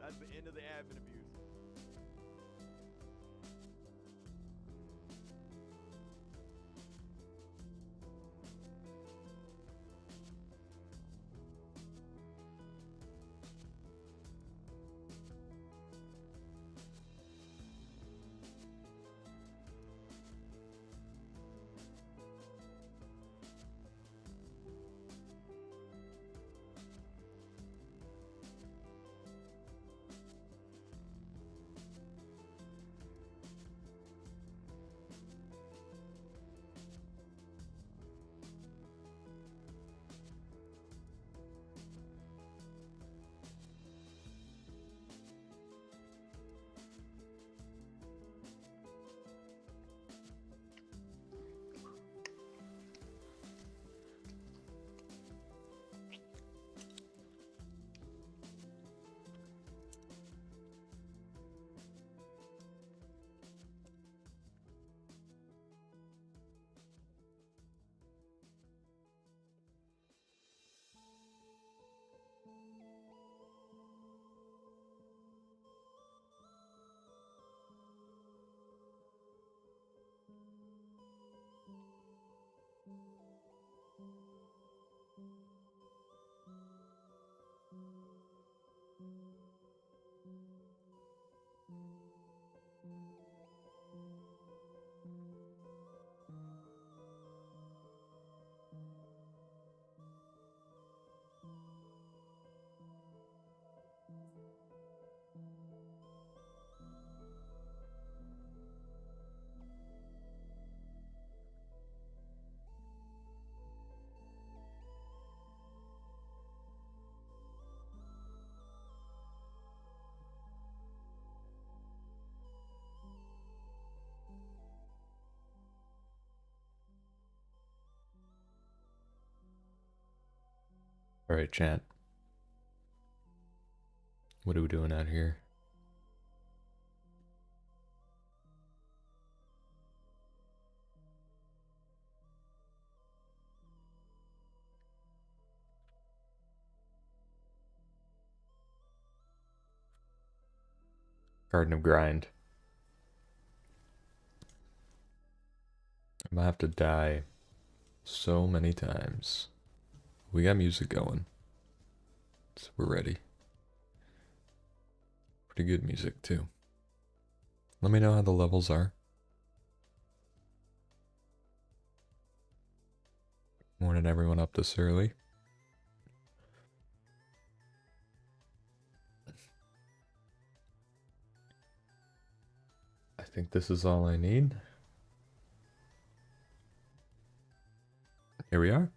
That's the end of the admin abuse. All right, chat. What are we doing out here? Garden of Grind. I'm gonna have to die so many times. We got music going, so we're ready. Pretty good music too. Let me know how the levels are. Morning everyone up this early. I think this is all I need. Here we are.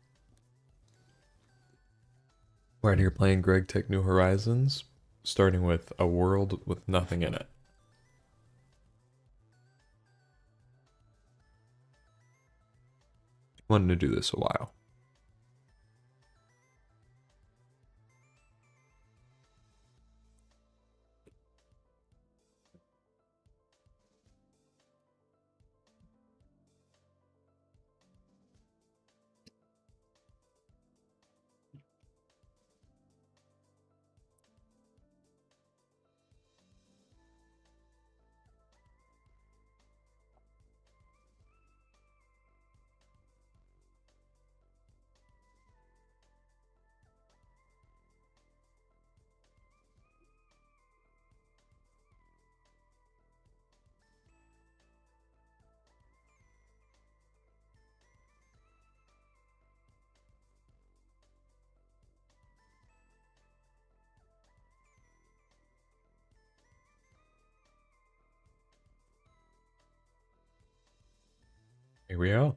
We're out here playing Gtech New Horizons, starting with a world with nothing in it. Wanted to do this a while. Here we are.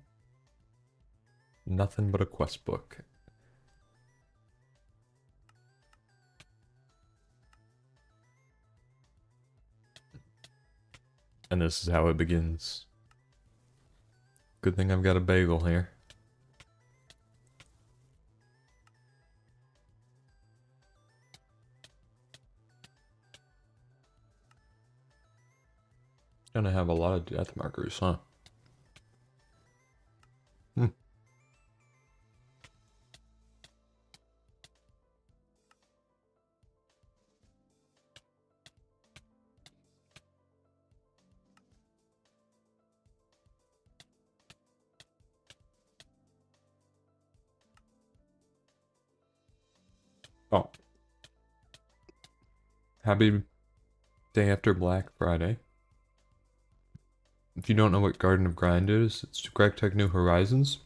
Nothing but a quest book. And this is how it begins. Good thing I've got a bagel here. Gonna have a lot of death markers, huh? Oh, happy day after Black Friday. If you don't know what Garden of Grind is, it's Gtech New Horizons.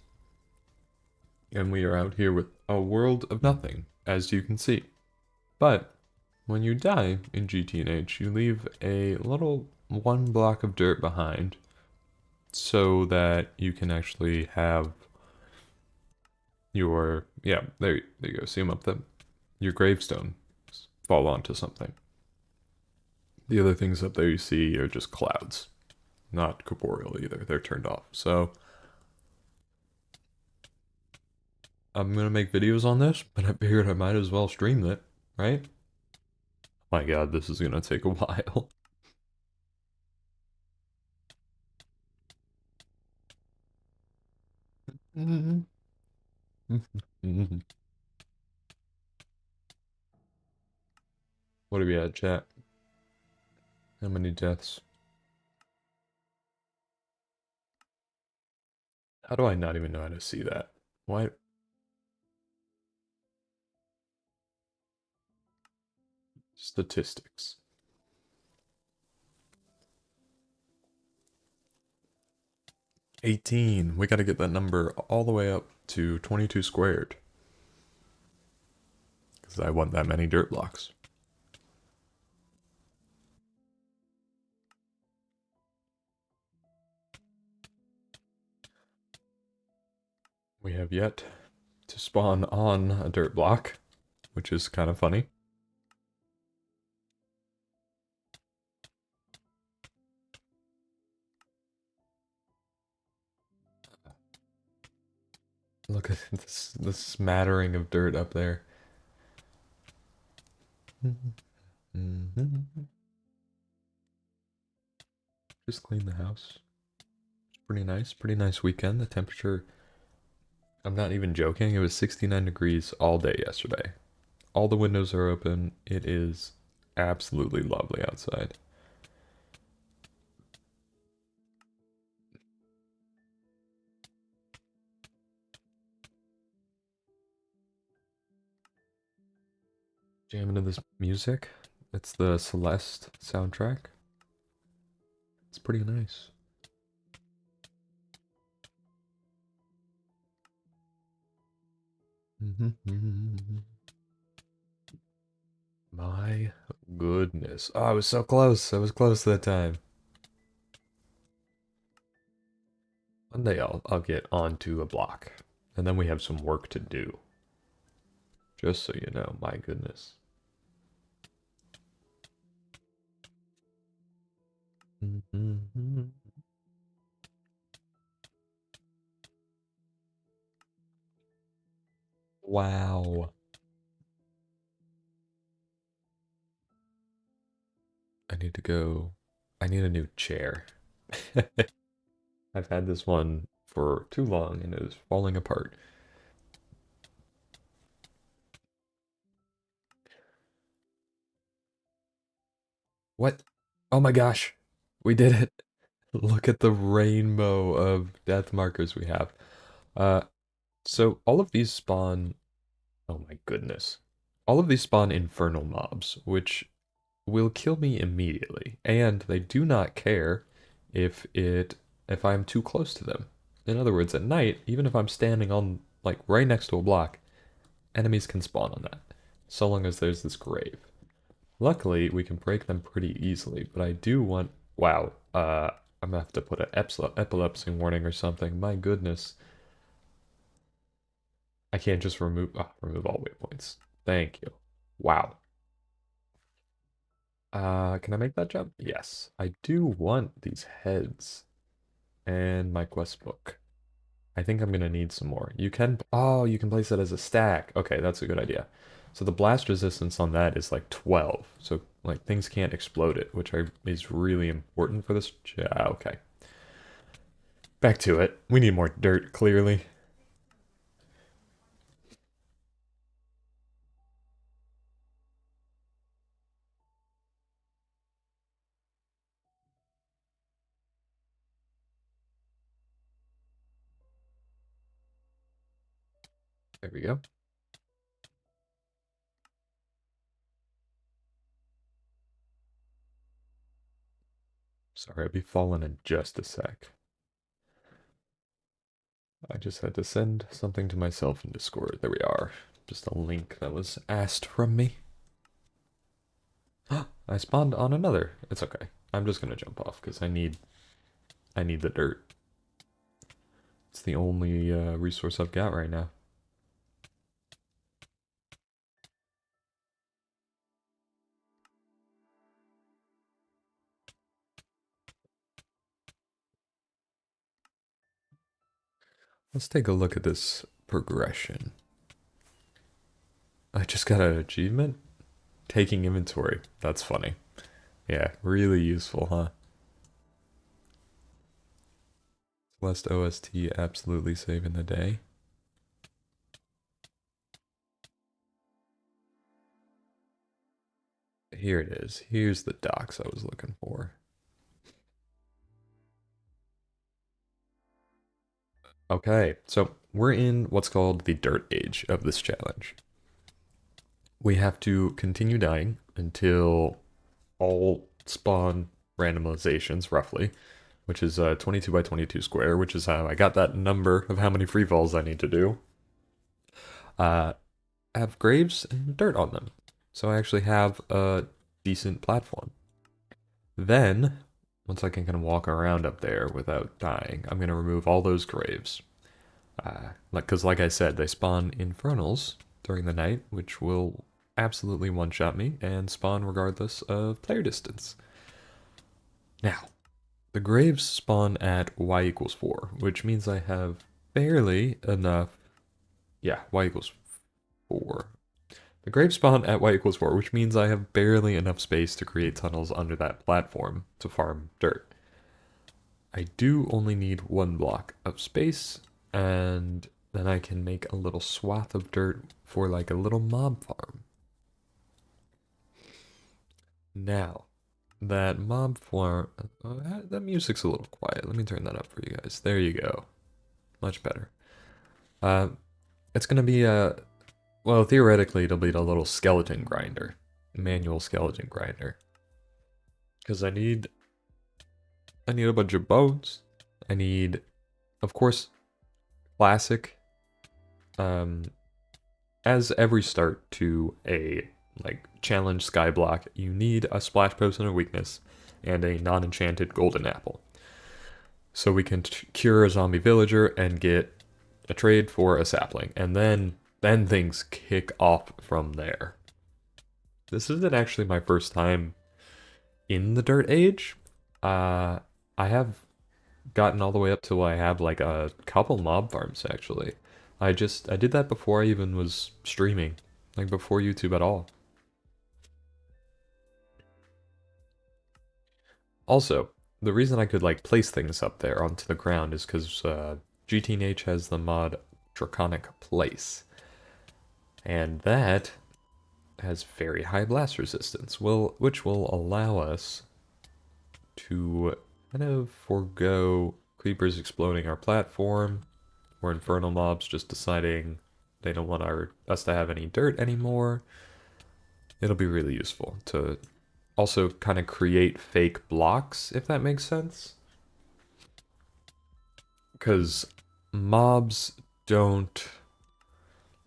And we are out here with a world of nothing, as you can see. But when you die in GTNH, you leave a little one block of dirt behind so that you can actually have your, yeah, there you go, see them up there, your gravestone fall onto something. The other things up there you see are just clouds, not corporeal either, they're turned off. So I'm gonna make videos on this, but I figured I might as well stream it, right? My god, this is gonna take a while. What are we at, chat? How many deaths? How do I not even know how to see that? Why? Statistics. 18. We gotta get that number all the way up to 22 squared. Because I want that many dirt blocks. We have yet to spawn on a dirt block, which is kind of funny. Look at this smattering of dirt up there. Just clean the house. It's pretty nice weekend. The temperature, I'm not even joking, it was 69 degrees all day yesterday. All the windows are open. It is absolutely lovely outside. Jamming to this music. It's the Celeste soundtrack. It's pretty nice. My goodness. Oh, I was so close. I was close that time. One day I'll get onto a block. And then we have some work to do. Just so you know, my goodness. Wow. I need to go. I need a new chair. I've had this one for too long and it is falling apart. What? Oh my gosh. We did it. Look at the rainbow of death markers we have. Uh, so all of these spawn, oh my goodness. All of these spawn infernal mobs, which will kill me immediately, and they do not care if I'm too close to them. In other words, at night, even if I'm standing on like right next to a block, enemies can spawn on that, so long as there's this grave. Luckily, we can break them pretty easily, but I do want, wow, I'm gonna have to put an epilepsy warning or something. My goodness. I can't just remove all waypoints. Thank you. Wow. Can I make that jump? Yes. I do want these heads and my quest book. I think I'm gonna need some more. Oh, you can place it as a stack. Okay, that's a good idea. So the blast resistance on that is like 12. So like things can't explode it, which is really important for this. Yeah, okay. Back to it. We need more dirt, clearly. There we go. Sorry, I'll be falling in just a sec. I just had to send something to myself in Discord. There we are. Just a link that was asked from me. I spawned on another. It's okay. I'm just gonna jump off because I need the dirt. It's the only resource I've got right now. Let's take a look at this progression. I just got an achievement. Taking inventory. That's funny. Yeah, really useful, huh? Celeste OST absolutely saving the day. Here it is. Here's the docs I was looking for. Okay, so we're in what's called the dirt age of this challenge. We have to continue dying until all spawn randomizations, roughly, which is 22 by 22 square, which is how I got that number of how many free falls I need to do, have graves and dirt on them. So I actually have a decent platform. Then, once I can kind of walk around up there without dying, I'm going to remove all those graves. Because like I said, they spawn infernals during the night, which will absolutely one-shot me and spawn regardless of player distance. Now, the graves spawn at y equals 4, which means I have barely enough. Yeah, y equals 4. The graves spawn at y equals 4, which means I have barely enough space to create tunnels under that platform to farm dirt. I do only need 1 block of space, and then I can make a little swath of dirt for like a little mob farm. Now, that mob farm, that music's a little quiet. Let me turn that up for you guys. There you go. Much better. It's gonna be well, theoretically it'll be a little skeleton grinder. Manual skeleton grinder. Because I need a bunch of bones. I need, of course, classic. As every start to a like challenge skyblock, you need a splash potion of weakness and a non-enchanted golden apple. So we can cure a zombie villager and get a trade for a sapling, and then things kick off from there. This isn't actually my first time in the dirt age. I have gotten all the way up till I have like a couple mob farms actually. I did that before I even was streaming, like before YouTube at all. Also, the reason I could like place things up there onto the ground is because Gtnh has the mod Draconic Place, and that has very high blast resistance, which will allow us to kind of forego creepers exploding our platform, or infernal mobs just deciding they don't want us to have any dirt anymore. It'll be really useful to also kind of create fake blocks, if that makes sense. Because mobs don't,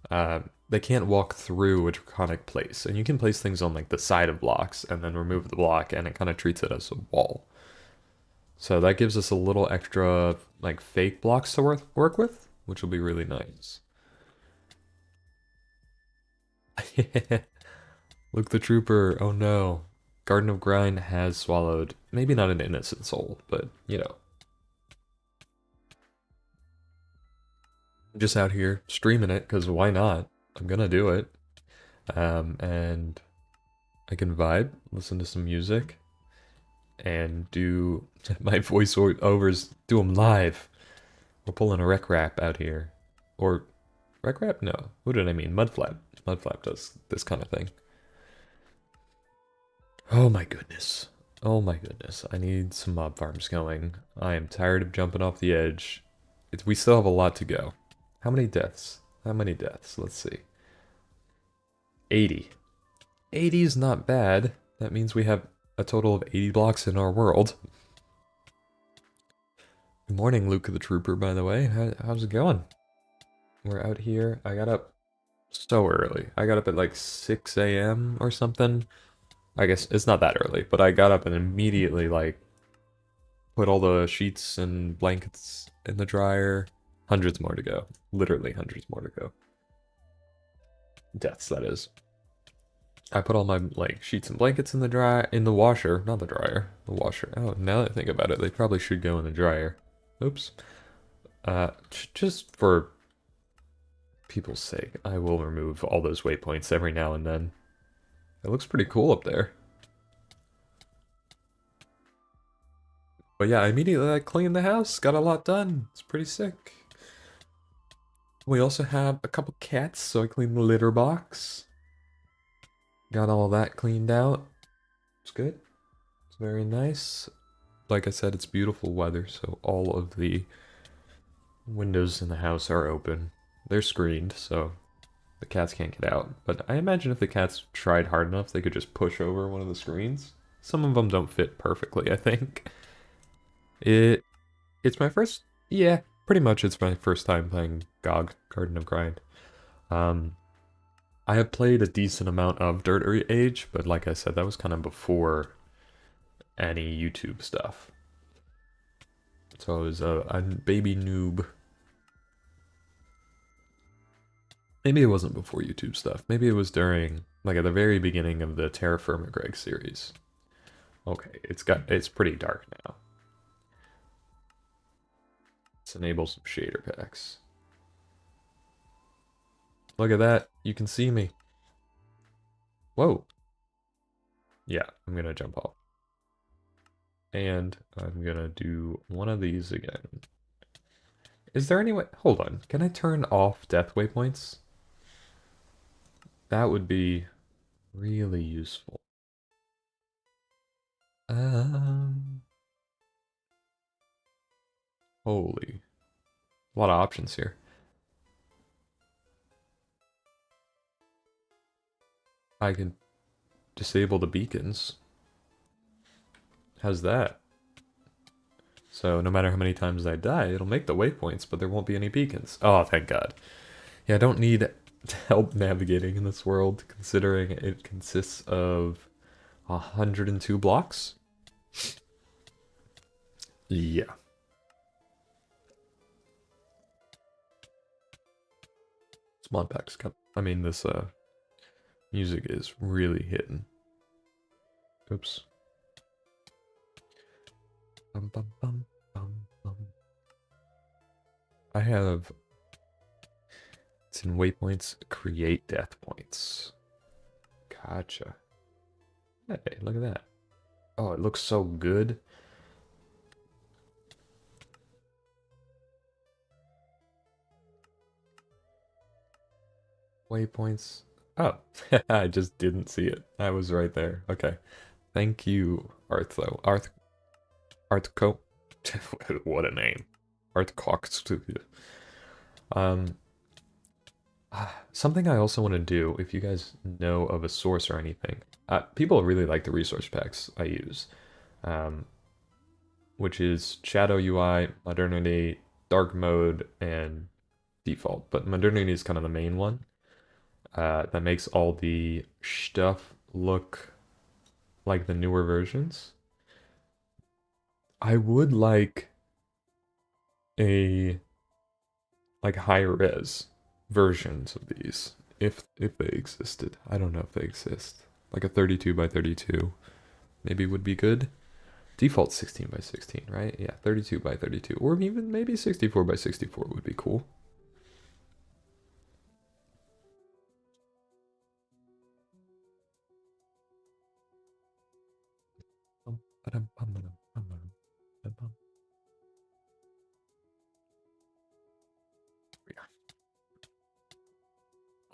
they can't walk through a draconic place. And you can place things on like the side of blocks and then remove the block, and it kind of treats it as a wall. So that gives us a little extra like fake blocks to work with, which will be really nice. Luke the Trooper, oh no. Garden of Grind has swallowed, maybe not an innocent soul, but you know. I'm just out here streaming it, because why not? I'm gonna do it. And I can vibe, listen to some music, and do my voiceovers, do them live. We're pulling a rec rap out here. Or, rec rap? No. Who did I mean? Mudflap. Mudflap does this kind of thing. Oh my goodness. Oh my goodness. I need some mob farms going. I am tired of jumping off the edge. We still have a lot to go. How many deaths? How many deaths? Let's see. 80. 80 is not bad. That means we have a total of 80 blocks in our world. Good morning, Luke the Trooper, by the way. How's it going? We're out here. I got up so early. I got up at like 6 a.m. or something. I guess it's not that early, but I got up and immediately like put all the sheets and blankets in the dryer. Hundreds more to go. Literally hundreds more to go. Deaths, that is. I put all my like sheets and blankets in the washer, not the dryer, the washer. Oh, now that I think about it, they probably should go in the dryer. Oops. Just for people's sake, I will remove all those waypoints every now and then. It looks pretty cool up there. But yeah, I immediately like, cleaned the house, got a lot done. It's pretty sick. We also have a couple cats, so I cleaned the litter box. Got all that cleaned out. It's good. It's very nice. Like I said, it's beautiful weather, so all of the windows in the house are open. They're screened, so the cats can't get out. But I imagine if the cats tried hard enough, they could just push over one of the screens. Some of them don't fit perfectly, I think. It's my first, yeah, pretty much it's my first time playing GOG, Garden of Grind. Um, I have played a decent amount of Dirt Age, but like I said, that was kind of before any YouTube stuff. So I was a baby noob. Maybe it wasn't before YouTube stuff. Maybe it was during, like at the very beginning of the Terra Firma Greg series. Okay, it's pretty dark now. Let's enable some shader packs. Look at that, you can see me. Whoa. Yeah, I'm gonna jump off. And I'm gonna do one of these again. Is there any way, hold on, can I turn off death waypoints? That would be really useful. Holy, a lot of options here. I can disable the beacons. How's that? So no matter how many times I die, it'll make the waypoints, but there won't be any beacons. Oh, thank God. Yeah, I don't need help navigating in this world, considering it consists of 102 blocks. Yeah. This Modpack's got, I mean, this music is really hitting. Oops. Bum, bum, bum, bum, bum. I have, it's in waypoints, create death points. Gotcha. Hey, look at that. Oh, it looks so good. Waypoints. Oh, I just didn't see it. I was right there. Okay. Thank you, Artho. Artco. What a name. Artcock Studio. Um, Something I also want to do, if you guys know of a source or anything, people really like the resource packs I use, um, which is Shadow UI, Modernity, Dark Mode, and Default. But Modernity is kind of the main one that makes all the stuff look like the newer versions. I would like a like high res versions of these if they existed. I don't know if they exist. Like a 32 by 32 maybe would be good. Default 16 by 16, right? Yeah, 32 by 32 or even maybe 64 by 64 would be cool.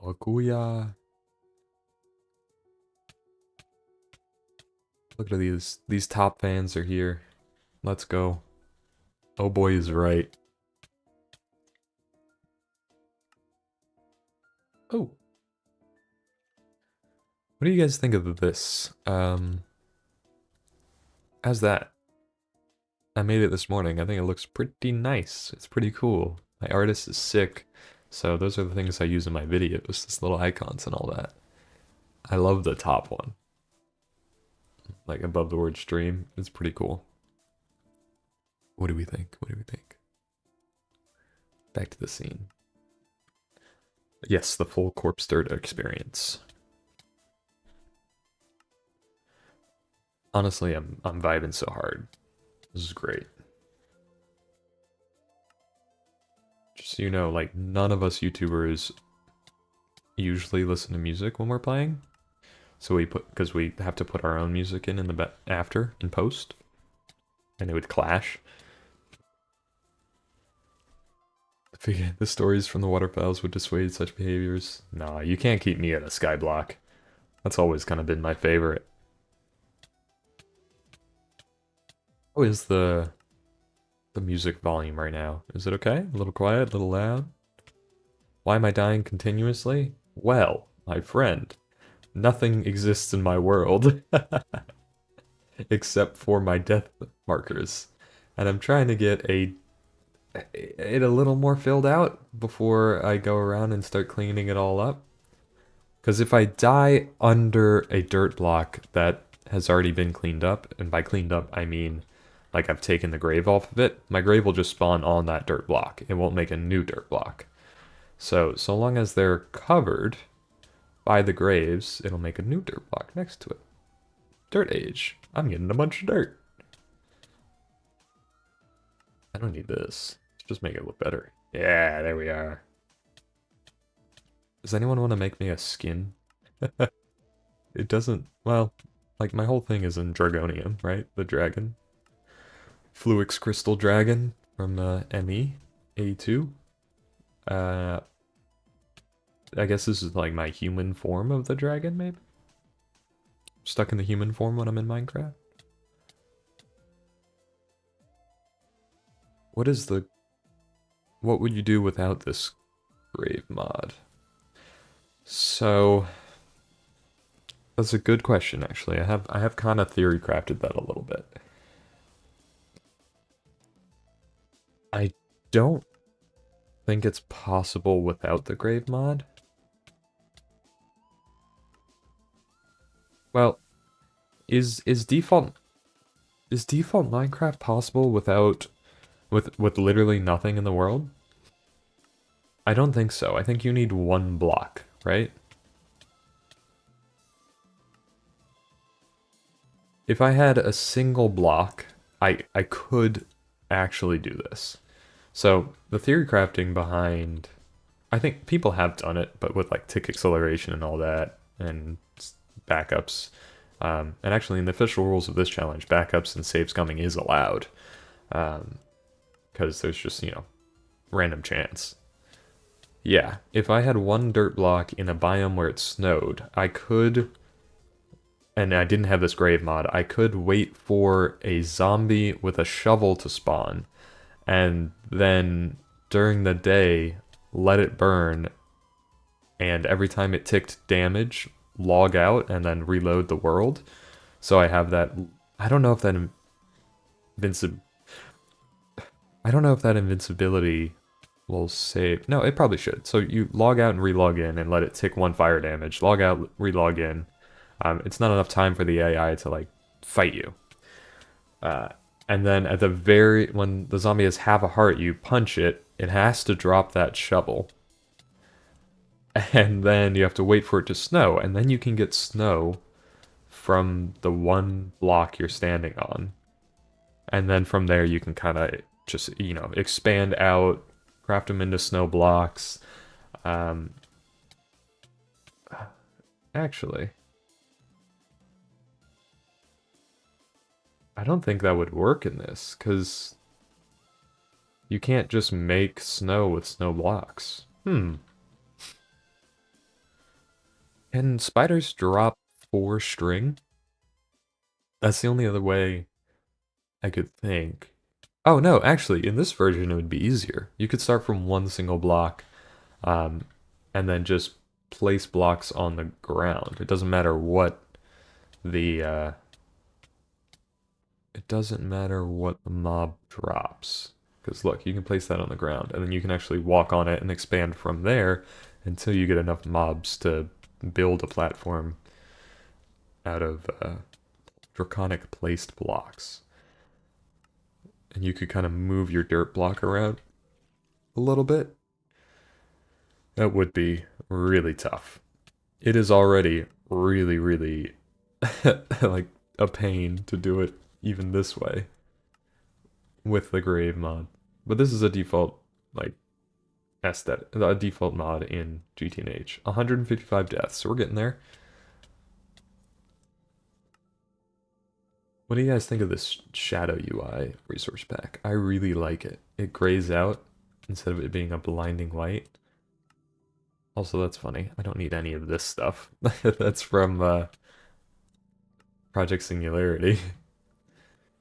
Okuya. Look at these top fans are here. Let's go. Oh boy is right. Oh. What do you guys think of this? How's that? I made it this morning. I think it looks pretty nice. It's pretty cool. My artist is sick. So those are the things I use in my videos, this little icons and all that. I love the top one. Like above the word stream. It's pretty cool. What do we think? What do we think? Back to the scene. Yes, the full corpse dirt experience. Honestly, I'm vibing so hard. This is great. Just so you know, like none of us YouTubers usually listen to music when we're playing. So because we have to put our own music in the after in post, and it would clash. The stories from the waterfowls would dissuade such behaviors. Nah, you can't keep me at a skyblock. That's always kind of been my favorite. How is the music volume right now? Is it okay? A little quiet, a little loud? Why am I dying continuously? Well, my friend, nothing exists in my world except for my death markers. And I'm trying to get it a little more filled out before I go around and start cleaning it all up. Because if I die under a dirt block that has already been cleaned up, and by cleaned up I mean like I've taken the grave off of it, my grave will just spawn on that dirt block. It won't make a new dirt block. So long as they're covered by the graves, it'll make a new dirt block next to it. Dirt age. I'm getting a bunch of dirt. I don't need this. Let's just make it look better. Yeah, there we are. Does anyone want to make me a skin? It doesn't, well, like my whole thing is in Dragonium, right? The dragon. Fluix Crystal Dragon from ME, A2. I guess this is like my human form of the dragon, maybe? Stuck in the human form when I'm in Minecraft? What would you do without this grave mod? So, that's a good question, actually. I have kind of theory crafted that a little bit. I don't think it's possible without the grave mod. Well, is default Minecraft possible without with literally nothing in the world? I don't think so. I think you need one block, right? If I had a single block, I could actually do this. So the theory crafting behind, I think people have done it, but with like tick acceleration and all that, and backups. And actually, in the official rules of this challenge, backups and save scumming is allowed, because there's just, you know, random chance. Yeah, if I had one dirt block in a biome where it snowed, I could, and I didn't have this grave mod, I could wait for a zombie with a shovel to spawn, and then during the day, let it burn, and every time it ticked damage, log out and then reload the world. So I have that, I don't know if that invincibility will save. No, it probably should. So you log out and relog in and let it tick 1 fire damage. Log out, relog in. It's not enough time for the AI to like fight you. And then at the when the zombie has half a heart, you punch it. It has to drop that shovel. And then you have to wait for it to snow. And then you can get snow from the one block you're standing on. And then from there you can kind of just, you know, expand out, craft them into snow blocks. Actually, I don't think that would work in this, because you can't just make snow with snow blocks. Can spiders drop 4 string? That's the only other way I could think. Oh no, actually, in this version it would be easier. You could start from one single block, and then just place blocks on the ground. It doesn't matter what the it doesn't matter what the mob drops. Because look, you can place that on the ground, and then you can actually walk on it and expand from there until you get enough mobs to build a platform out of draconic placed blocks. And you could kind of move your dirt block around a little bit. That would be really tough. It is already really, really like a pain to do it even this way with the grave mod. But this is a default like aesthetic, a default mod in Gtnh. 155 deaths, so we're getting there. What do you guys think of this shadow UI resource pack? I really like it. It grays out instead of it being a blinding white. Also, that's funny. I don't need any of this stuff. That's from Project Singularity.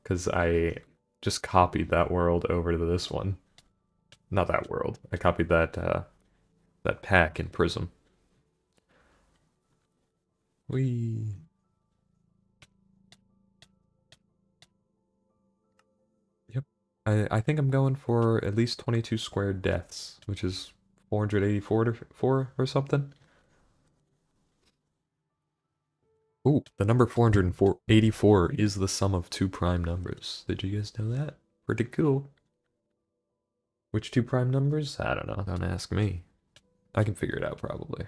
Because I just copied that world over to this one. Not that world. I copied that pack in Prism. Whee. Yep. I think I'm going for at least 22 squared deaths, which is 484 to 4 or something. Ooh, the number 484 is the sum of two prime numbers. Did you guys know that? Pretty cool. Which two prime numbers? I don't know. Don't ask me. I can figure it out probably.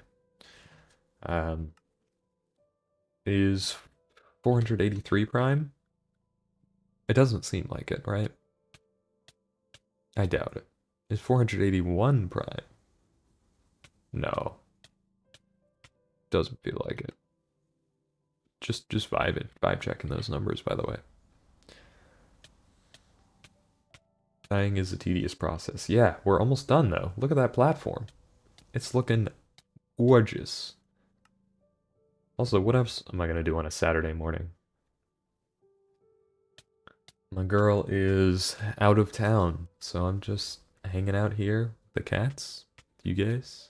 Is 483 prime? It doesn't seem like it, right? I doubt it. Is 481 prime? No. Doesn't feel like it. Just vibe checking those numbers, by the way. Dying is a tedious process. Yeah, we're almost done though. Look at that platform. It's looking gorgeous. Also, what else am I gonna do on a Saturday morning? My girl is out of town, so I'm just hanging out here with the cats. You guys?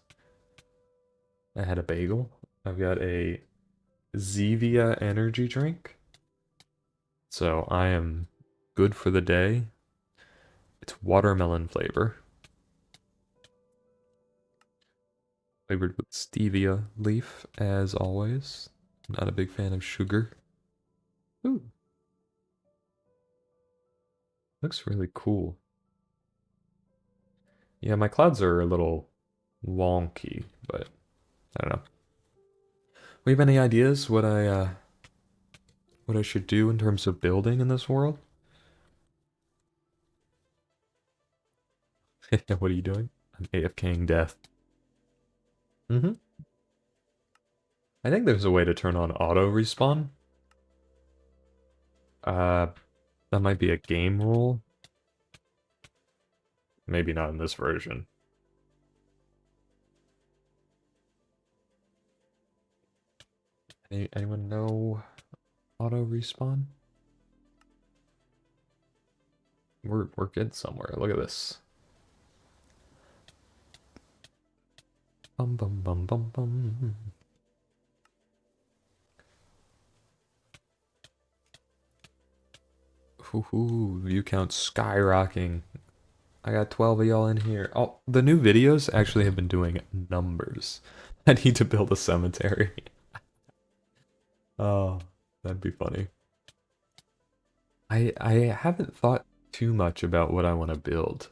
I had a bagel. I've got a Zevia energy drink. So I am good for the day. It's watermelon flavor. Flavored with stevia leaf, as always. Not a big fan of sugar. Ooh. Looks really cool. Yeah, my clouds are a little wonky, but I don't know. We have any ideas what I should do in terms of building in this world? What are you doing? I'm AFKing death. Mm-hmm. I think there's a way to turn on auto respawn. That might be a game rule. Maybe not in this version. Anyone know auto respawn? We're getting somewhere. Look at this. Bum bum bum bum bum. Ooh, view count skyrocketing. I got 12 of y'all in here. Oh, the new videos actually have been doing numbers. I need to build a cemetery. Oh, that'd be funny. I haven't thought too much about what I want to build.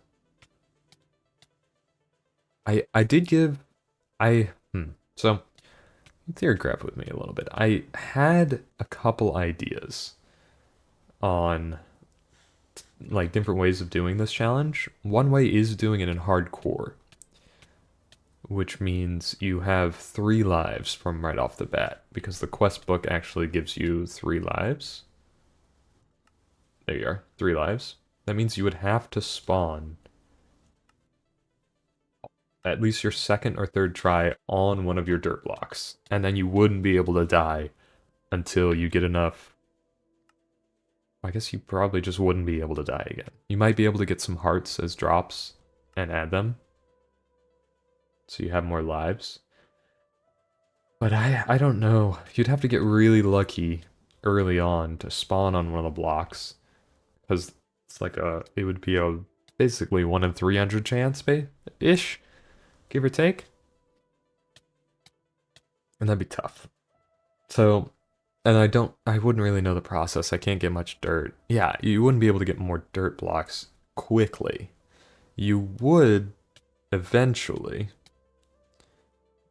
I did give so theory craft with me a little bit. I had a couple ideas on like different ways of doing this challenge. One way is doing it in hardcore, which means you have 3 lives from right off the bat because the quest book actually gives you 3 lives. There you are, 3 lives. That means you would have to spawn at least your second or third try on one of your dirt blocks, and then you wouldn't be able to die until you get enough. I guess you probably just wouldn't be able to die again. You might be able to get some hearts as drops and add them, so you have more lives. But I don't know. You'd have to get really lucky early on to spawn on one of the blocks, Because it's like it would be a basically 1 in 300 chance, ish, give or take. And that'd be tough. So, and I wouldn't really know the process. I can't get much dirt. Yeah, you wouldn't be able to get more dirt blocks quickly. You would eventually,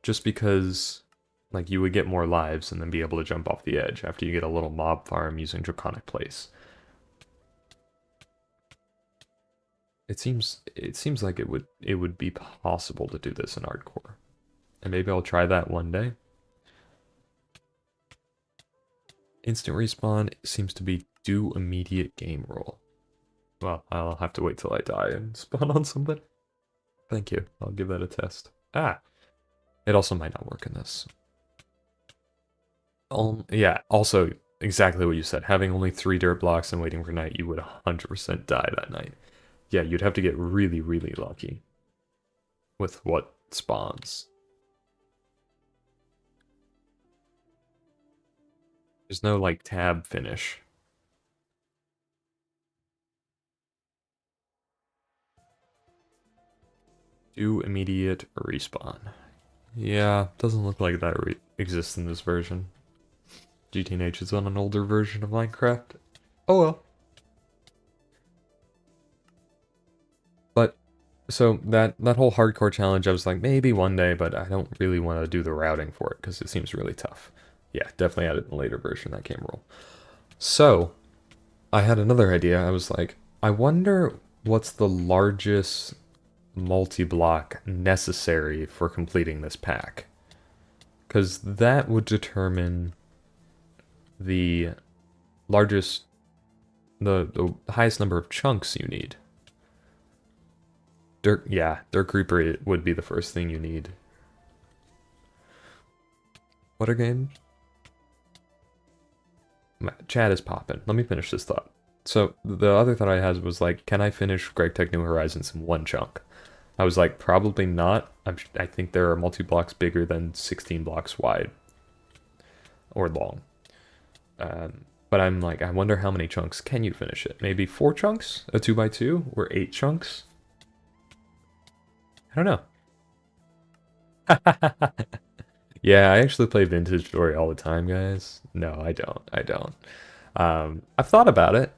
just because like you would get more lives and then be able to jump off the edge after you get a little mob farm using Draconic Place. It seems like it would be possible to do this in hardcore. And maybe I'll try that one day. Instant respawn seems to be do immediate game roll. Well, I'll have to wait till I die and spawn on something. Thank you. I'll give that a test. Ah! It also might not work in this. Yeah, also, exactly what you said. Having only 3 dirt blocks and waiting for night, you would 100% die that night. Yeah, you'd have to get really, really lucky with what spawns. There's no, like, tab finish. Do immediate respawn. Yeah, doesn't look like that exists in this version. Gtnh is on an older version of Minecraft. Oh well. But, so that whole hardcore challenge, I was like, maybe one day, but I don't really want to do the routing for it because it seems really tough. Yeah, definitely add it in a later version, that game roll. So, I had another idea. I was like, I wonder what's the largest multi-block necessary for completing this pack. Because that would determine the largest, the highest number of chunks you need. Dirt Creeper would be the first thing you need. What are games? My chat is popping. Let me finish this thought. So the other thought I had was like, can I finish Gtech New Horizons in 1 chunk? I was like, probably not. I think there are multi-blocks bigger than 16 blocks wide or long. But I'm like, I wonder how many chunks can you finish it? Maybe 4 chunks? A 2x2? Or 8 chunks? I don't know. Yeah, I actually play Vintage Story all the time, guys. No, I don't. I don't. I've thought about it.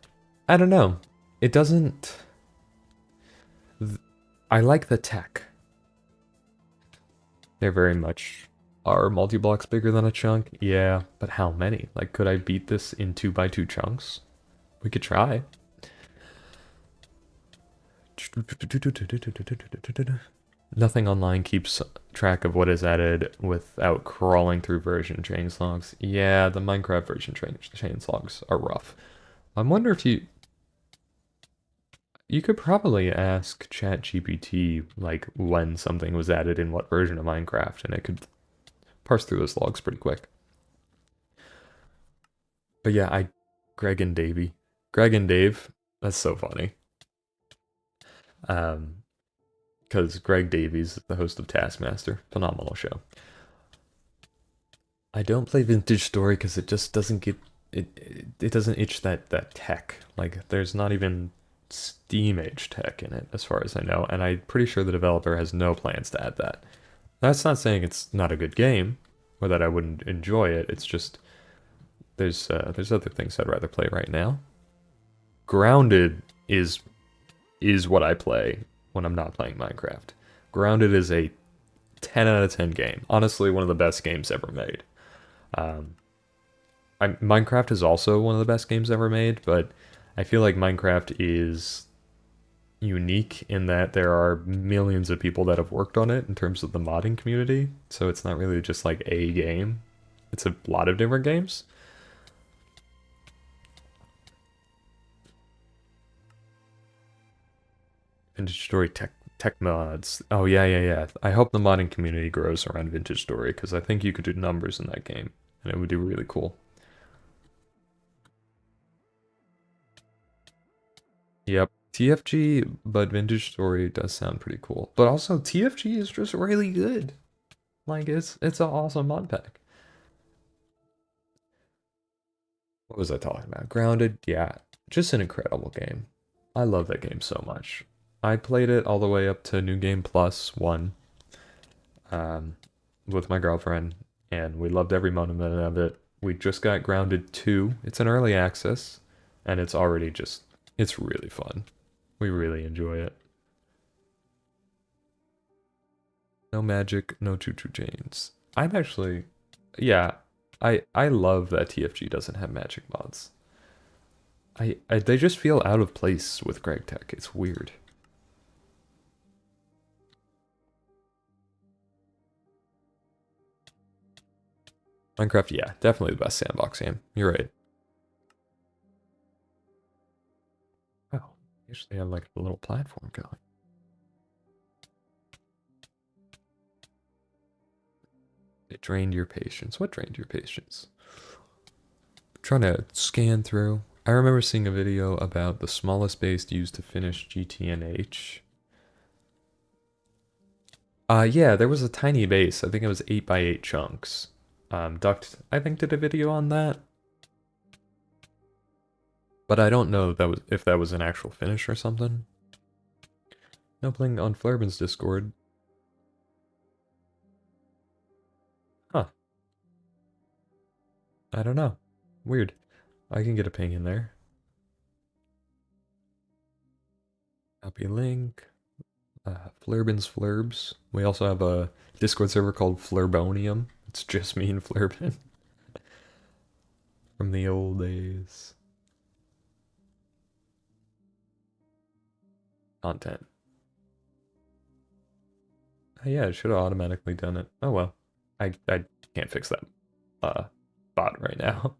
I don't know. It doesn't... I like the tech. They're very much... Are multi-blocks bigger than a chunk? Yeah, but how many? Like, could I beat this in 2x2 chunks? We could try. Nothing online keeps track of what is added without crawling through version change logs. Yeah, the Minecraft version change logs are rough. I wonder if you could probably ask ChatGPT like when something was added in what version of Minecraft, and it could parse through those logs pretty quick. But yeah, Greg and Dave, that's so funny. Because Greg Davies is the host of Taskmaster, phenomenal show. I don't play Vintage Story because it just doesn't get it doesn't itch that tech. Like there's not even Steam age tech in it as far as I know, and I'm pretty sure the developer has no plans to add that. That's not saying it's not a good game or that I wouldn't enjoy it. It's just there's other things I'd rather play right now. Grounded is what I play when I'm not playing Minecraft. Grounded is a 10 out of 10 game. Honestly, one of the best games ever made. Minecraft is also one of the best games ever made, but I feel like Minecraft is unique in that there are millions of people that have worked on it in terms of the modding community, so it's not really just like a game. It's a lot of different games. Vintage Story tech mods. Oh yeah. I hope the modding community grows around Vintage Story because I think you could do numbers in that game and it would do really cool. Yep. TFG, but Vintage Story does sound pretty cool. But also TFG is just really good. Like it's an awesome mod pack. What was I talking about? Grounded? Yeah. Just an incredible game. I love that game so much. I played it all the way up to New Game Plus 1 um, with my girlfriend, and we loved every moment of it. We just got Grounded 2. It's an early access, and it's already just, it's really fun. We really enjoy it. No magic, no choo-choo chains. I'm actually, yeah, I love that TFG doesn't have magic mods. They just feel out of place with Gtech. It's weird. Minecraft, yeah, definitely the best sandbox game. You're right. Oh, usually have like a little platform going. It drained your patience. What drained your patience? I'm trying to scan through. I remember seeing a video about the smallest base used to finish Gtnh. Yeah, there was a tiny base. I think it was 8 by 8 chunks. Duct, I think, did a video on that. But I don't know that was if that was an actual finish or something. No playing on Flarbin's Discord. Huh. I don't know. Weird. I can get a ping in there. Copy link. Flurbin's Flurbs. We also have a Discord server called Flurbonium. It's just me and Flurbin. From the old days. Content. Oh, yeah, it should have automatically done it. Oh well. I can't fix that bot right now.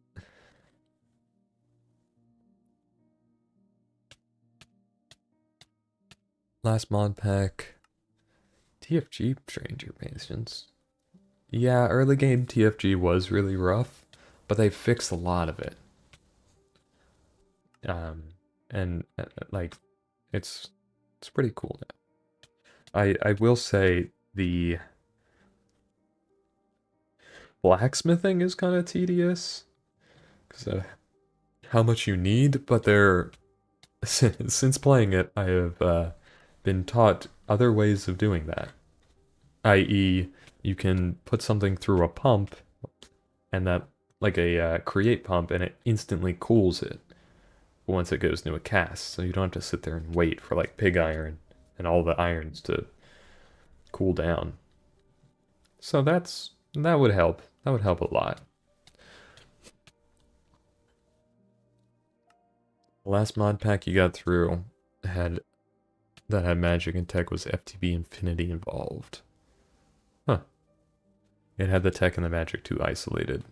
Last mod pack. TFG trained your patience. Yeah, early game TFG was really rough, but they fixed a lot of it. And like it's pretty cool now. I will say the blacksmithing is kind of tedious because how much you need, but they're since playing it, I have been taught other ways of doing that. I.e., you can put something through a pump, and that like a create pump, and it instantly cools it once it goes into a cast. So you don't have to sit there and wait for like pig iron and all the irons to cool down. So that would help. That would help a lot. The last mod pack you got through had that had magic and tech was FTB Infinity involved. Huh. It had the tech and the magic two isolated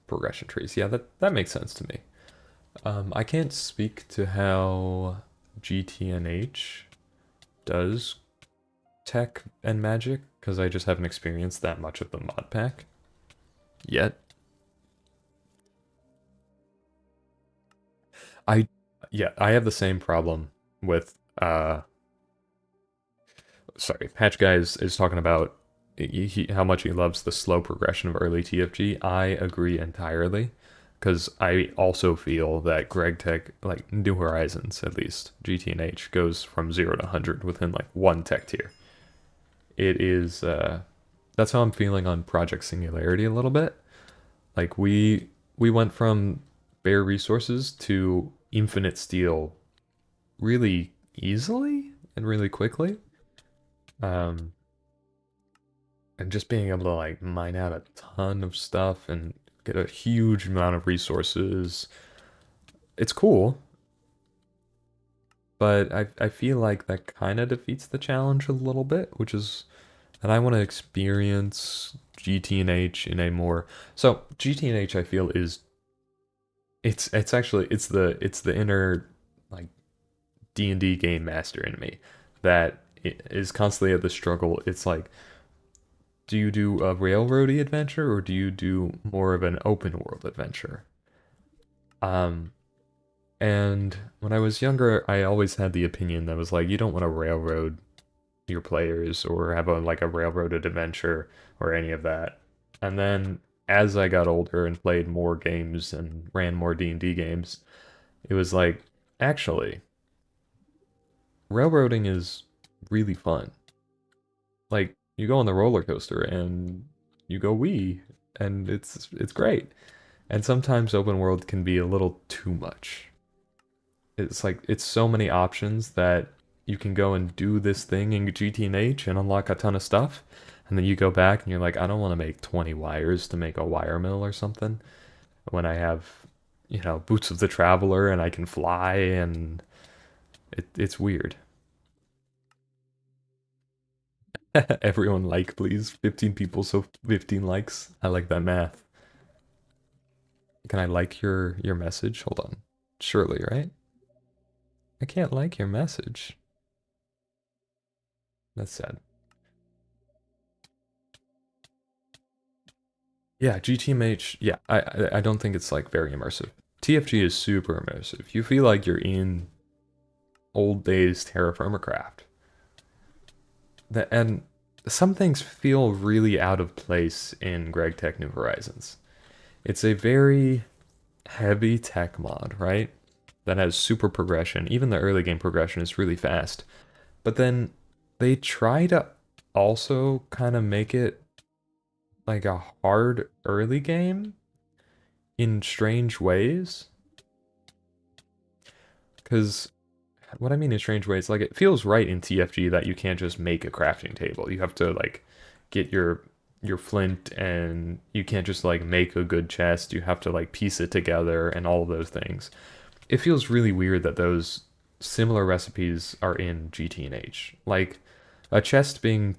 progression trees. Yeah, that makes sense to me. I can't speak to how GTNH does tech and magic because I just haven't experienced that much of the mod pack yet. I yeah, I have the same problem with sorry, Patch Guy is talking about how much he loves the slow progression of early TFG. I agree entirely because I also feel that Greg Tech, like New Horizons at least, GTNH goes from 0 to 100 within like one tech tier. It is that's how I'm feeling on Project Singularity a little bit. Like we went from bare resources to infinite steel really easily and really quickly. Um, and just being able to like mine out a ton of stuff and get a huge amount of resources. It's cool, but I feel like that kind of defeats the challenge a little bit, which is that I want to experience GTNH in a more so GTNH I feel is it's actually it's the inner like D&D game master in me that is constantly at the struggle. It's like, do you do a railroady adventure or do you do more of an open world adventure? Um, and when I was younger, I always had the opinion that was like, you don't want to railroad your players or have a like a railroaded adventure or any of that. And then as I got older and played more games and ran more D&D games, it was like Actually, railroading is really fun. Like, you go on the roller coaster and you go wee, and it's great. And sometimes open world can be a little too much. It's like it's so many options that you can go and do this thing in Gtnh and unlock a ton of stuff, and then you go back and you're like, I don't want to make 20 wires to make a wire mill or something when I have, Boots of the Traveler and I can fly and it's weird. Everyone like, please. 15 people, so 15 likes. I like that math. Can I like your message? Hold on. Surely, right? I can't like your message. That's sad. Yeah, GTMH, yeah, I don't think it's like very immersive. TFG is super immersive. You feel like you're in old days Terra Firma Craft. And some things feel really out of place in Gtech New Horizons. It's a very heavy tech mod, right? That has super progression. Even the early game progression is really fast. But then they try to also kind of make it like a hard early game in strange ways. Because what I mean in strange ways, like it feels right in TFG that you can't just make a crafting table. You have to like get your flint, and you can't just like make a good chest. You have to like piece it together and all of those things. It feels really weird that those similar recipes are in GTNH. Like a chest being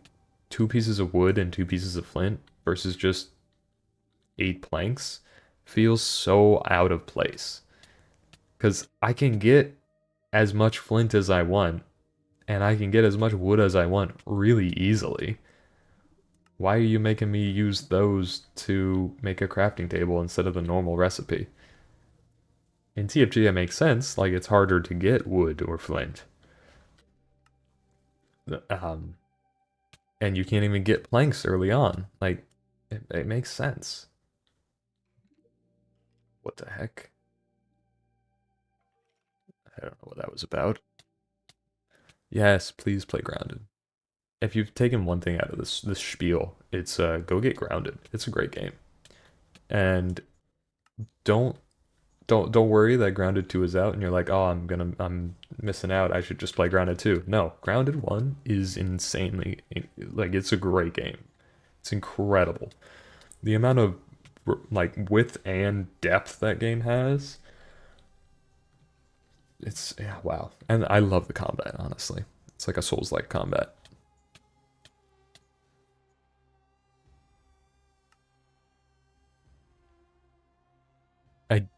2 pieces of wood and 2 pieces of flint versus just 8 planks feels so out of place. Because I can get as much flint as I want, and I can get as much wood as I want really easily. Why are you making me use those to make a crafting table instead of the normal recipe? In TFG, it makes sense. Like, it's harder to get wood or flint. Um, and you can't even get planks early on. Like, it makes sense. What the heck? I don't know what that was about. Yes, please play Grounded. If you've taken one thing out of this spiel, it's go get Grounded. It's a great game. And don't don't worry that Grounded 2 is out and you're like, "Oh, I'm missing out. I should just play Grounded 2." No, Grounded 1 is insanely like it's a great game. It's incredible. The amount of like width and depth that game has, it's yeah, wow. And I love the combat, honestly. It's like a Souls-like combat.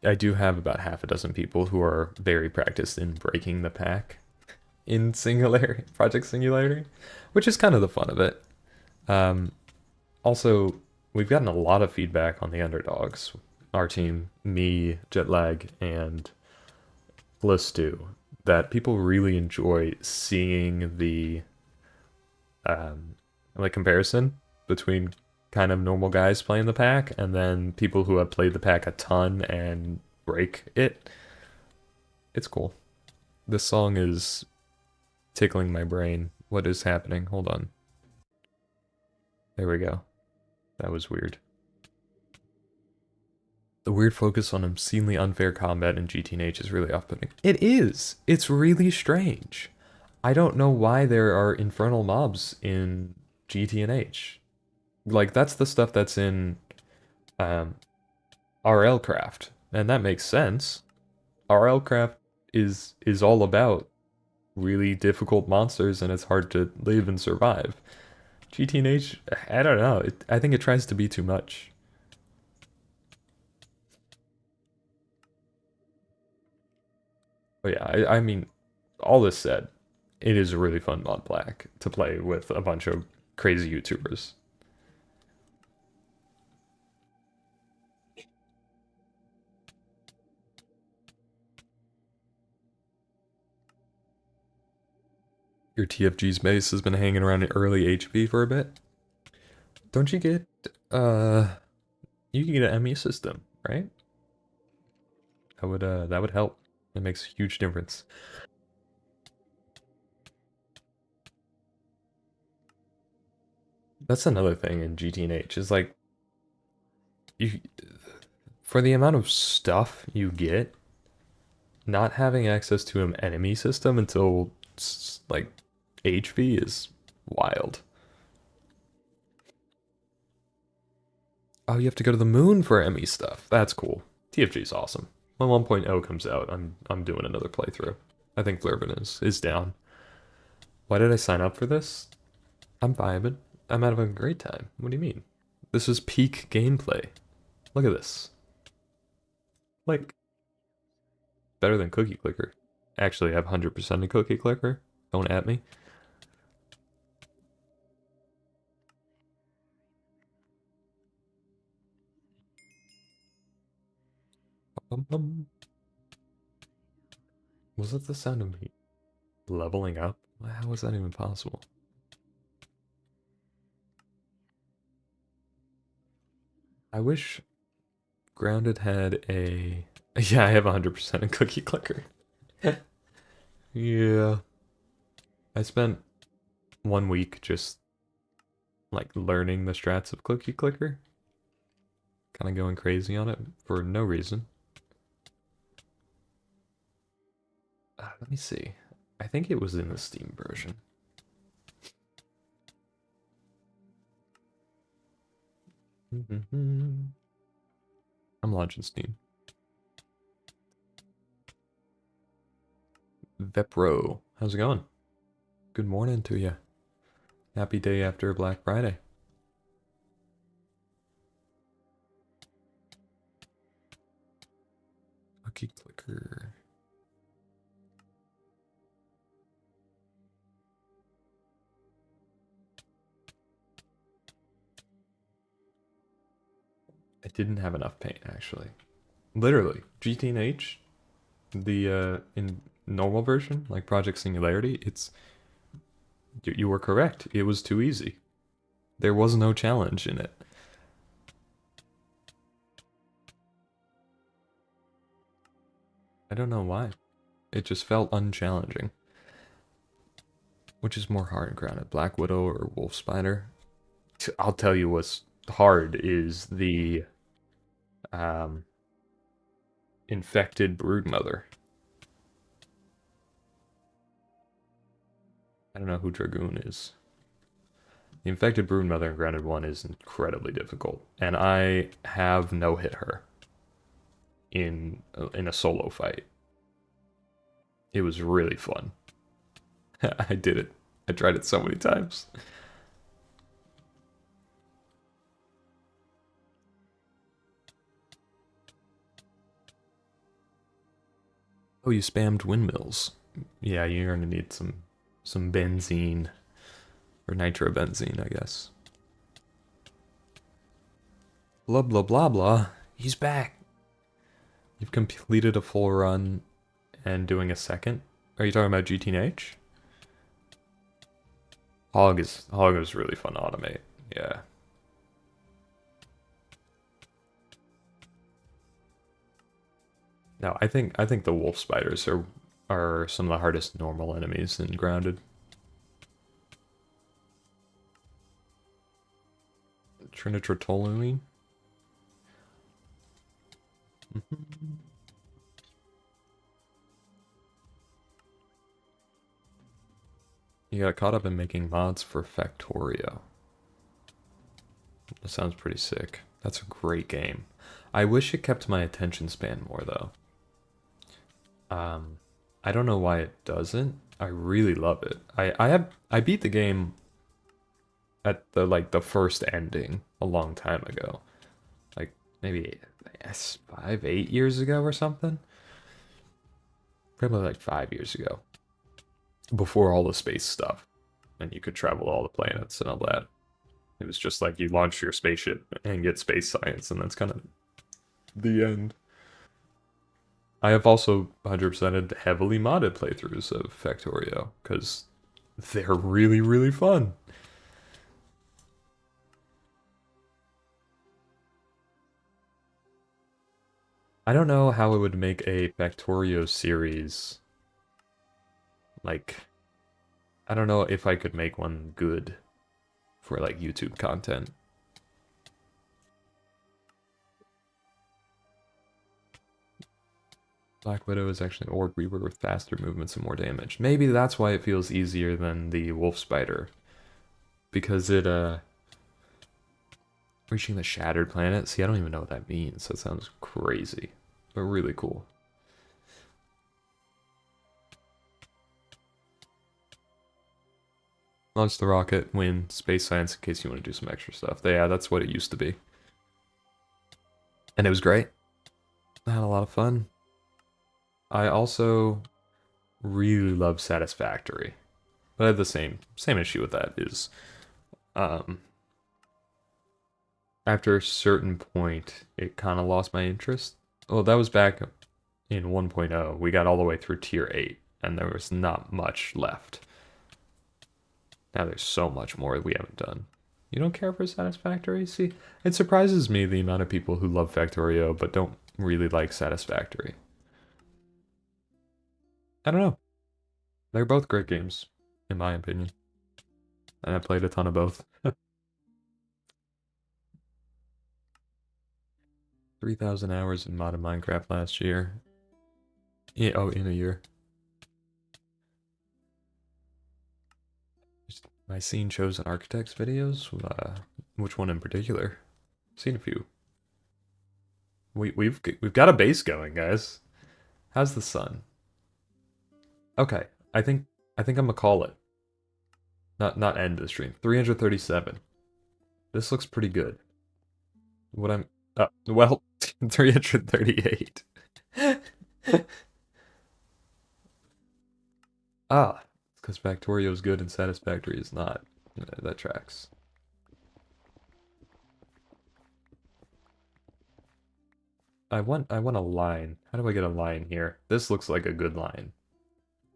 I do have about half a dozen people who are very practiced in breaking the pack in Singularity, Project Singularity, which is kind of the fun of it. Um, Also, we've gotten a lot of feedback on the underdogs. Our team, me, Jetlag, and Blistu, that people really enjoy seeing the like comparison between kind of normal guys playing the pack and then people who have played the pack a ton and break it. It's cool. This song is tickling my brain. What is happening? Hold on. There we go. That was weird. The weird focus on obscenely unfair combat in GTH is really off-putting. It is! It's really strange. I don't know why there are infernal mobs in GTH. Like, that's the stuff that's in um, RL Craft, and that makes sense. RL Craft is all about really difficult monsters, and it's hard to live and survive. GTH, I don't know. I think it tries to be too much. But yeah, I mean, all this said, it is a really fun Modpack to play with a bunch of crazy YouTubers. Your TFG's base has been hanging around at early HP for a bit. Don't you get, you can get an ME system, right? That would help. It makes a huge difference. That's another thing in GTH is like you for the amount of stuff you get, not having access to an enemy system until like HV is wild. Oh, you have to go to the moon for ME stuff. That's cool. TFG is awesome. When 1.0 comes out, I'm doing another playthrough. I think Flurvin is down. Why did I sign up for this? I'm vibing. I'm having a great time. What do you mean? This is peak gameplay. Look at this. Like, better than Cookie Clicker. Actually, I have 100% of Cookie Clicker. Don't at me. Was that the sound of me leveling up? How was that even possible? I wish Grounded had a... Yeah, I have 100% of Cookie Clicker. Yeah. I spent 1 week just like learning the strats of Cookie Clicker. Kind of going crazy on it for no reason. Let me see. I think it was in the Steam version. I'm launching Steam. Vepro, how's it going? Good morning to you. Happy day after Black Friday. Cookie Clicker. I didn't have enough paint actually. Literally, Gtnh, the in normal version, like Project Singularity, it's you were correct. It was too easy. There was no challenge in it. I don't know why. It just felt unchallenging. Which is more hard and grounded, Black Widow or Wolf Spider? I'll tell you what's hard is the um, infected broodmother. I don't know who Dragoon is. The infected broodmother in Grounded 1 is incredibly difficult, and I have no hit her in a solo fight. It was really fun. I did it. I tried it so many times. Oh, you spammed windmills. Yeah, you're gonna need some benzene or nitrobenzene, I guess. Blah blah blah blah. He's back. You've completed a full run and doing a second. Are you talking about GTH? Hog is really fun to automate. Yeah. No, I think the wolf spiders are some of the hardest normal enemies in Grounded. Trinitrotoluene. You got caught up in making mods for Factorio. That sounds pretty sick. That's a great game. I wish it kept my attention span more though. I don't know why it doesn't. I really love it. I beat the game at the first ending a long time ago. Like maybe 5, 8 years ago or something. Probably like 5 years ago. Before all the space stuff. And you could travel all the planets and all that. It was just like you launch your spaceship and get space science, and that's kind of the end. I have also 100%ed heavily modded playthroughs of Factorio, because they're really, really fun. I don't know how it would make a Factorio series. Like, I don't know if I could make one good for like YouTube content. Black Widow is actually an Orb Reaver with faster movements and more damage. Maybe that's why it feels easier than the Wolf Spider. Because it, reaching the Shattered Planet? See, I don't even know what that means. That sounds crazy. But really cool. Launch the rocket, win space science in case you want to do some extra stuff. Yeah, that's what it used to be. And it was great. I had a lot of fun. I also really love Satisfactory. But I have the same issue with that is um after a certain point it kind of lost my interest. Well, that was back in 1.0. We got all the way through tier 8 and there was not much left. Now there's so much more we haven't done. You don't care for Satisfactory? See, it surprises me the amount of people who love Factorio but don't really like Satisfactory. I don't know. They're both great games, in my opinion. And I played a ton of both. 3,000 hours in modded Minecraft last year. Yeah, oh, in a year. Have I seen Chosen Architects videos? Which one in particular? I've seen a few. We've got a base going, guys. How's the sun? Okay, I think I'm gonna call it. Not end the stream. 337. This looks pretty good. What I'm well, 338. Ah, it's because Factorio is good and Satisfactory is not. That tracks. I want a line. How do I get a line here? This looks like a good line.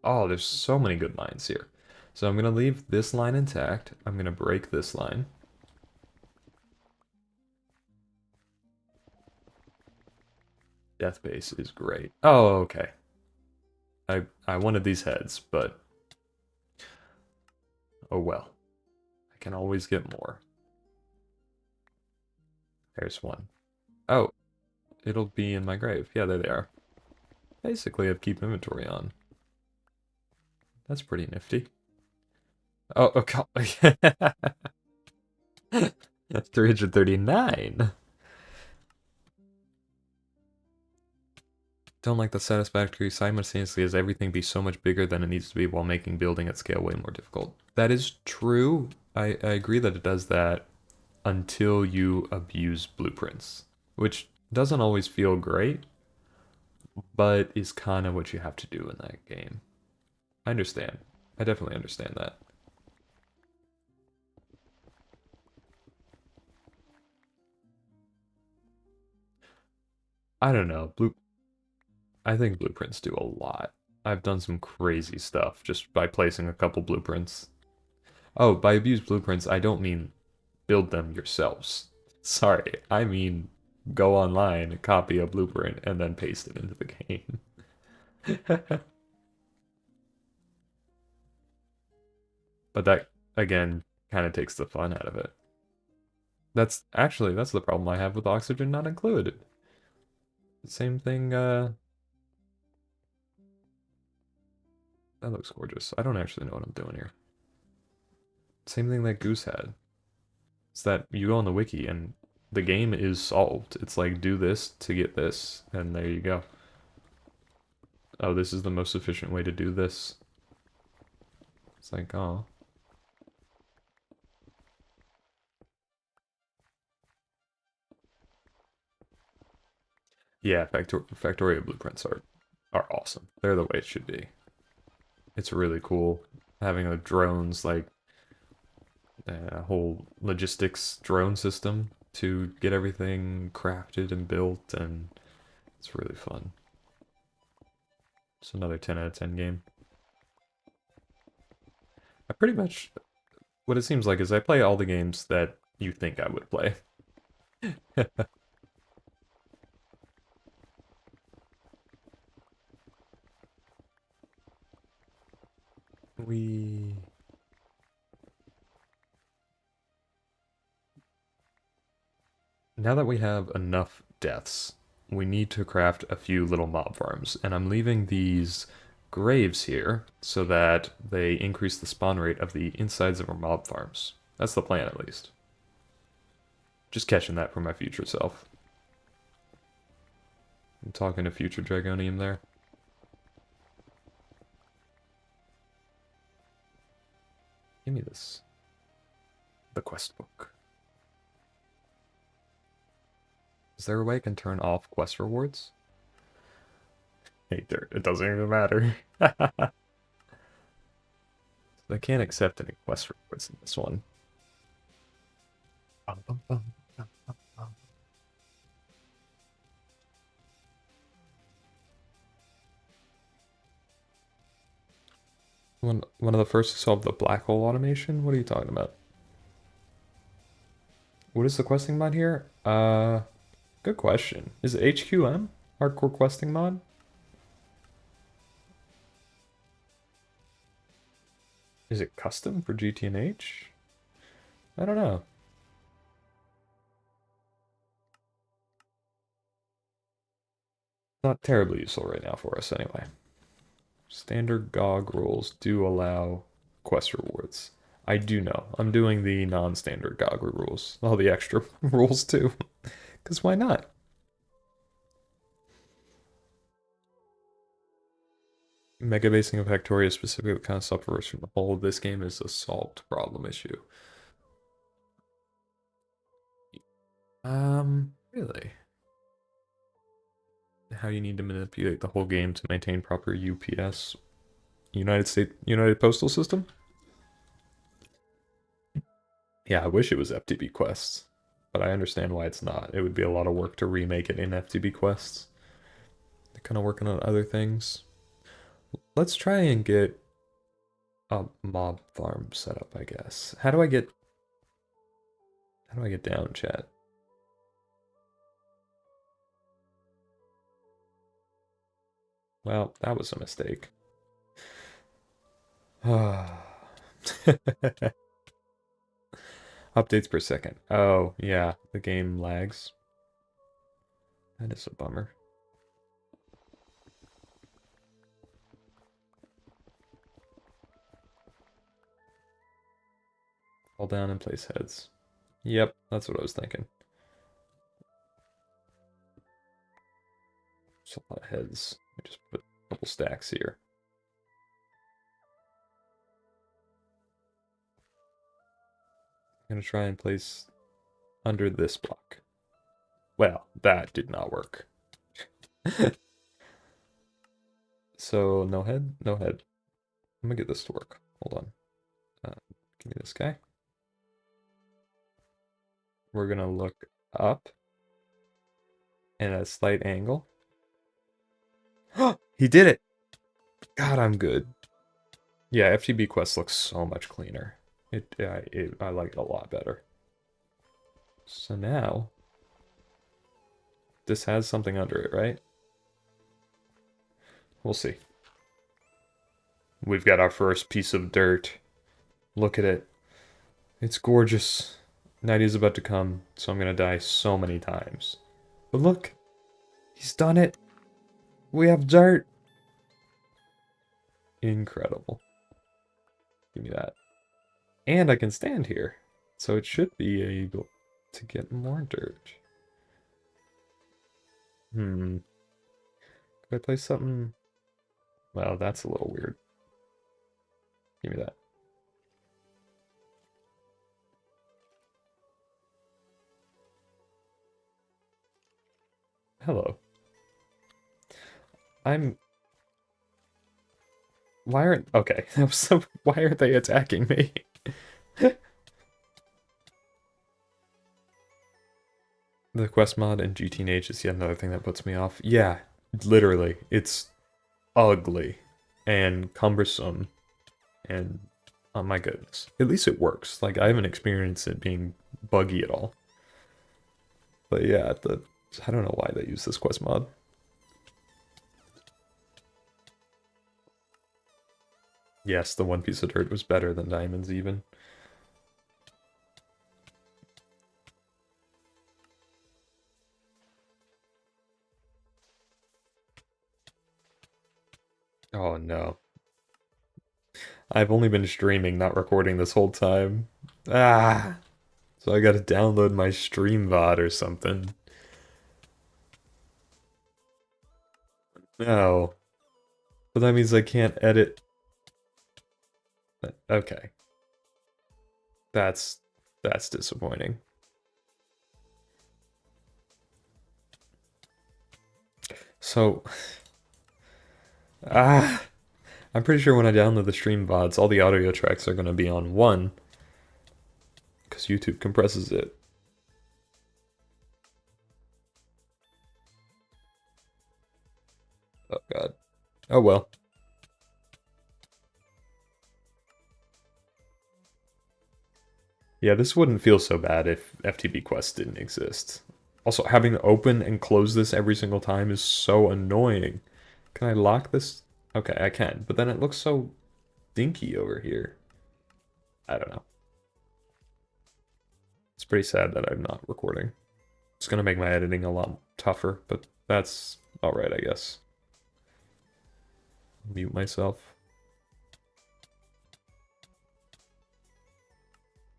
Oh, there's so many good lines here. So I'm gonna leave this line intact. I'm gonna break this line. Death base is great. Oh, okay. I wanted these heads, but oh well. I can always get more. There's one. Oh, it'll be in my grave. Yeah, there they are. Basically, I keep inventory on. That's pretty nifty. Oh, okay. 339. Don't like the Satisfactory simultaneously as everything be so much bigger than it needs to be while making building at scale way more difficult. That is true. I agree that it does that until you abuse blueprints, which doesn't always feel great, but is kind of what you have to do in that game. I understand. I definitely understand that. I don't know. I think blueprints do a lot. I've done some crazy stuff just by placing a couple blueprints. Oh, by abuse blueprints, I don't mean build them yourselves. Sorry, I mean go online, copy a blueprint, and then paste it into the game. But that, again, kind of takes the fun out of it. That's the problem I have with oxygen not included. Same thing, that looks gorgeous. I don't actually know what I'm doing here. Same thing that Goose had. It's that you go on the wiki and the game is solved. It's like, do this to get this, and there you go. Oh, this is the most efficient way to do this. It's like, oh. Yeah, Factorio blueprints are awesome. They're the way it should be. It's really cool having a drones, like a whole logistics drone system to get everything crafted and built, and it's really fun. It's another 10 out of 10 game. I pretty much, what it seems like is I play all the games that you think I would play. we... Now that we have enough deaths, we need to craft a few little mob farms, and I'm leaving these graves here so that they increase the spawn rate of the insides of our mob farms. That's the plan, at least. Just catching that for my future self. I'm talking to future Dragonium there. Give me this. The quest book. Is there a way I can turn off quest rewards? Hey, dirt, it doesn't even matter. I can't accept any quest rewards in this one. Bum, bum, bum, bum, bum, bum. One of the first to solve the black hole automation? What are you talking about? What is the questing mod here? Good question. Is it HQM? Hardcore questing mod? Is it custom for Gtnh? I don't know. Not terribly useful right now for us anyway. Standard GOG rules do allow quest rewards. I do know. I'm doing the non-standard GOG rules. All the extra rules too. Because why not? Mega basing of Hectoria specifically kind of suffers from the whole of this game is a solved problem issue. Really? How you need to manipulate the whole game to maintain proper UPS, United Postal System? Yeah, I wish it was FTB quests, but I understand why it's not. It would be a lot of work to remake it in FTB quests. They're kind of working on other things. Let's try and get a mob farm set up, I guess. How do I get down, chat? Well, that was a mistake. Updates per second. Oh, yeah, the game lags. That is a bummer. Fall down and place heads. Yep, that's what I was thinking. There's a lot of heads. I just put a couple stacks here. I'm gonna try and place under this block. Well, that did not work. So, no head? No head. I'm gonna get this to work. Hold on. Give me this guy. We're gonna look up and at a slight angle. He did it! God, I'm good. Yeah, FTB quest looks so much cleaner. I like it a lot better. So now, this has something under it, right? We'll see. We've got our first piece of dirt. Look at it. It's gorgeous. Night is about to come, so I'm gonna die so many times. But look! He's done it! We have dirt! Incredible. Give me that. And I can stand here. So it should be able to get more dirt. Could I place something? Well, that's a little weird. Give me that. Hello. Why aren't... Okay. Why aren't they attacking me? The quest mod and Gtnh is yet another thing that puts me off. Yeah, literally. It's ugly and cumbersome and oh my goodness. At least it works. Like, I haven't experienced it being buggy at all. But yeah, I don't know why they use this quest mod. Yes, the one piece of dirt was better than diamonds even. Oh no. I've only been streaming, not recording this whole time. Ah! So I gotta download my stream VOD or something. No. But that means I can't edit. Okay. That's disappointing. So, ah, I'm pretty sure when I download the stream VODs, all the audio tracks are gonna be on one, because YouTube compresses it. Oh god. Oh well. Yeah, this wouldn't feel so bad if FTB Quest didn't exist. Also, having to open and close this every single time is so annoying. Can I lock this? Okay, I can, but then it looks so dinky over here. I don't know. It's pretty sad that I'm not recording. It's gonna make my editing a lot tougher, but that's alright, I guess. Mute myself.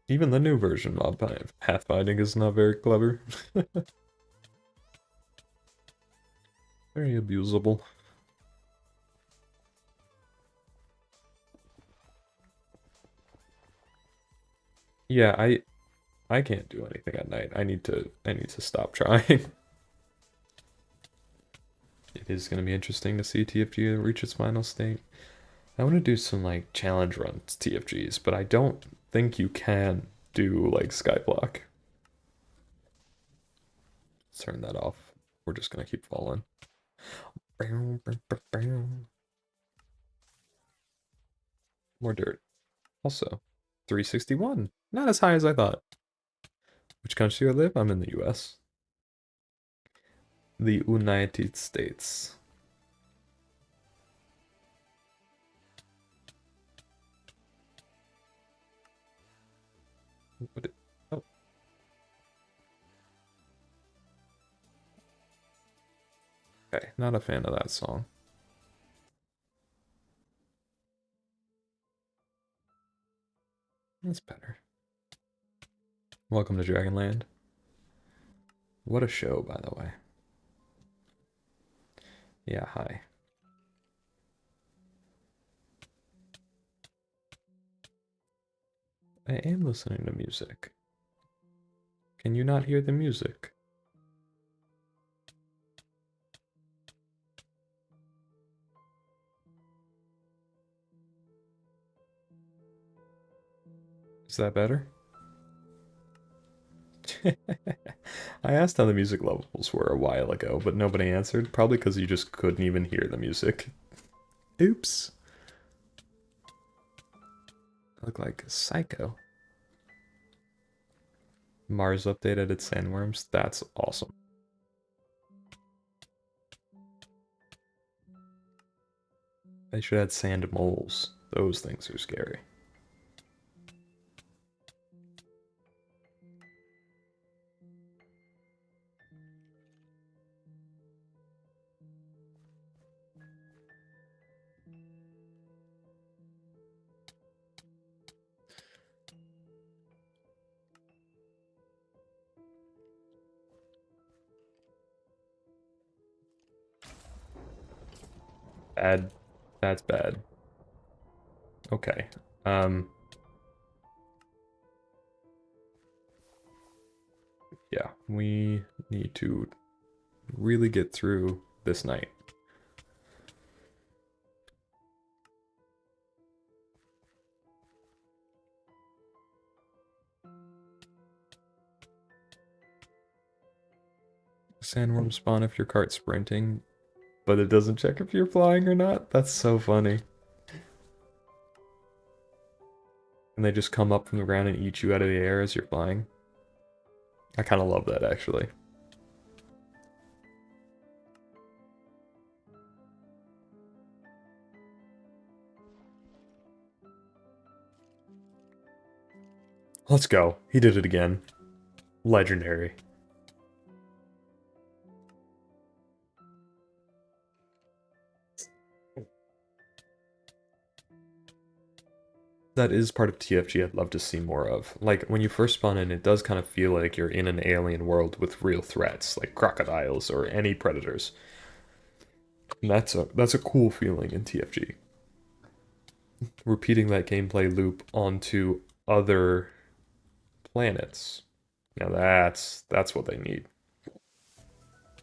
Even the new version of pathfinding is not very clever. Very abusable. Yeah, I can't do anything at night. I need to stop trying. It is going to be interesting to see TFG reach its final state. I want to do some like challenge runs TFGs, but I don't think you can do like Skyblock. Let's turn that off. We're just going to keep falling. More dirt. Also, 361. Not as high as I thought. Which country do I live? I'm in the US. The United States. Oh. Okay, not a fan of that song. That's better. Welcome to Dragonland. What a show, by the way. Yeah, hi. I am listening to music. Can you not hear the music? Is that better? I asked how the music levels were a while ago, but nobody answered. Probably because you just couldn't even hear the music. Oops. I look like a psycho. Mars updated its sandworms. That's awesome. They should add sand moles. Those things are scary. Bad. That's bad. Okay. Yeah, we need to really get through this night. Sandworms spawn if your cart's sprinting, but it doesn't check if you're flying or not. That's so funny. And they just come up from the ground and eat you out of the air as you're flying. I kind of love that, actually. Let's go. He did it again. Legendary. That is part of TFG I'd love to see more of. Like, when you first spawn in, it does kind of feel like you're in an alien world with real threats, like crocodiles or any predators. And that's a cool feeling in TFG. Repeating that gameplay loop onto other planets. Now that's what they need.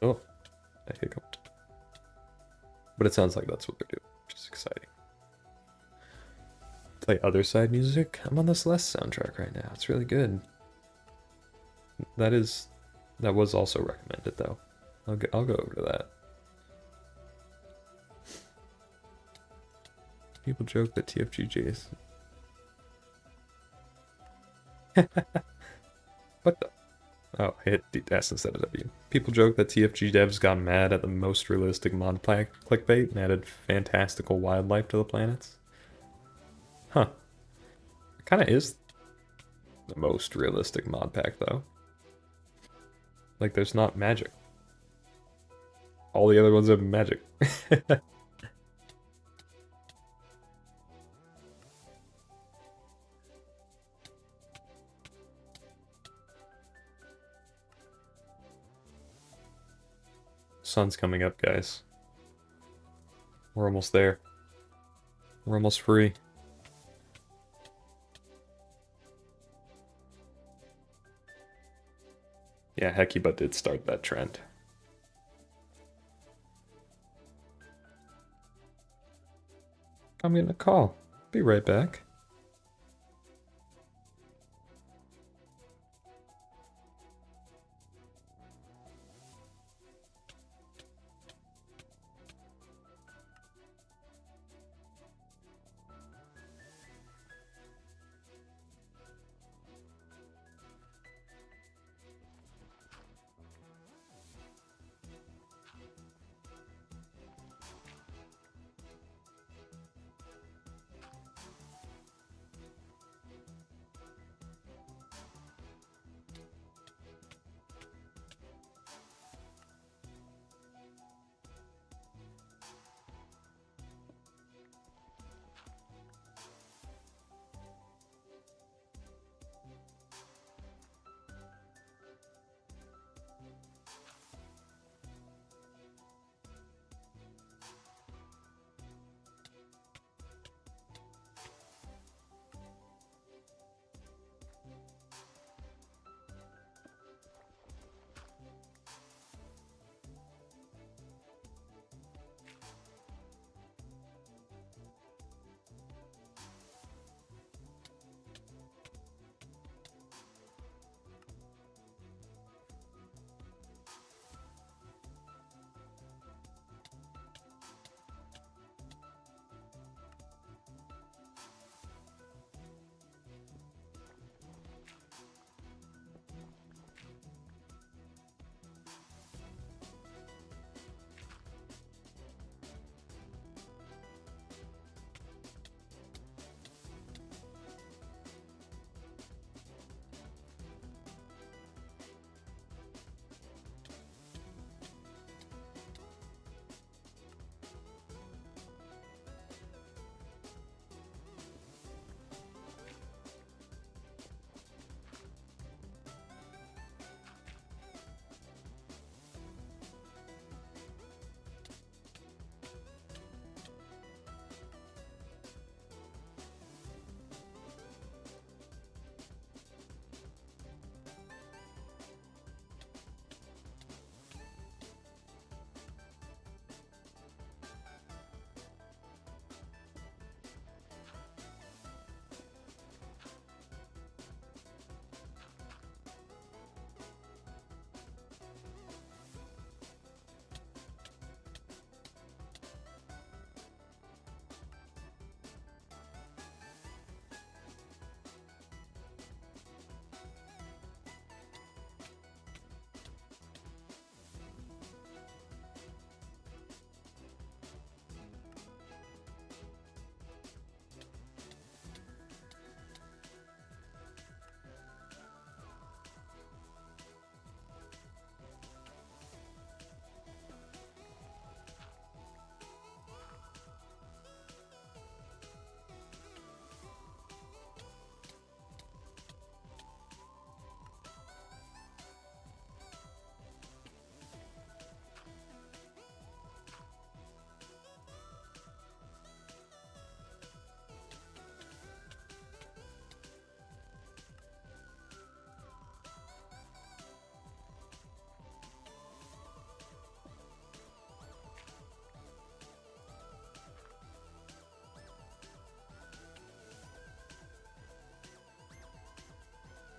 Oh, I hiccuped. But it sounds like that's what they're doing, which is exciting. Play other side music. I'm on the Celeste soundtrack right now. It's really good. That was also recommended though. I'll go over to that. People joke that TFGG is. What the? Oh, I hit S instead of W. People joke that TFG devs got mad at the most realistic Modpack clickbait and added fantastical wildlife to the planets. Huh. It kind of is the most realistic Modpack, though. Like, there's not magic. All the other ones have magic. Sun's coming up, guys. We're almost there. We're almost free. Yeah, Hecuba did start that trend. I'm getting a call. Be right back.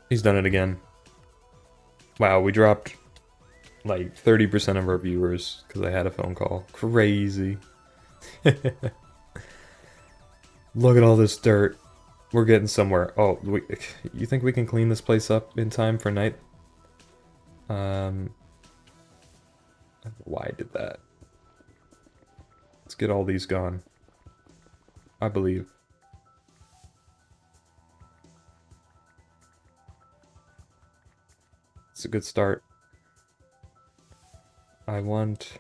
He's done it again. Wow, we dropped like 30% of our viewers because I had a phone call. Crazy. Look at all this dirt. We're getting somewhere. Oh, you think we can clean this place up in time for night? Why did that? Let's get all these gone. I believe. It's a good start. I want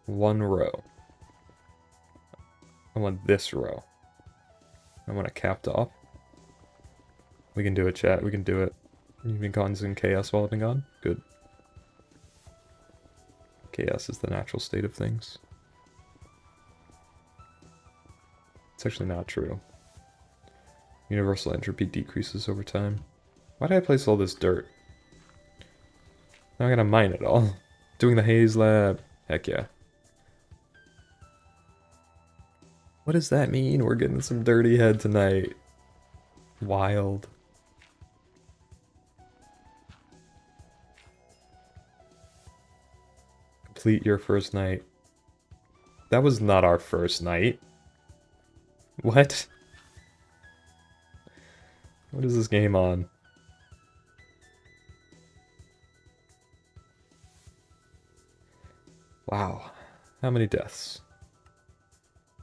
one row. I want this row. I want it capped off. We can do it, chat. We can do it. You've been causing chaos while I've been gone? Good. Chaos is the natural state of things. It's actually not true. Universal entropy decreases over time. Why did I place all this dirt? Now I gotta mine it all. Doing the haze lab. Heck yeah. What does that mean? We're getting some dirty head tonight. Wild. Complete your first night. That was not our first night. What? What is this game on? Wow. How many deaths?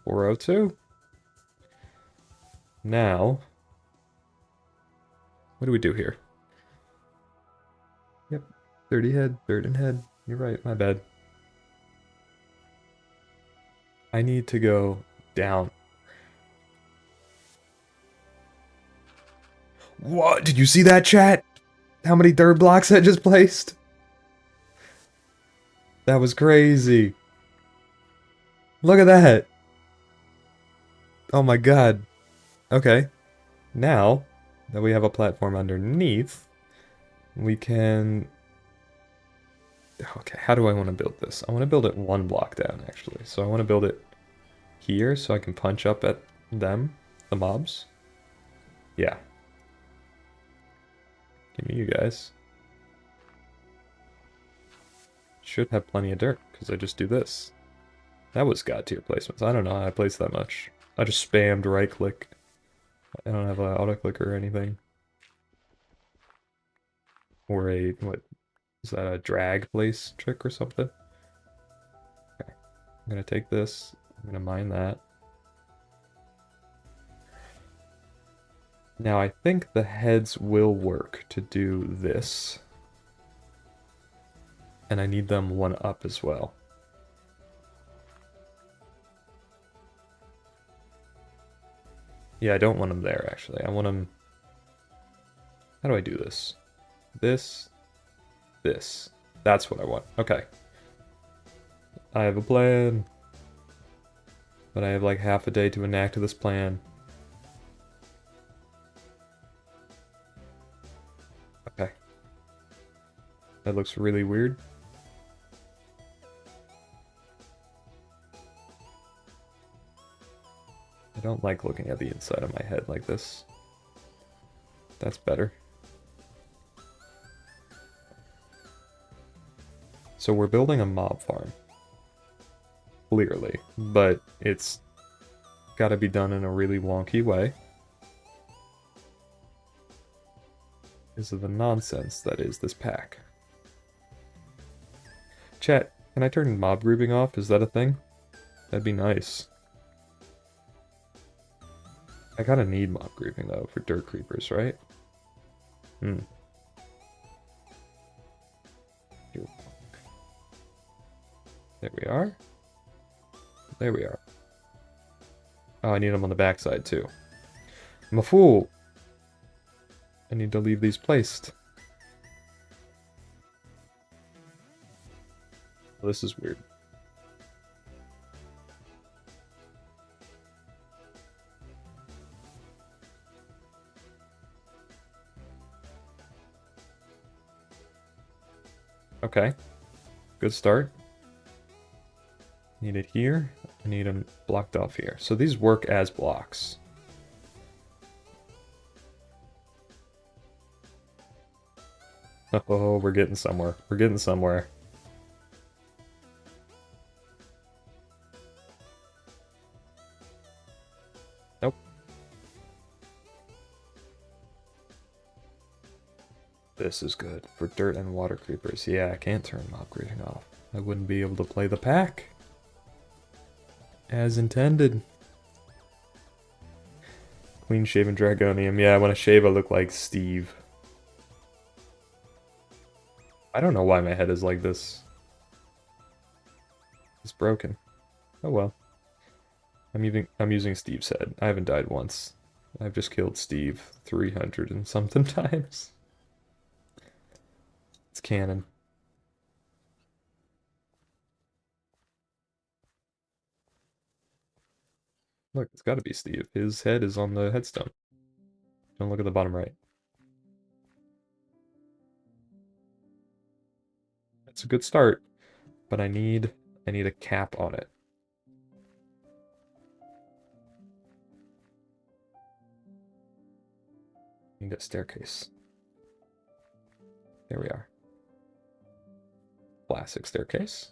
402? Now... what do we do here? Yep. 30 head, dirt and head. You're right, my bad. I need to go down. What? Did you see that, chat? How many dirt blocks I just placed? That was crazy. Look at that. Oh my god. Okay. Now that we have a platform underneath, we can... okay, how do I want to build this? I want to build it one block down, actually. So I want to build it here so I can punch up at them, the mobs. Yeah. Give me you guys. Should have plenty of dirt, because I just do this. That was god tier placements. I don't know how I placed that much. I just spammed right click. I don't have an auto click or anything. Or a, what, is that a drag place trick or something? Okay. I'm gonna take this. I'm gonna mine that. Now I think the heads will work to do this. And I need them one up as well. Yeah, I don't want them there, actually. I want them... how do I do this? This. This. That's what I want. Okay. I have a plan. But I have like half a day to enact this plan. Okay. That looks really weird. I don't like looking at the inside of my head like this. That's better. So we're building a mob farm. Clearly. But it's gotta be done in a really wonky way. Because of the nonsense that is this pack. Chat, can I turn mob grouping off? Is that a thing? That'd be nice. I gotta need mob grouping though for dirt creepers, right? Hmm. There we are. There we are. Oh, I need them on the backside too. I'm a fool! I need to leave these placed. Well, this is weird. Okay. Good start. Need it here. I need them blocked off here. So these work as blocks. Oh, we're getting somewhere. We're getting somewhere. Nope. This is good for dirt and water creepers. Yeah, I can't turn mob greeting off. I wouldn't be able to play the pack as intended. Clean shaven dragonium. Yeah, when I shave I look like Steve. I don't know why my head is like this. It's broken. Oh well. I'm using Steve's head. I haven't died once. I've just killed Steve 300 and something times. It's canon. Look, it's gotta be Steve. His head is on the headstone. Don't look at the bottom right. That's a good start, but I need a cap on it. I need a staircase. There we are. Classic staircase.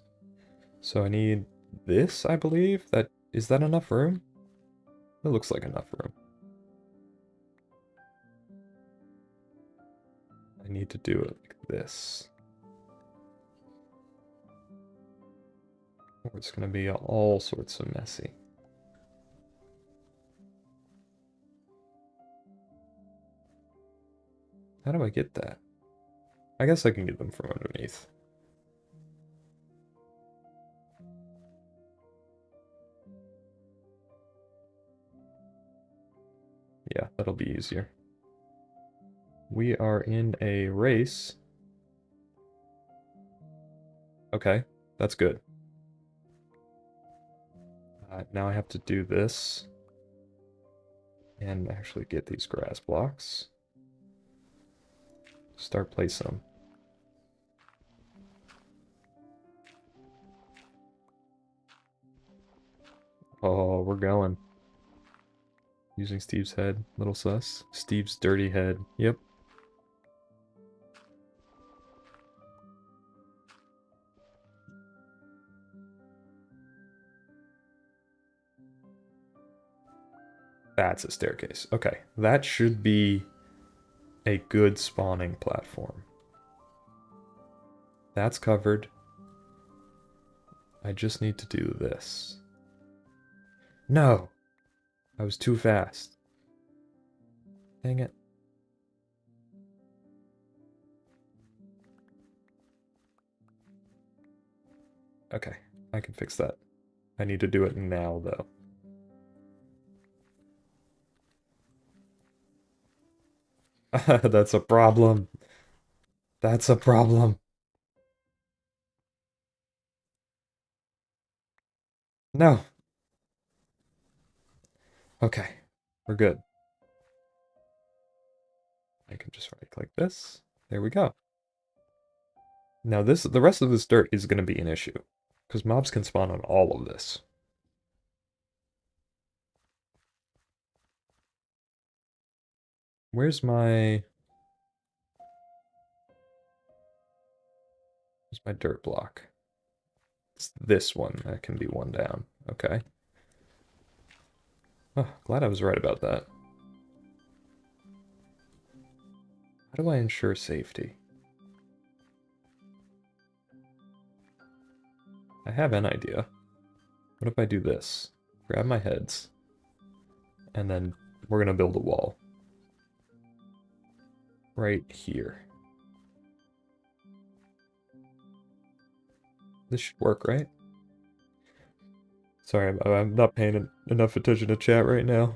So I need this, I believe. Is that enough room? It looks like enough room. I need to do it like this. Or it's gonna be all sorts of messy. How do I get that? I guess I can get them from underneath. Yeah, that'll be easier. We are in a race. Okay, that's good. Now I have to do this. And actually get these grass blocks. Start placing them. Oh, we're going. Using Steve's head. Little sus. Steve's dirty head. Yep. That's a staircase. Okay. That should be a good spawning platform. That's covered. I just need to do this. No! I was too fast. Dang it. Okay, I can fix that. I need to do it now, though. That's a problem. That's a problem. No. Okay, we're good. I can just right-click this. There we go. Now the rest of this dirt is going to be an issue, because mobs can spawn on all of this. Where's my dirt block? It's this one. That can be one down. Okay. Oh, glad I was right about that. How do I ensure safety? I have an idea. What if I do this? Grab my heads, and then we're gonna build a wall. Right here. This should work, right? Sorry, I'm not paying enough attention to chat right now.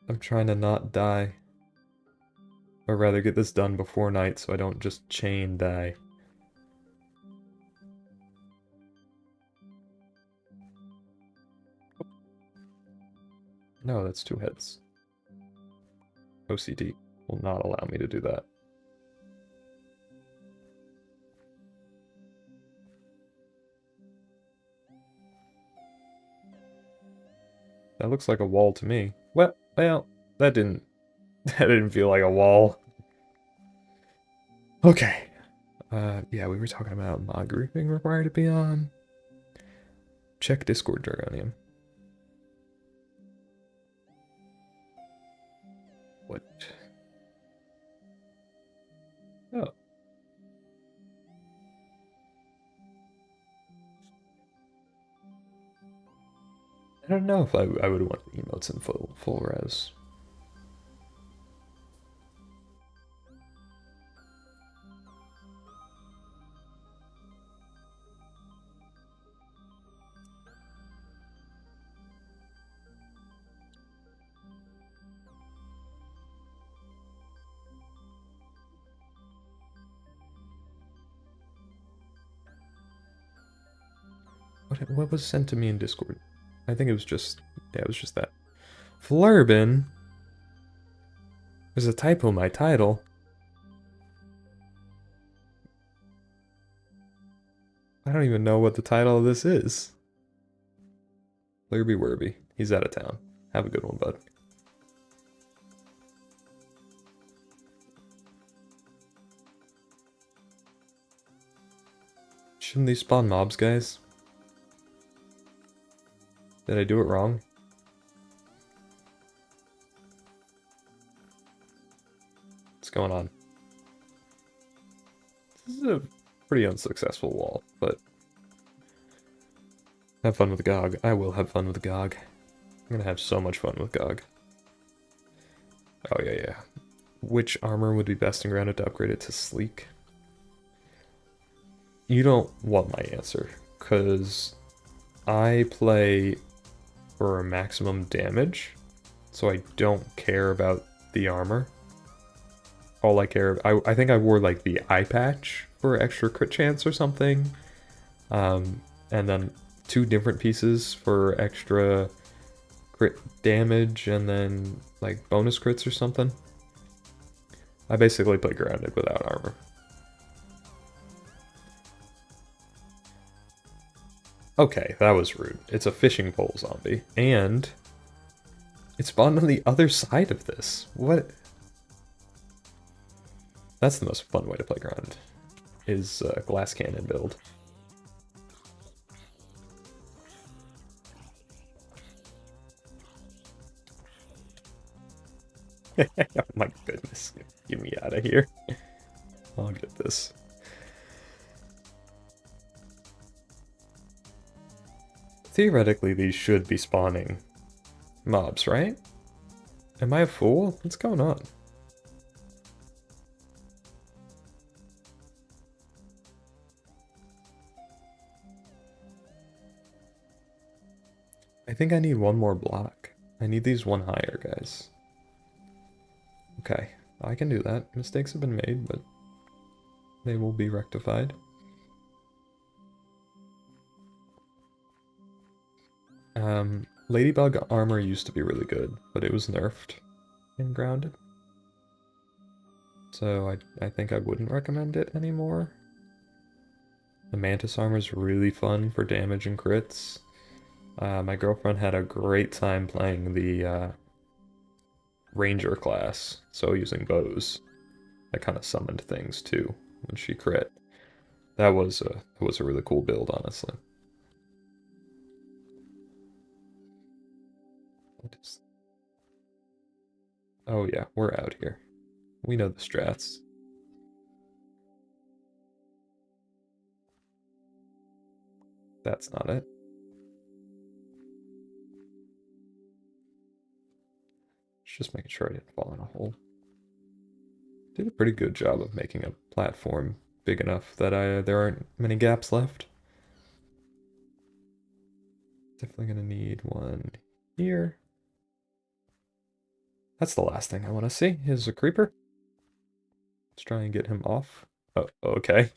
I'm trying to not die. Or rather get this done before night so I don't just chain die. No, that's two heads. OCD will not allow me to do that. That looks like a wall to me. Well, that didn't that didn't feel like a wall. Okay. Yeah, we were talking about mod group being required to be on. Check Discord, Dragonium. What? Oh. I don't know if I would want the emotes in full res. What was sent to me in Discord? I think it was just, yeah, it was just that. Flurbin? There's a typo in my title. I don't even know what the title of this is. Flurby Werby. He's out of town. Have a good one, bud. Shouldn't these spawn mobs, guys? Did I do it wrong? What's going on? This is a pretty unsuccessful wall, but have fun with GOG. I will have fun with GOG. I'm gonna have so much fun with GOG. Oh yeah, yeah. Which armor would be best in grounded to upgrade it to sleek? You don't want my answer, because I play for maximum damage, so I don't care about the armor. All I care, I think I wore like the eye patch for extra crit chance or something, and then 2 different pieces for extra crit damage, and then like bonus crits or something. I basically play grounded without armor. Okay, that was rude. It's a fishing pole zombie, and it spawned on the other side of this. What? That's the most fun way to play grounded, is glass cannon build. Oh my goodness, get me out of here. I'll get this. Theoretically, these should be spawning mobs, right? Am I a fool? What's going on? I think I need one more block. I need these one higher, guys. Okay, I can do that. Mistakes have been made, but they will be rectified. Ladybug armor used to be really good, but it was nerfed in grounded. So I think I wouldn't recommend it anymore. The Mantis armor is really fun for damage and crits. My girlfriend had a great time playing the Ranger class, so using bows. That kind of summoned things too when she crit. That was a really cool build, honestly. What is... Oh yeah, we're out here. We know the strats. That's not it. Just making sure I didn't fall in a hole. Did a pretty good job of making a platform big enough that there aren't many gaps left. Definitely gonna need one here. That's the last thing I want to see, is a creeper. Let's try and get him off. Oh, okay.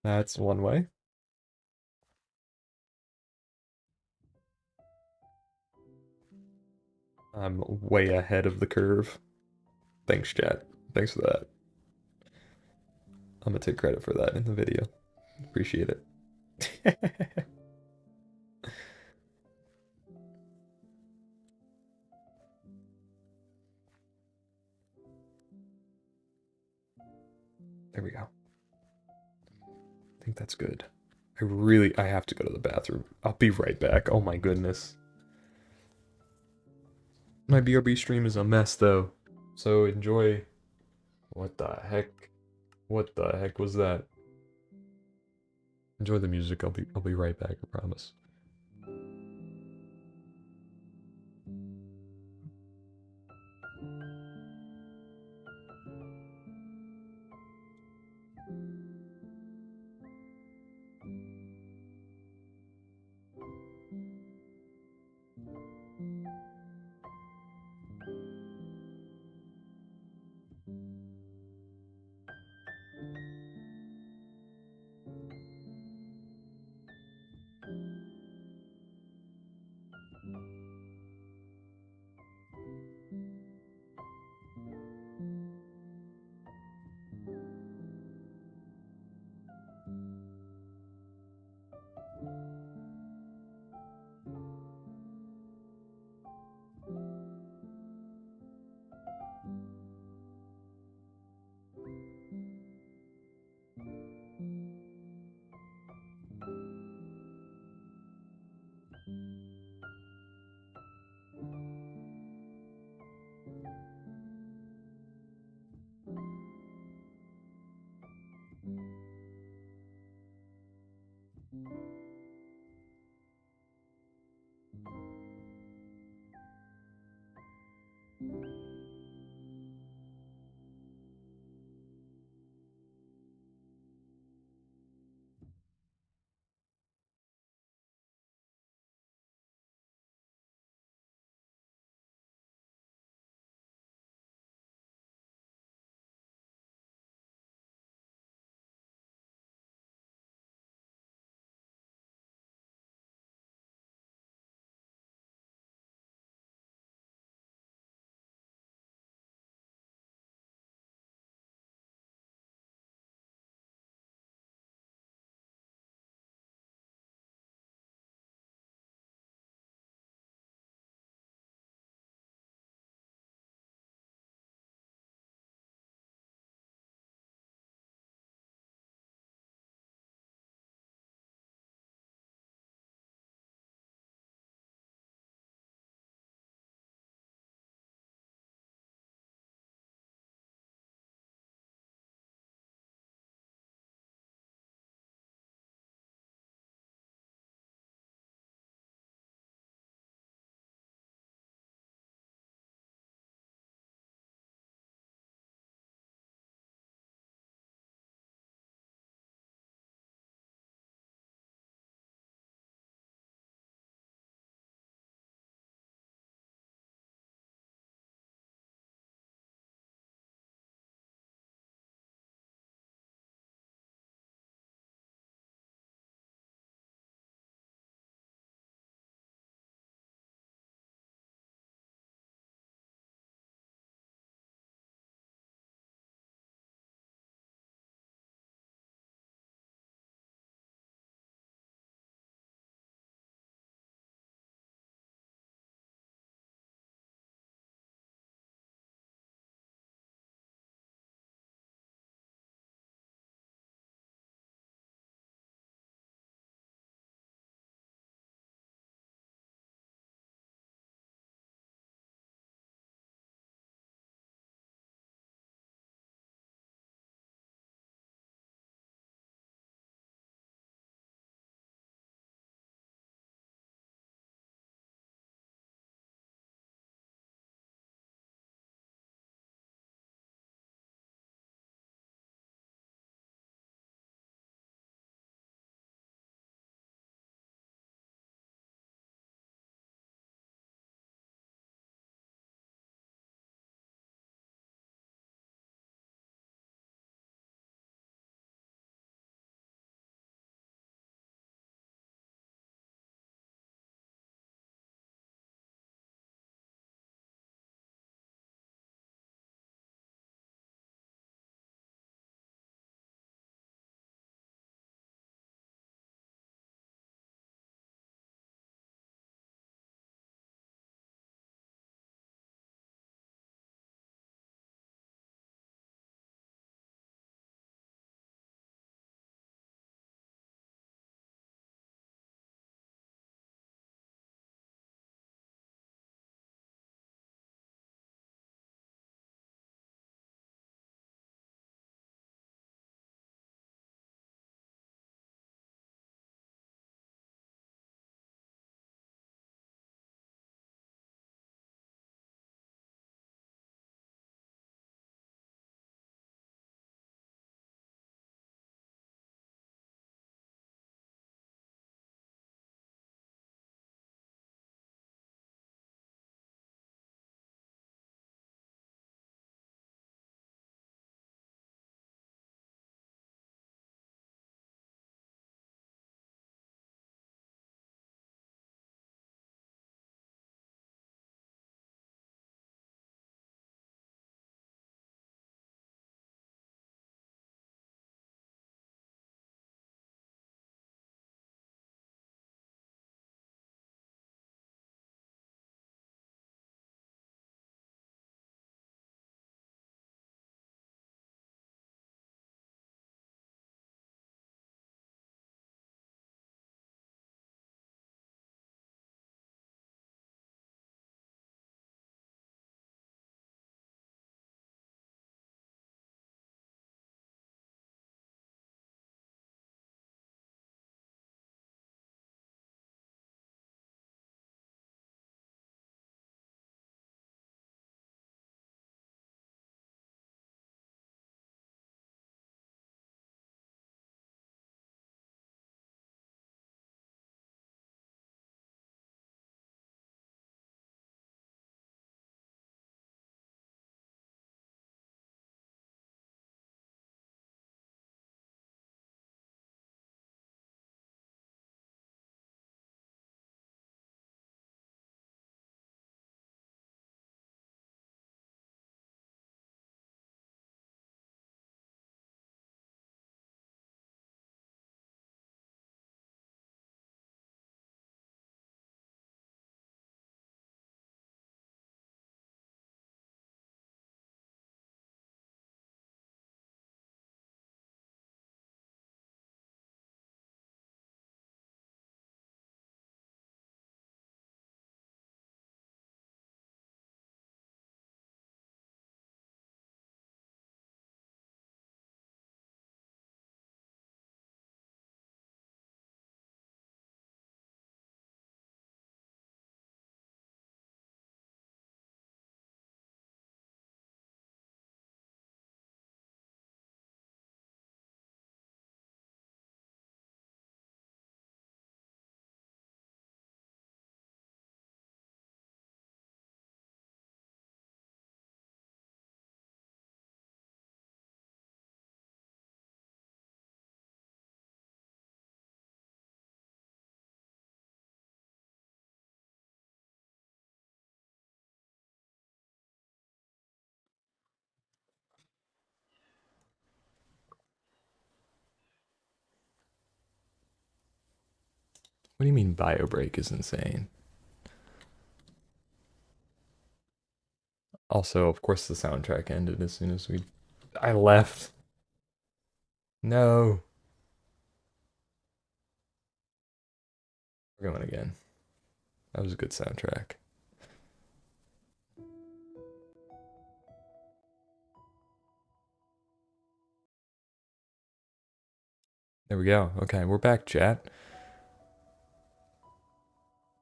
That's one way. I'm way ahead of the curve. Thanks, chat. Thanks for that. I'm gonna take credit for that in the video. Appreciate it. There we go. I think that's good. I have to go to the bathroom. I'll be right back. Oh my goodness. My BRB stream is a mess though. So enjoy. What the heck? What the heck was that? Enjoy the music. I'll be right back, I promise. What do you mean bio break is insane? Also, of course, the soundtrack ended as soon as I left. No. We're going again. That was a good soundtrack. There we go. Okay, we're back, chat.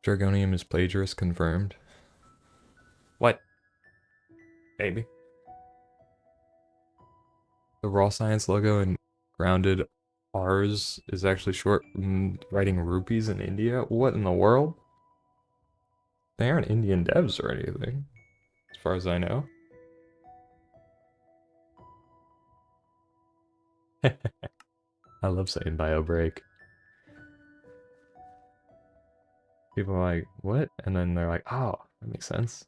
Dragonium is plagiarist confirmed. What? Baby. The raw science logo and grounded R's is actually short from writing rupees in India? What in the world? They aren't Indian devs or anything, as far as I know. I love saying bio break. People are like, what? And then they're like, oh, that makes sense.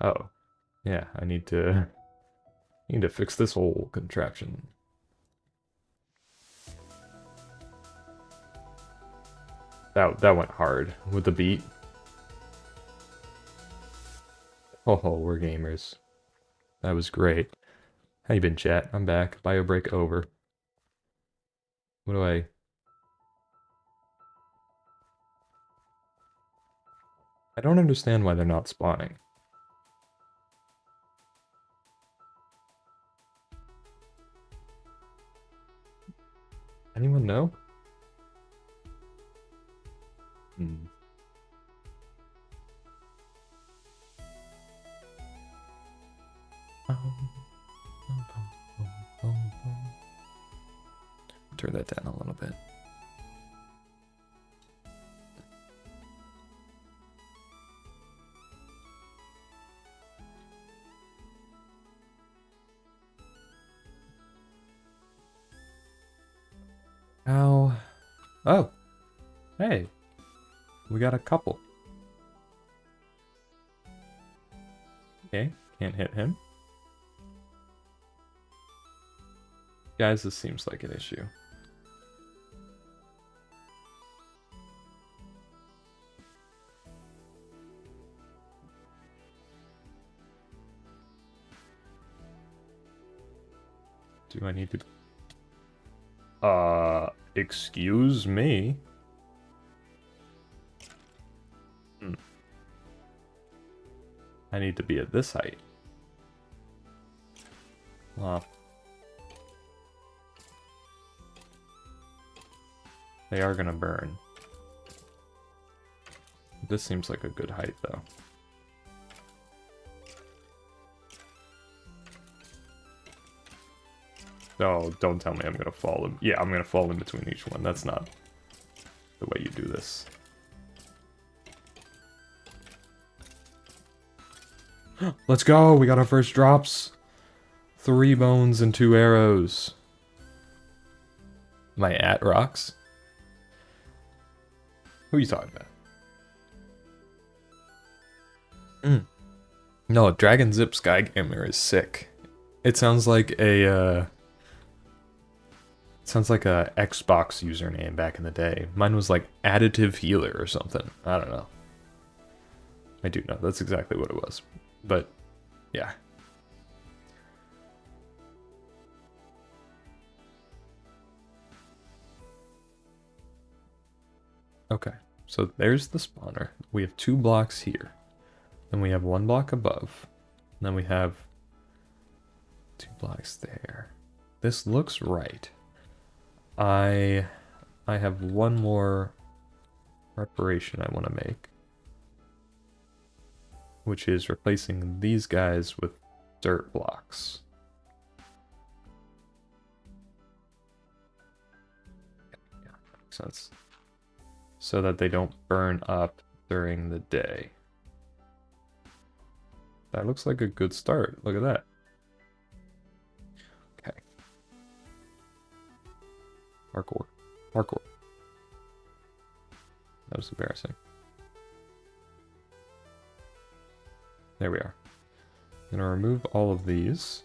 Oh, yeah, I need to fix this whole contraption. That went hard with the beat. Oh, we're gamers. That was great. How you been, chat? I'm back. Bio break over. What do I don't understand why they're not spawning. Anyone know? Hmm. Turn that down a little bit. Ow. Oh. Hey. We got a couple. Okay. Can't hit him. Guys, this seems like an issue. Do I need to... excuse me? I need to be at this height. They are gonna burn. This seems like a good height, though. Oh, don't tell me I'm gonna fall in. Yeah, I'm gonna fall in between each one. That's not the way you do this. Let's go! We got our first drops. 3 bones and 2 arrows. Am I at rocks? Who are you talking about? No, Dragon Zip Skygamer is sick. It sounds like a Xbox username back in the day. Mine was like Additive Healer or something. I don't know. I do know. That's exactly what it was. But, yeah. Okay, so there's the spawner. We have 2 blocks here. Then we have 1 block above. And then we have 2 blocks there. This looks right. I have one more reparation I want to make, which is replacing these guys with dirt blocks. Yeah, that makes sense. So that they don't burn up during the day. That looks like a good start. Look at that. Okay. Parkour. Parkour. That was embarrassing. There we are. I'm gonna remove all of these.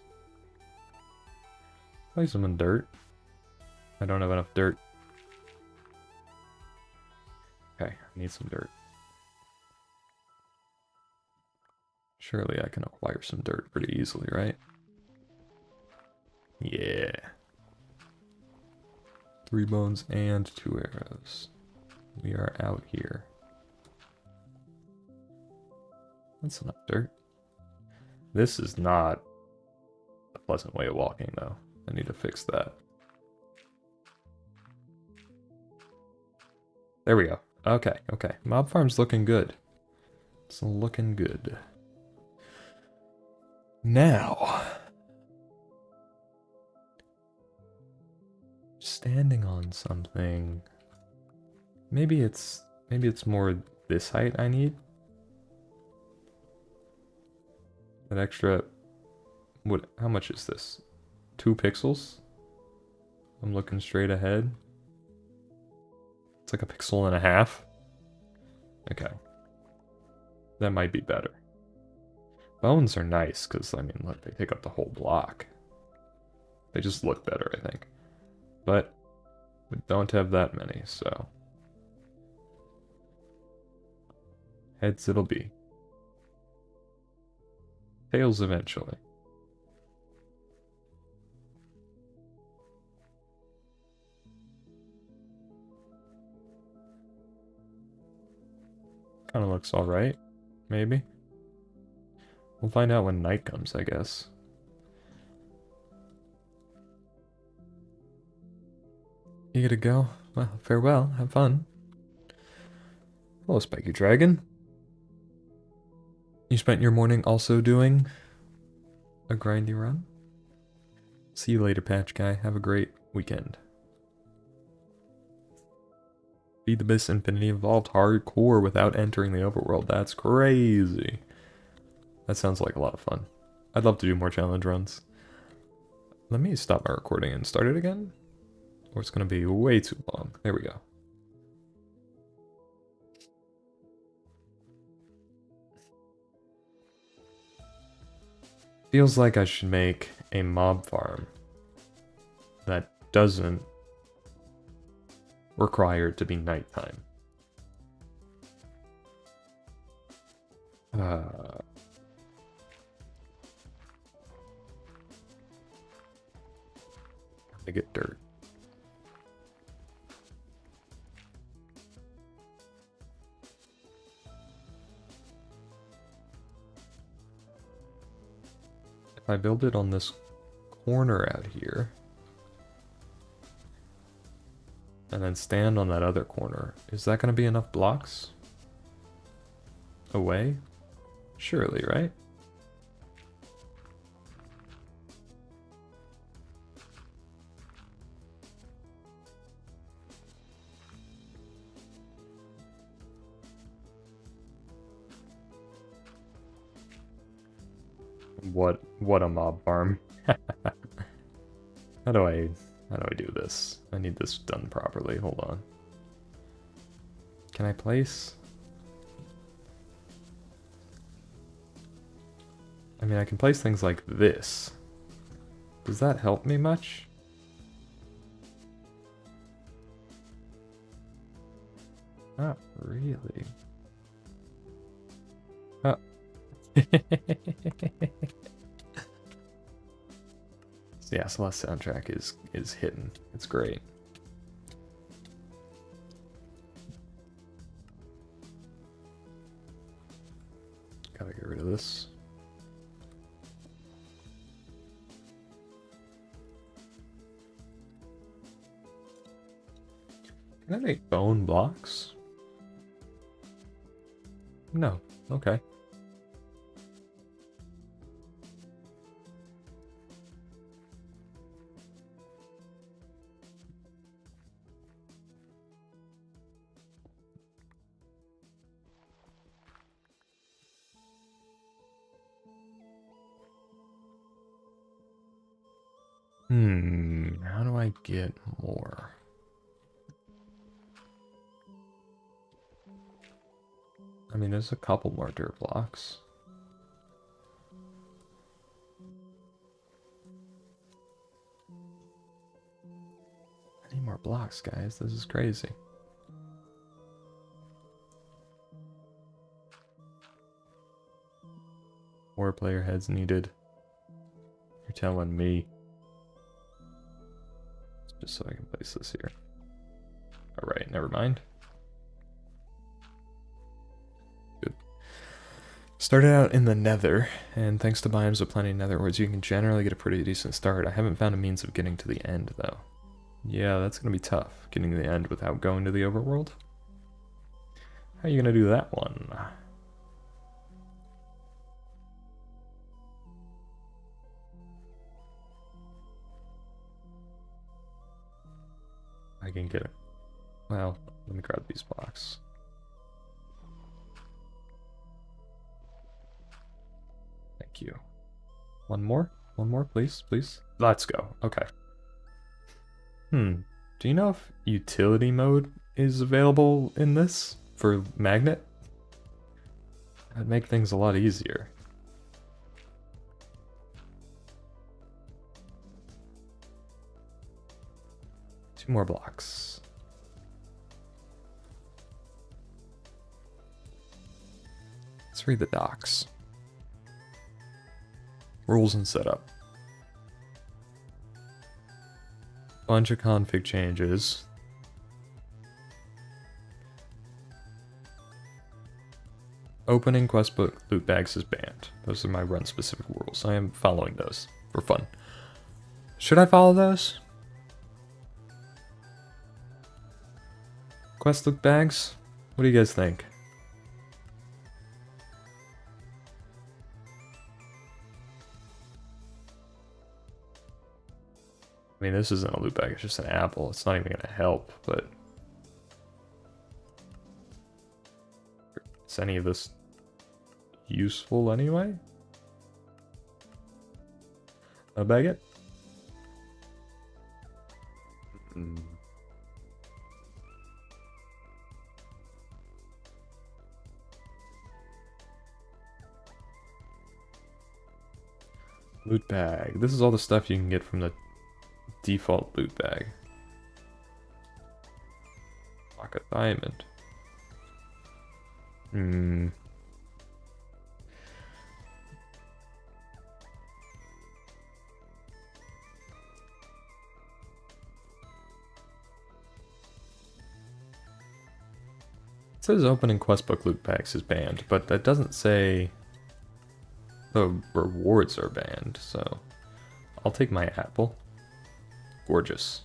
Place them in dirt. I don't have enough dirt. I need some dirt. Surely I can acquire some dirt pretty easily, right? Yeah. 3 bones and 2 arrows. We are out here. That's enough dirt. This is not a pleasant way of walking, though. I need to fix that. There we go. Okay, okay. Mob farm's looking good. It's looking good. Now, standing on something. Maybe it's more this height I need. That extra. What? How much is this? 2 pixels. I'm looking straight ahead. It's like a pixel and a half. Okay. That might be better. Bones are nice, because, I mean, look, they take up the whole block. They just look better, I think. But we don't have that many, so... Heads it'll be. Tails eventually. Kind of looks alright, maybe. We'll find out when night comes, I guess. You gotta go? Well, farewell. Have fun. Hello, Spiky Dragon. You spent your morning also doing a grindy run? See you later, Patch Guy. Have a great weekend. Be the Abyss Infinity Evolved hardcore without entering the overworld. That's crazy. That sounds like a lot of fun. I'd love to do more challenge runs. Let me stop my recording and start it again. Or it's going to be way too long. There we go. Feels like I should make a mob farm that doesn't require it to be nighttime. To get dirt. If I build it on this corner out here, and then stand on that other corner, is that going to be enough blocks away? Surely, right? What a mob farm. How do I do this? I need this done properly. Hold on. Can I place? I mean, I can place things like this. Does that help me much? Not really. Oh. Yeah, Celeste soundtrack is hitting. It's great. Gotta get rid of this. Can I make bone blocks? No. Okay. How do I get more? I mean, there's a couple more dirt blocks. I need more blocks, guys. This is crazy. More player heads needed. You're telling me. Just so I can place this here. Alright, never mind. Good. Started out in the nether, and thanks to biomes with plenty of nether ores, you can generally get a pretty decent start. I haven't found a means of getting to the end, though. Yeah, that's gonna be tough, getting to the end without going to the overworld. How are you gonna do that one? I can get it. Well, let me grab these blocks. Thank you. One more? One more, please, please. Let's go. Okay. Do you know if utility mode is available in this for magnet? That'd make things a lot easier. Two more blocks. Let's read the docs. Rules and setup. Bunch of config changes. Opening quest book loot bags is banned. Those are my run specific rules. I am following those for fun. Should I follow those? Quest loot bags? What do you guys think? I mean, this isn't a loot bag, it's just an apple. It's not even gonna help, but... Is any of this useful anyway? A baguette? Loot bag. This is all the stuff you can get from the default loot bag. Pocket diamond. It says opening quest book loot packs is banned, but that doesn't say the rewards are banned, so I'll take my apple. Gorgeous.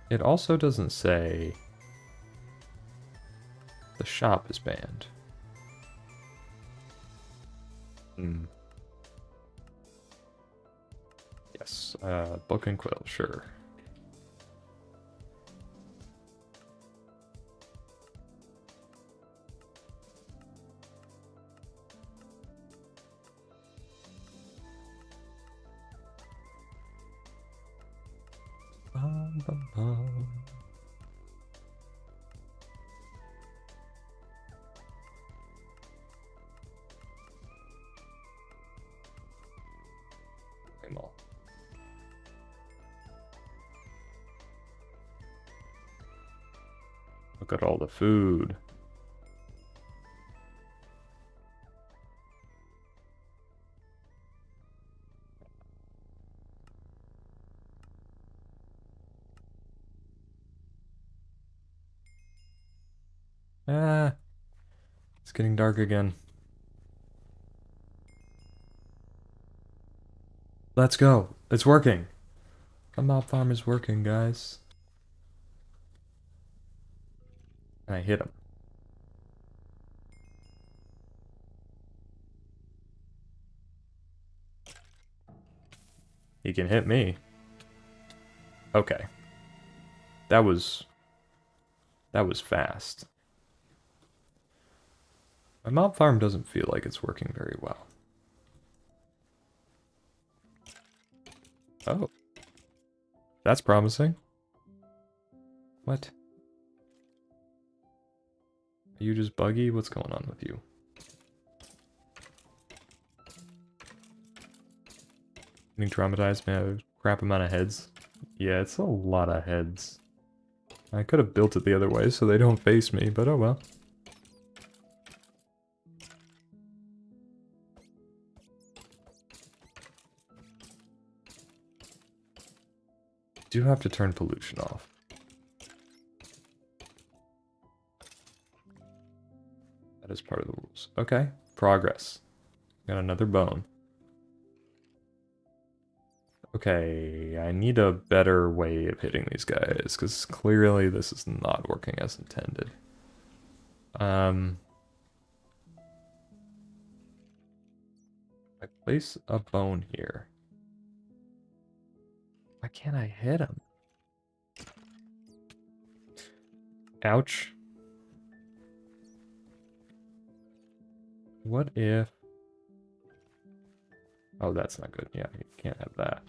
It also doesn't say the shop is banned. Yes, book and quill, sure. Look at all the food. Ah, it's getting dark again. Let's go. It's working. The mob farm is working, guys. And I hit him. He can hit me. Okay. That was fast. My mob farm doesn't feel like it's working very well. Oh. That's promising. What? Are you just buggy? What's going on with you? Getting traumatized by a crap amount of heads. Yeah, it's a lot of heads. I could have built it the other way so they don't face me, but oh well. Do have to turn pollution off. That is part of the rules. Okay, progress. Got another bone. Okay, I need a better way of hitting these guys, because clearly this is not working as intended. I place a bone here. Why can't I hit him? Ouch. What if... Oh, that's not good. Yeah, you can't have that.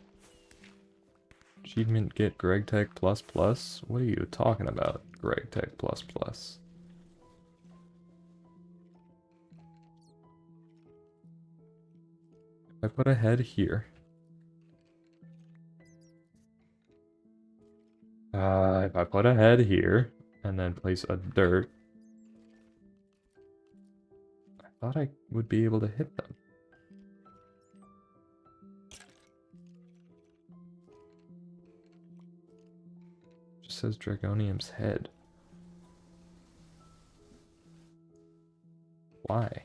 Achievement get Gtech++? What are you talking about, Gtech++? If I put a head here... if I put a head here, and then place a dirt... I thought I would be able to hit them. Just says Dragonium's head. Why?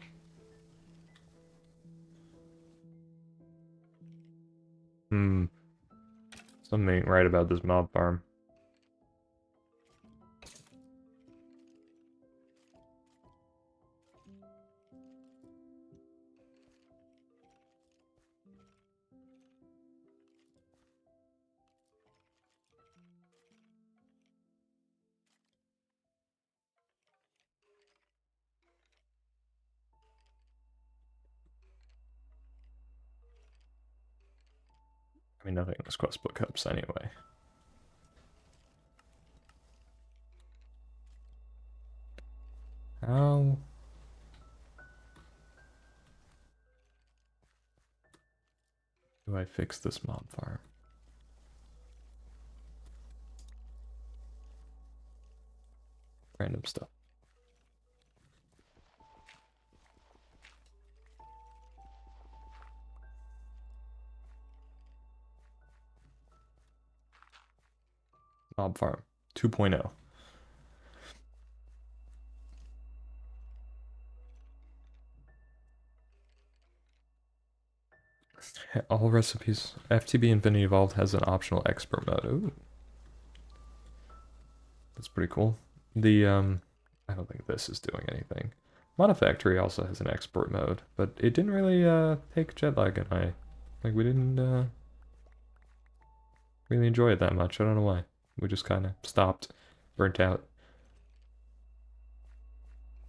Something ain't right about this mob farm. I mean, nothing in this quest book helps anyway. How... do I fix this mob farm? Random stuff. Mob farm 2.0. All recipes. FTB Infinity Evolved has an optional expert mode. Ooh. That's pretty cool. The, I don't think this is doing anything. Modifactory also has an export mode, but it didn't really, take jet lag and we didn't, really enjoy it that much. I don't know why. We just kind of stopped. Burnt out.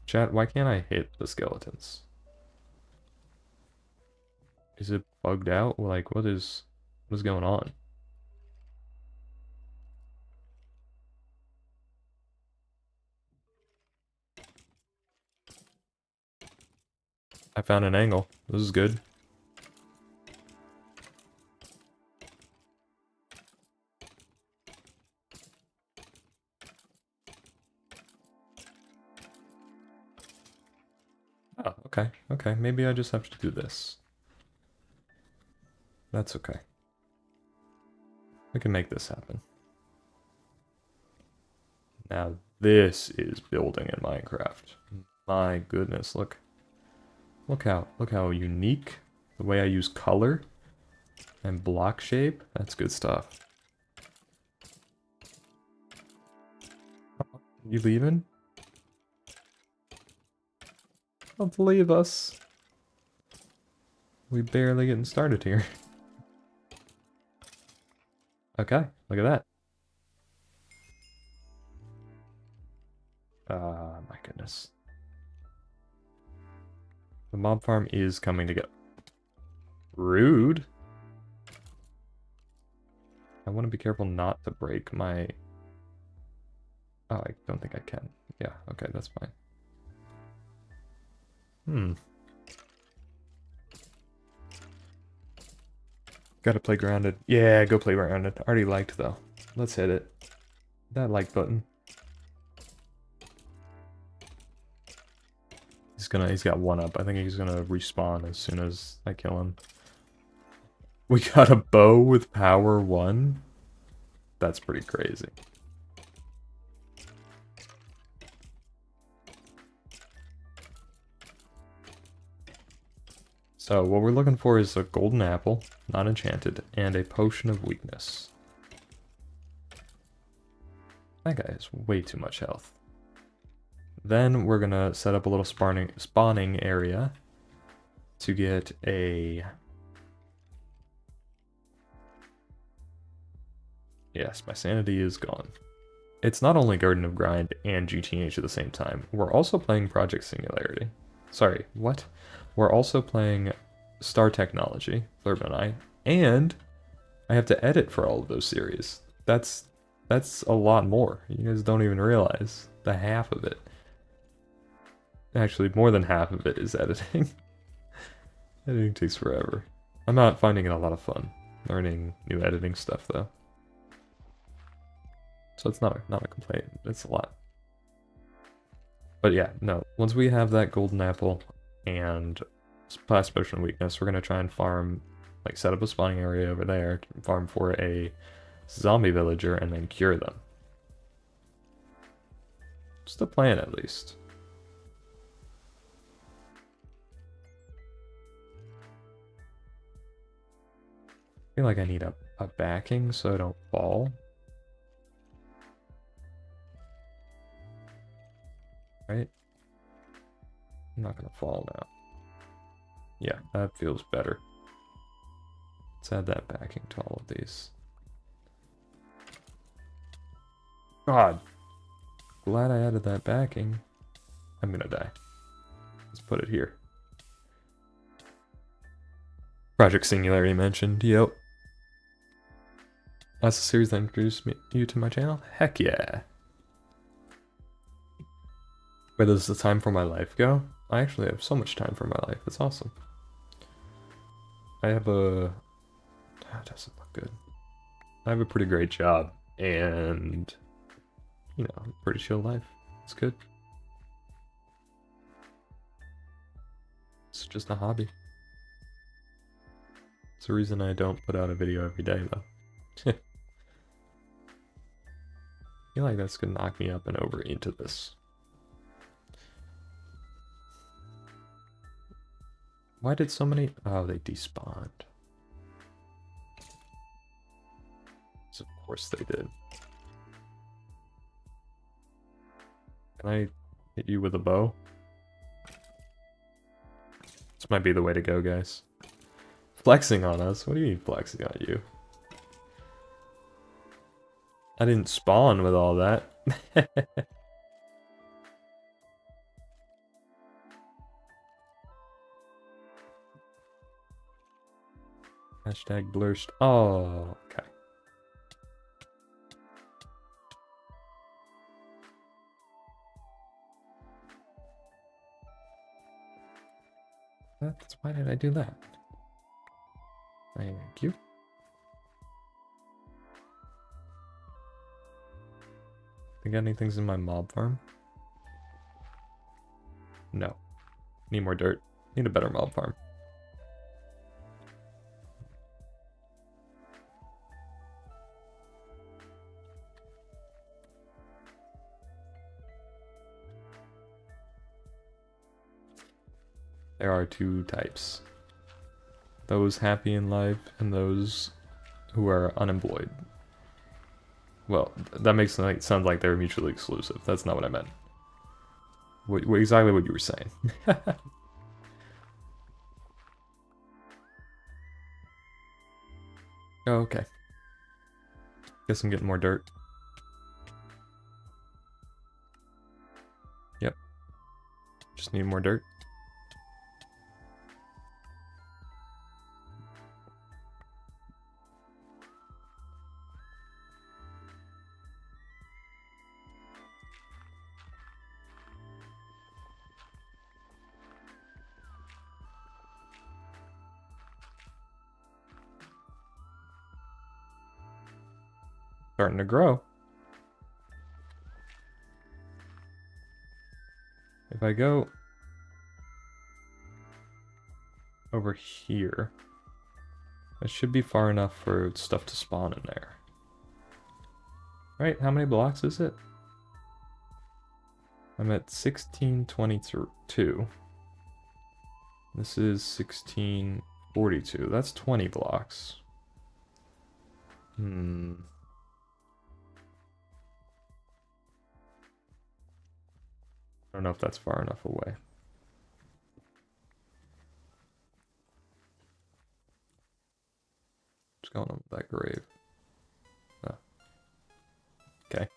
Chat, why can't I hit the skeletons? Is it bugged out? Like, what is going on? I found an angle. This is good. Oh, okay. Okay, maybe I just have to do this. That's okay. We can make this happen. Now this is building in Minecraft. My goodness, look how unique the way I use color and block shape. That's good stuff. You leaving? Don't leave us. We barely getting started here. Okay, look at that. My goodness. The mob farm is coming together. Rude. I want to be careful not to break my... Oh, I don't think I can. Yeah, okay, that's fine. Gotta play grounded. Yeah, go play grounded. Already liked though. Let's hit it. That like button. He's got one up. I think he's gonna respawn as soon as I kill him. We got a bow with power 1? That's pretty crazy. So what we're looking for is a golden apple, not enchanted, and a potion of weakness. That guy has way too much health. Then we're gonna set up a little spawning area to get a... Yes, my sanity is gone. It's not only Garden of Grind and Gtnh at the same time. We're also playing Project Singularity. Sorry, what? We're also playing Star Technology, Flurb and I, and I have to edit for all of those series. That's a lot more. You guys don't even realize the half of it. Actually, more than half of it is editing. Editing takes forever. I'm not finding it a lot of fun, learning new editing stuff though. So it's not a complaint, it's a lot. But yeah, no, once we have that golden apple and Splash Potion Weakness, we're gonna try and farm, like set up a spawning area over there, farm for a zombie villager, and then cure them. It's the plan at least. I feel like I need a backing so I don't fall. Right? I'm not gonna fall now. Yeah, that feels better. Let's add that backing to all of these. God. Glad I added that backing. I'm gonna die. Let's put it here. Project Singularity mentioned, yep. That's a series that introduced you to my channel? Heck yeah. Where does the time for my life go? I actually have so much time for my life. It's awesome. I have a... That doesn't look good. I have a pretty great job. And... You know, pretty chill life. It's good. It's just a hobby. It's the reason I don't put out a video every day, though. I feel like that's gonna knock me up and over into this. Why did so many... Oh, they despawned. So of course they did. Can I hit you with a bow? This might be the way to go, guys. Flexing on us? What do you mean flexing on you? I didn't spawn with all that. Hashtag blurst. Oh, okay. Why did I do that? Thank you. Think anything's in my mob farm? No. Need more dirt. Need a better mob farm. There are two types. Those happy in life and those who are unemployed. Well, that makes it sound like they're mutually exclusive. That's not what I meant. Exactly what you were saying. Oh, okay. Guess I'm getting more dirt. Yep. Just need more dirt. Starting to grow. If I go over here, that should be far enough for stuff to spawn in there. Right, how many blocks is it? I'm at 1622. This is 1642. That's 20 blocks. I don't know if that's far enough away. What's going on with that grave? Oh. Okay.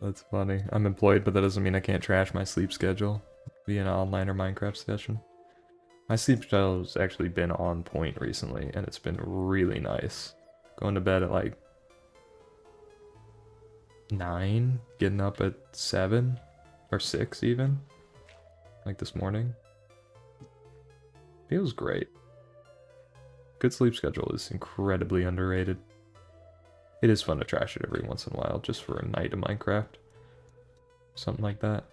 That's funny. I'm employed, but that doesn't mean I can't trash my sleep schedule via an online or Minecraft session. My sleep schedule has actually been on point recently, and it's been really nice. Going to bed at like 9, getting up at 7 or 6 even, like this morning. Feels great. Good sleep schedule is incredibly underrated. It is fun to trash it every once in a while, just for a night of Minecraft. Something like that.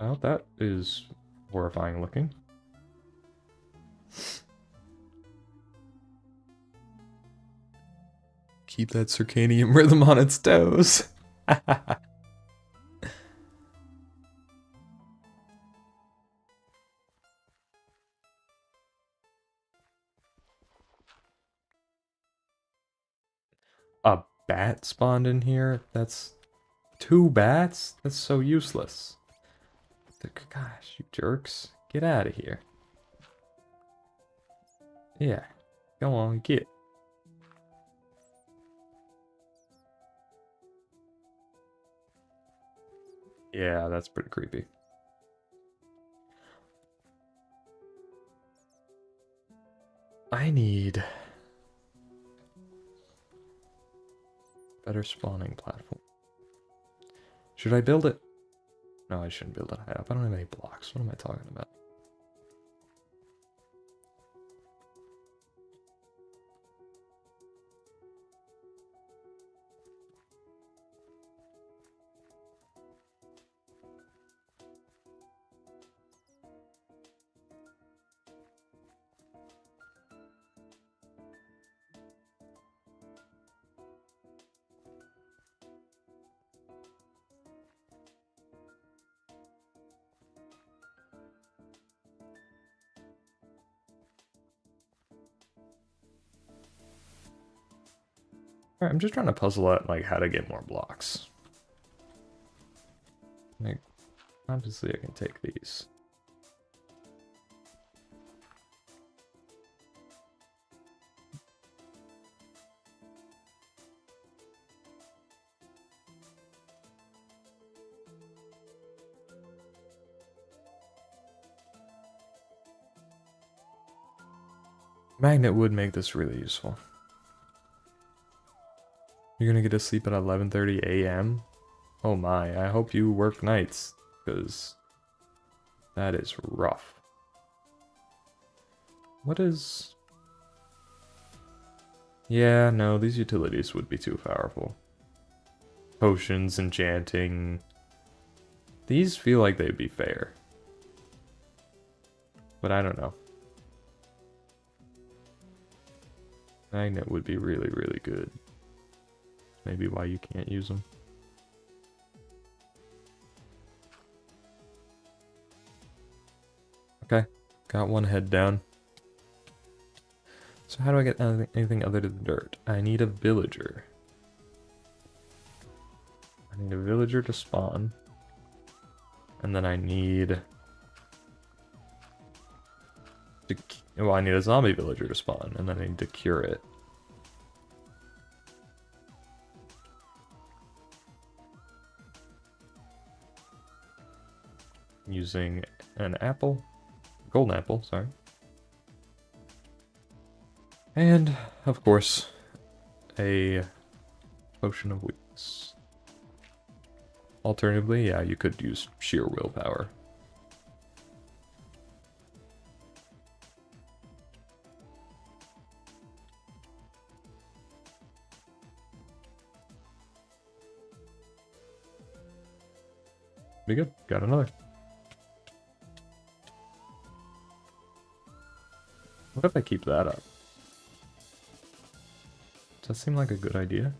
Well, that is horrifying looking. Keep that circadian rhythm on its toes. A bat spawned in here? That's 2 bats? That's so useless. Gosh, you jerks. Get out of here. Yeah. Go on, get. Yeah, that's pretty creepy. I need better spawning platform. Should I build it? No, I shouldn't build it high up. I don't have any blocks. What am I talking about? Alright, I'm just trying to puzzle out like how to get more blocks. Like, obviously I can take these. Magnet would make this really useful. You're gonna get to sleep at 11:30 a.m.? Oh my, I hope you work nights, because that is rough. What is... Yeah, no, these utilities would be too powerful. Potions, enchanting... These feel like they'd be fair. But I don't know. Magnet would be really, really good. Maybe why you can't use them. Okay, got one head down. So how do I get anything other than dirt? I need a villager. I need a villager to spawn. And then I need... Well, I need a zombie villager to spawn, and then I need to cure it. Using an apple. Golden apple, sorry. And, of course, a potion of weakness. Alternatively, yeah, you could use sheer willpower. Be good. Got another. What if I keep that up? Does that seem like a good idea?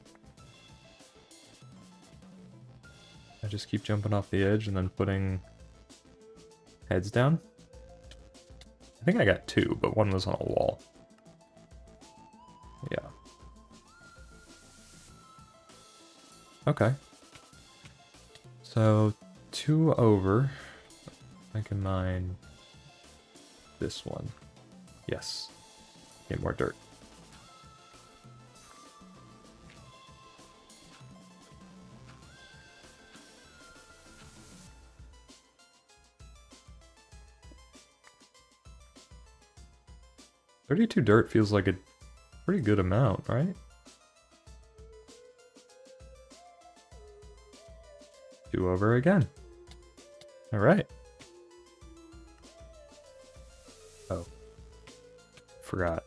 I just keep jumping off the edge and then putting heads down? I think I got two, but one was on a wall. Yeah. Okay. So, 2 over. I can mine this one. Yes. Get more dirt. $32 dirt feels like a pretty good amount, right? 2 over again. Alright. Oh. Forgot.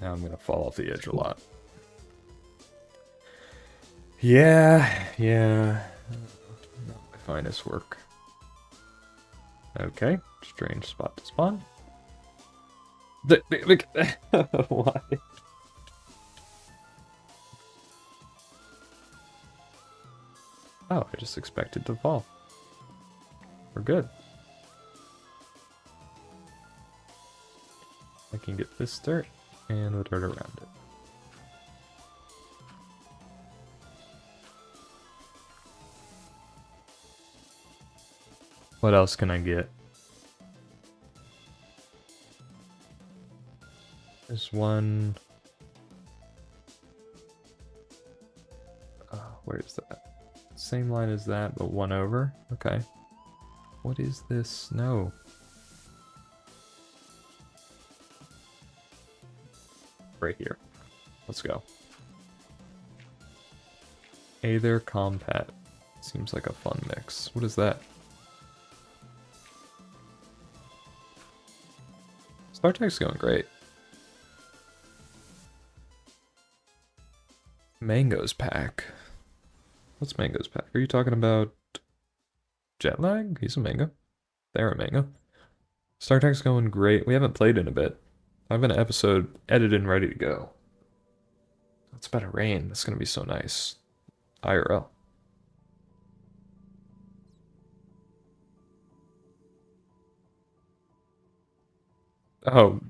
Now I'm gonna fall off the edge a lot. Yeah. Not my finest work. Okay. Strange spot to spawn. Why? Oh, I just expected to fall. We're good. I can get this dirt and the dirt around it. What else can I get? There's one... where is that? Same line as that, but 1 over? Okay. What is this? No. Right here. Let's go. Aether Compat. Seems like a fun mix. What is that? StarTech's going great. Mangoes pack. What's Mango's pack? Are you talking about jet lag? He's a mango. They're a mango. StarTech's going great. We haven't played in a bit. I have an episode edited and ready to go. It's about to rain. It's going to be so nice. IRL. Oh,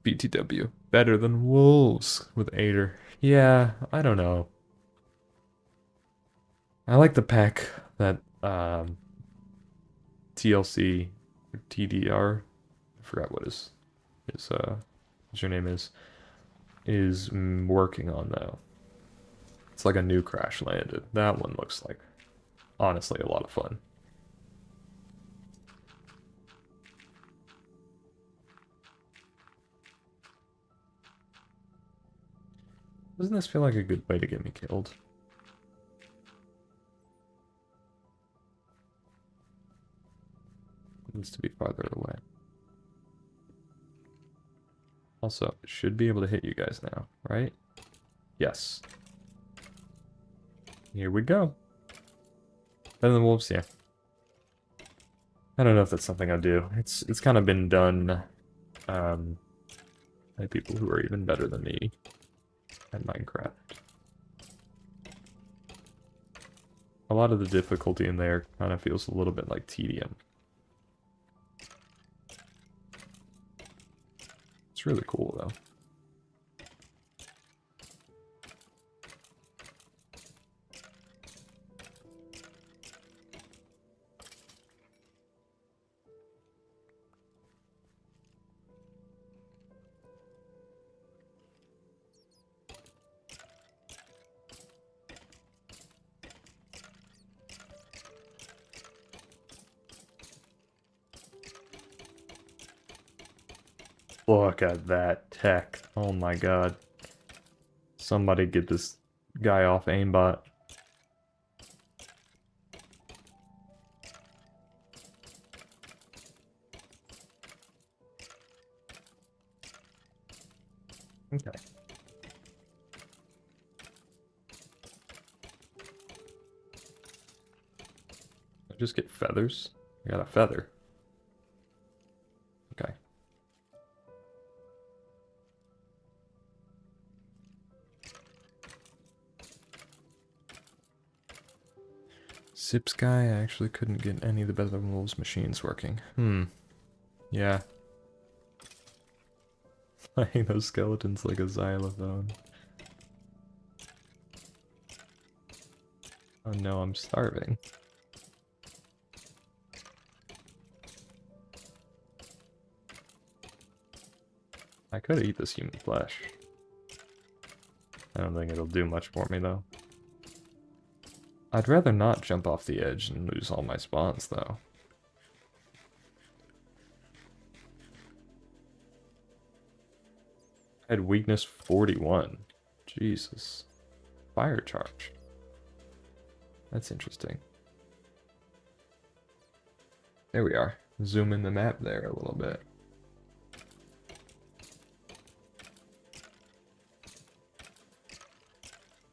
BTW. Better than wolves with Aether. Yeah, I don't know. I like the pack that TLC or TDR, I forgot what his username is working on though. It's like a new Crash Landed. That one looks like honestly a lot of fun. Doesn't this feel like a good way to get me killed? It needs to be farther away. Also, it should be able to hit you guys now, right? Yes. Here we go. Better than wolves, yeah. I don't know if that's something I'll do. It's kind of been done by people who are even better than me at Minecraft. A lot of the difficulty in there kind of feels a little bit like tedium. It's really cool though. Look at that tech. Oh my god. Somebody get this guy off aimbot. Okay. Just get feathers. I got a feather. Okay. Sips guy, I actually couldn't get any of the Better Wolves machines working. Yeah. Playing those skeletons like a xylophone. Oh no, I'm starving. I could eat this human flesh. I don't think it'll do much for me though. I'd rather not jump off the edge and lose all my spawns though. I had weakness 41. Jesus. Fire charge. That's interesting. There we are. Zoom in the map there a little bit.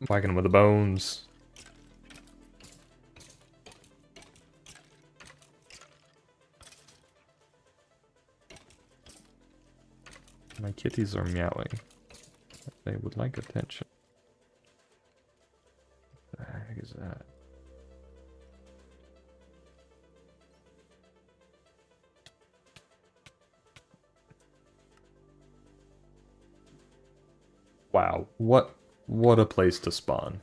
Whacking him with the bones. My kitties are meowing. They would like attention. What the heck is that? Wow, what a place to spawn.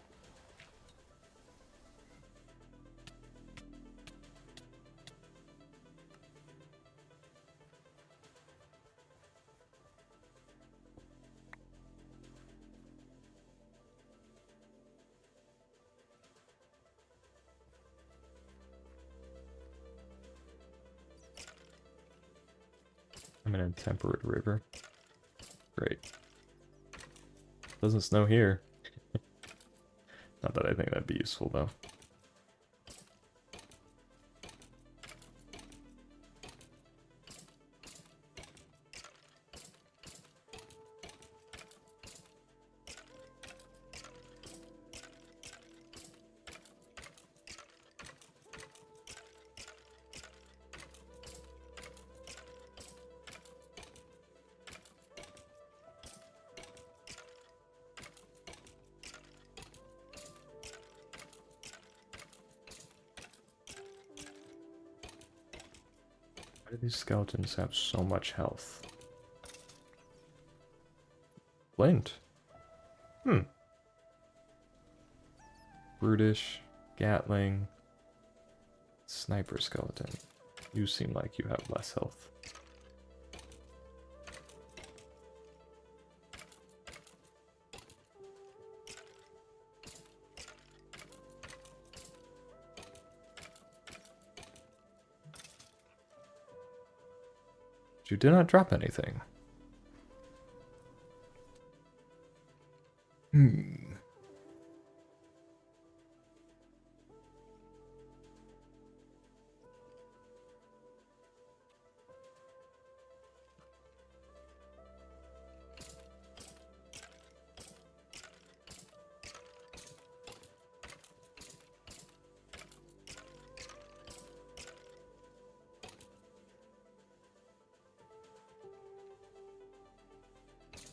I'm in a temperate river. Great. Doesn't snow here. Not that I think that'd be useful though. Why do these skeletons have so much health? Flint. Brutish, Gatling, Sniper skeleton. You seem like you have less health. You did not drop anything.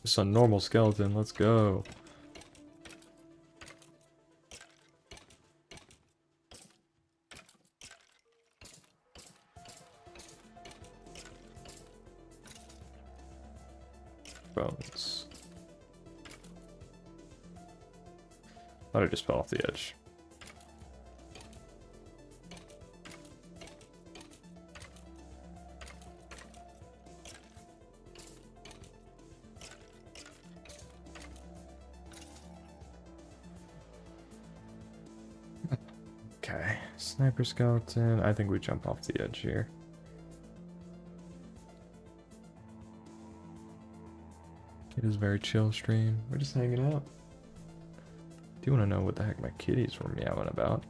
Just a normal skeleton, let's go. Bones. Thought I just fell off the edge. Okay, sniper skeleton. I think we jump off the edge here. It is a very chill stream. We're just hanging out. Do you want to know what the heck my kitties were meowing about?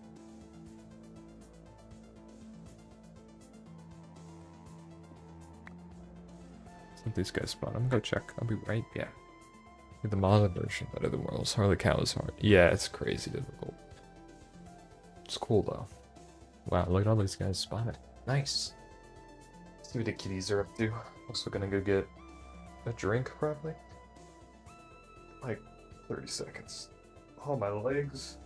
Let these guys spawn. I'm gonna go check. I'll be right back. The modern version of the world's Harley Cow is hard. Yeah, it's crazy difficult. It's cool though. Wow, look at all these guys spotted. Nice. Let's see what the kitties are up to. Also gonna go get a drink probably. Like 30 seconds. Oh, my legs.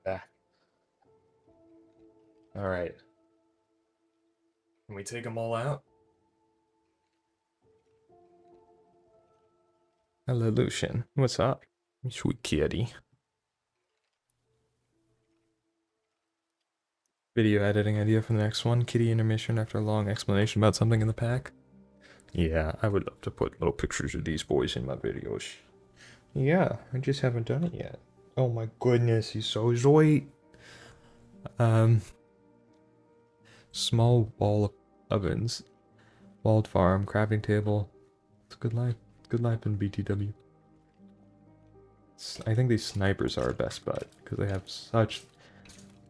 Yeah. Alright. Can we take them all out? Hello, Lucian. What's up? Sweet kitty. Video editing idea for the next one. Kitty intermission after a long explanation about something in the pack. Yeah, I would love to put little pictures of these boys in my videos. Yeah, I just haven't done it yet. Oh my goodness, he's so sweet. Small wall ovens. Walled farm, crafting table. It's a good life. Good life in BTW. I think these snipers are our best bet, because they have such,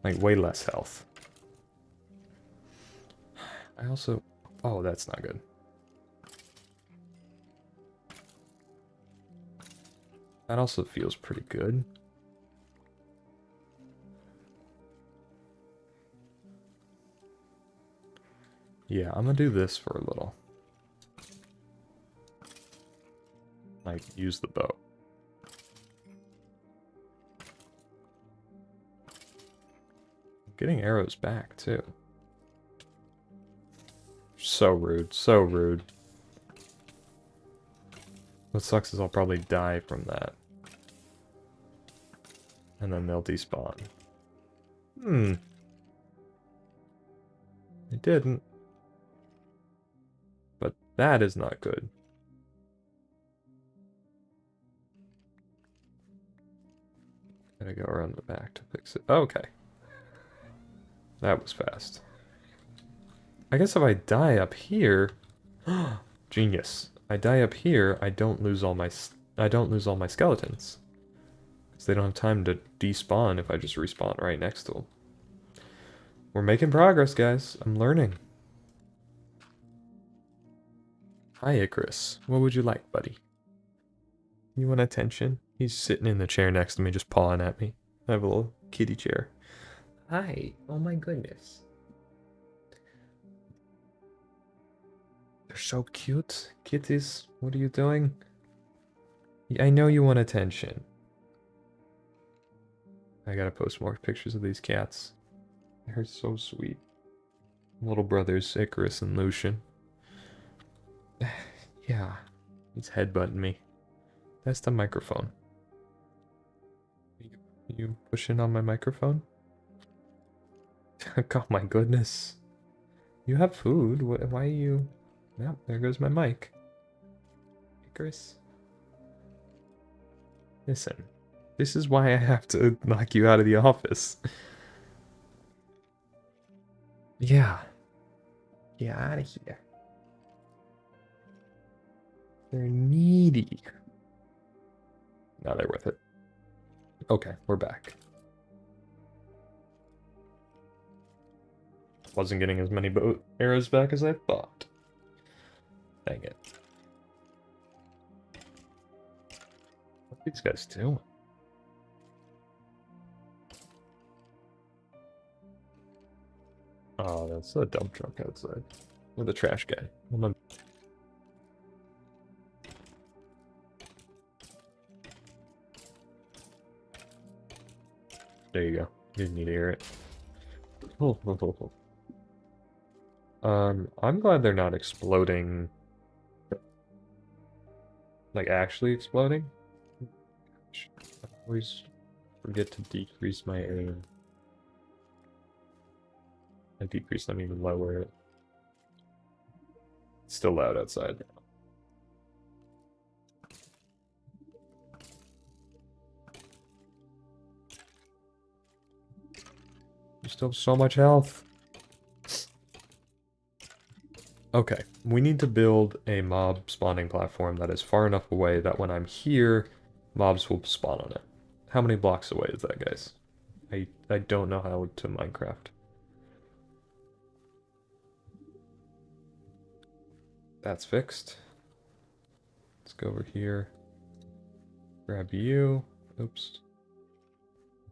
like, way less health. I also... Oh, that's not good. That also feels pretty good. Yeah, I'm gonna do this for a little. Like, use the bow. Getting arrows back, too. So rude, so rude. What sucks is I'll probably die from that. And then they'll despawn. It didn't. But that is not good. Gotta go around the back to fix it. Okay. That was fast. I guess if I die up here... Genius. I die up here, I don't lose all my skeletons. Because they don't have time to despawn if I just respawn right next to them. We're making progress, guys. I'm learning. Hi, Icarus. What would you like, buddy? You want attention? He's sitting in the chair next to me, just pawing at me. I have a little kitty chair. Hi. Oh my goodness. They're so cute. Kitties, what are you doing? I know you want attention. I gotta post more pictures of these cats. They're so sweet. Little brothers, Icarus and Lucian. Yeah, he's headbutting me. That's the microphone. You pushing on my microphone? Oh my goodness. You have food. Why are you... Yep, there goes my mic. Icarus. Listen. This is why I have to knock you out of the office. Yeah. Get out of here. They're needy. Now they're worth it. Okay, we're back. Wasn't getting as many boat arrows back as I thought. Dang it. What are these guys doing? Oh, that's a dump truck outside. With a trash guy. There you go. Didn't need to hear it. I'm glad they're not exploding. Like, actually exploding? I always forget to decrease my aim. I decrease them even lower. It's still loud outside. You still have so much health. Okay, we need to build a mob spawning platform that is far enough away that when I'm here, mobs will spawn on it. How many blocks away is that, guys? I don't know how to Minecraft. That's fixed. Let's go over here. Grab you. Oops.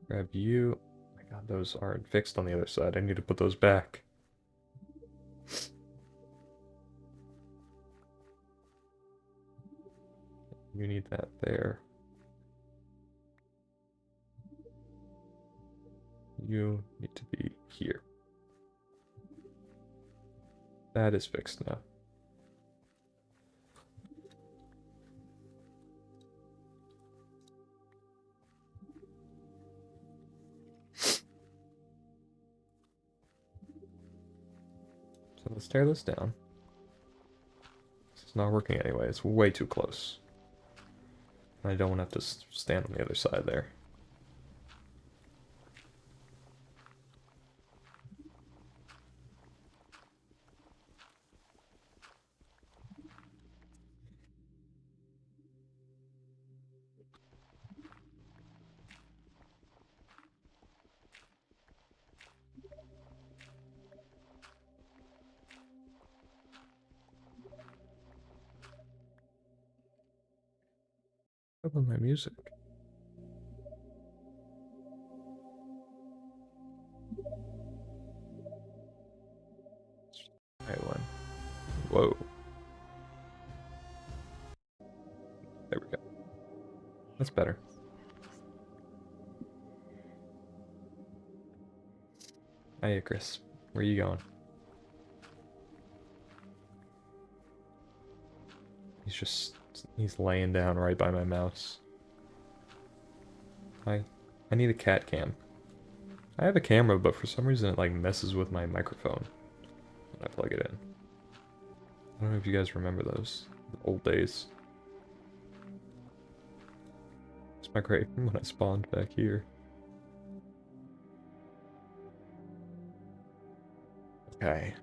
Grab you. Oh my god, those aren't fixed on the other side. I need to put those back. You need that there. You need to be here. That is fixed now. So let's tear this down. It's not working anyway. It's way too close. I don't want to have to stand on the other side there. How about my music? Right one. Whoa. There we go. That's better. Hiya, Chris. Where are you going? He's laying down right by my mouse. I need a cat cam. I have a camera, but for some reason it like messes with my microphone when I plug it in. I don't know if you guys remember those old days. It's my grave when I spawned back here. Okay.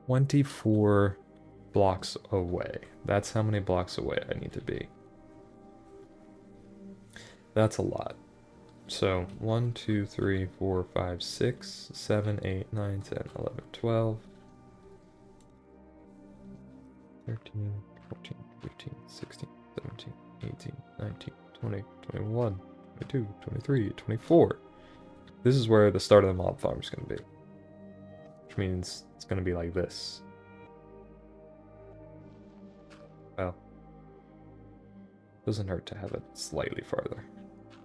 24 blocks away. That's how many blocks away I need to be. That's a lot. So 1, 2, 3, 4, 5, 6, 7, 8, 9, 10, 11, 12, 13, 14, 15, 16, 17, 18, 19, 20, 21, 22, 23, 24. This is where the start of the mob farm is going to be. Which means it's going to be like this. Well, doesn't hurt to have it slightly farther.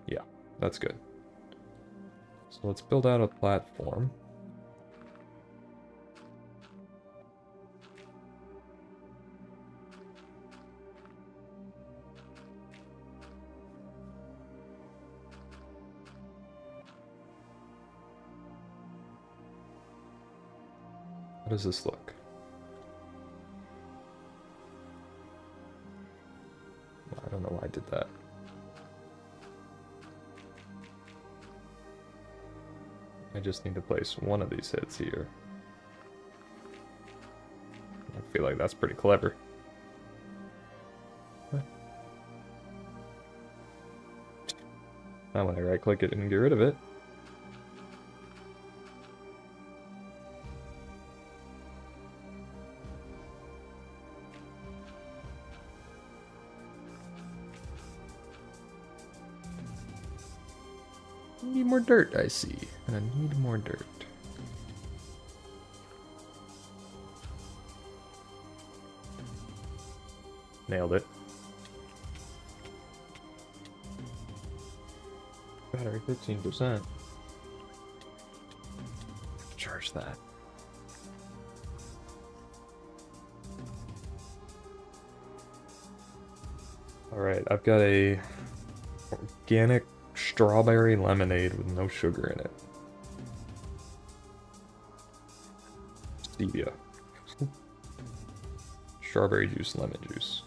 Yeah, that's good. So let's build out a platform. How does this look? I don't know why I did that. I just need to place one of these heads here. I feel like that's pretty clever. Now when I right click it and get rid of it. Need more dirt, I see. And I need more dirt. Nailed it. Battery 15%. Charge that. Alright, I've got a organic strawberry lemonade with no sugar in it. Stevia. Strawberry juice, lemon juice.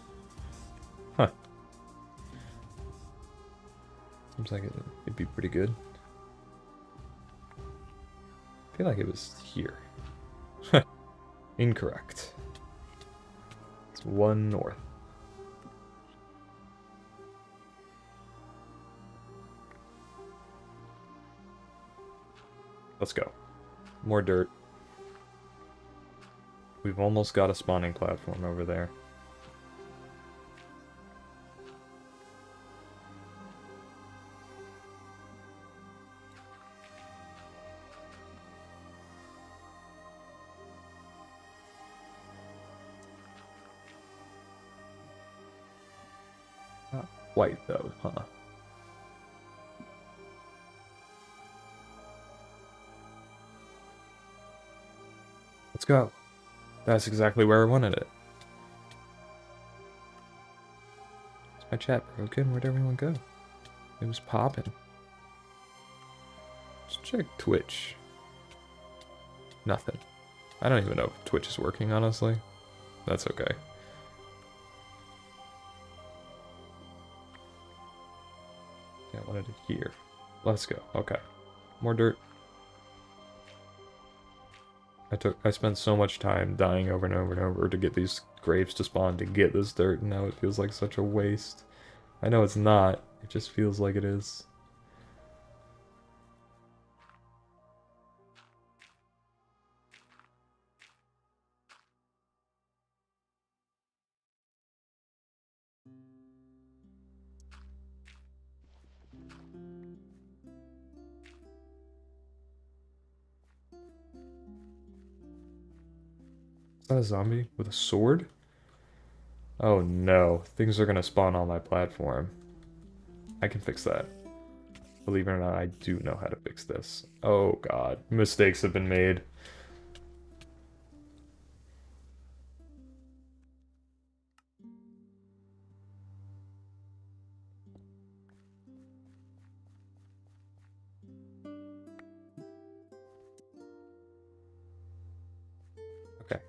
Huh. Seems like it'd be pretty good. I feel like it was here. Incorrect. It's 1 north. Let's go. More dirt. We've almost got a spawning platform over there. Not quite though, huh? Let's go. That's exactly where I wanted it. Is my chat broken? Where'd everyone go? It was popping. Let's check Twitch. Nothing. I don't even know if Twitch is working, honestly. That's okay. Yeah, I wanted it here. Let's go. Okay. More dirt. I spent so much time dying over and over and over to get these graves to spawn to get this dirt, and now it feels like such a waste. I know it's not, it just feels like it is. Is that a zombie with a sword? Oh no, things are gonna spawn on my platform. I can fix that. Believe it or not, I do know how to fix this. Oh god, mistakes have been made.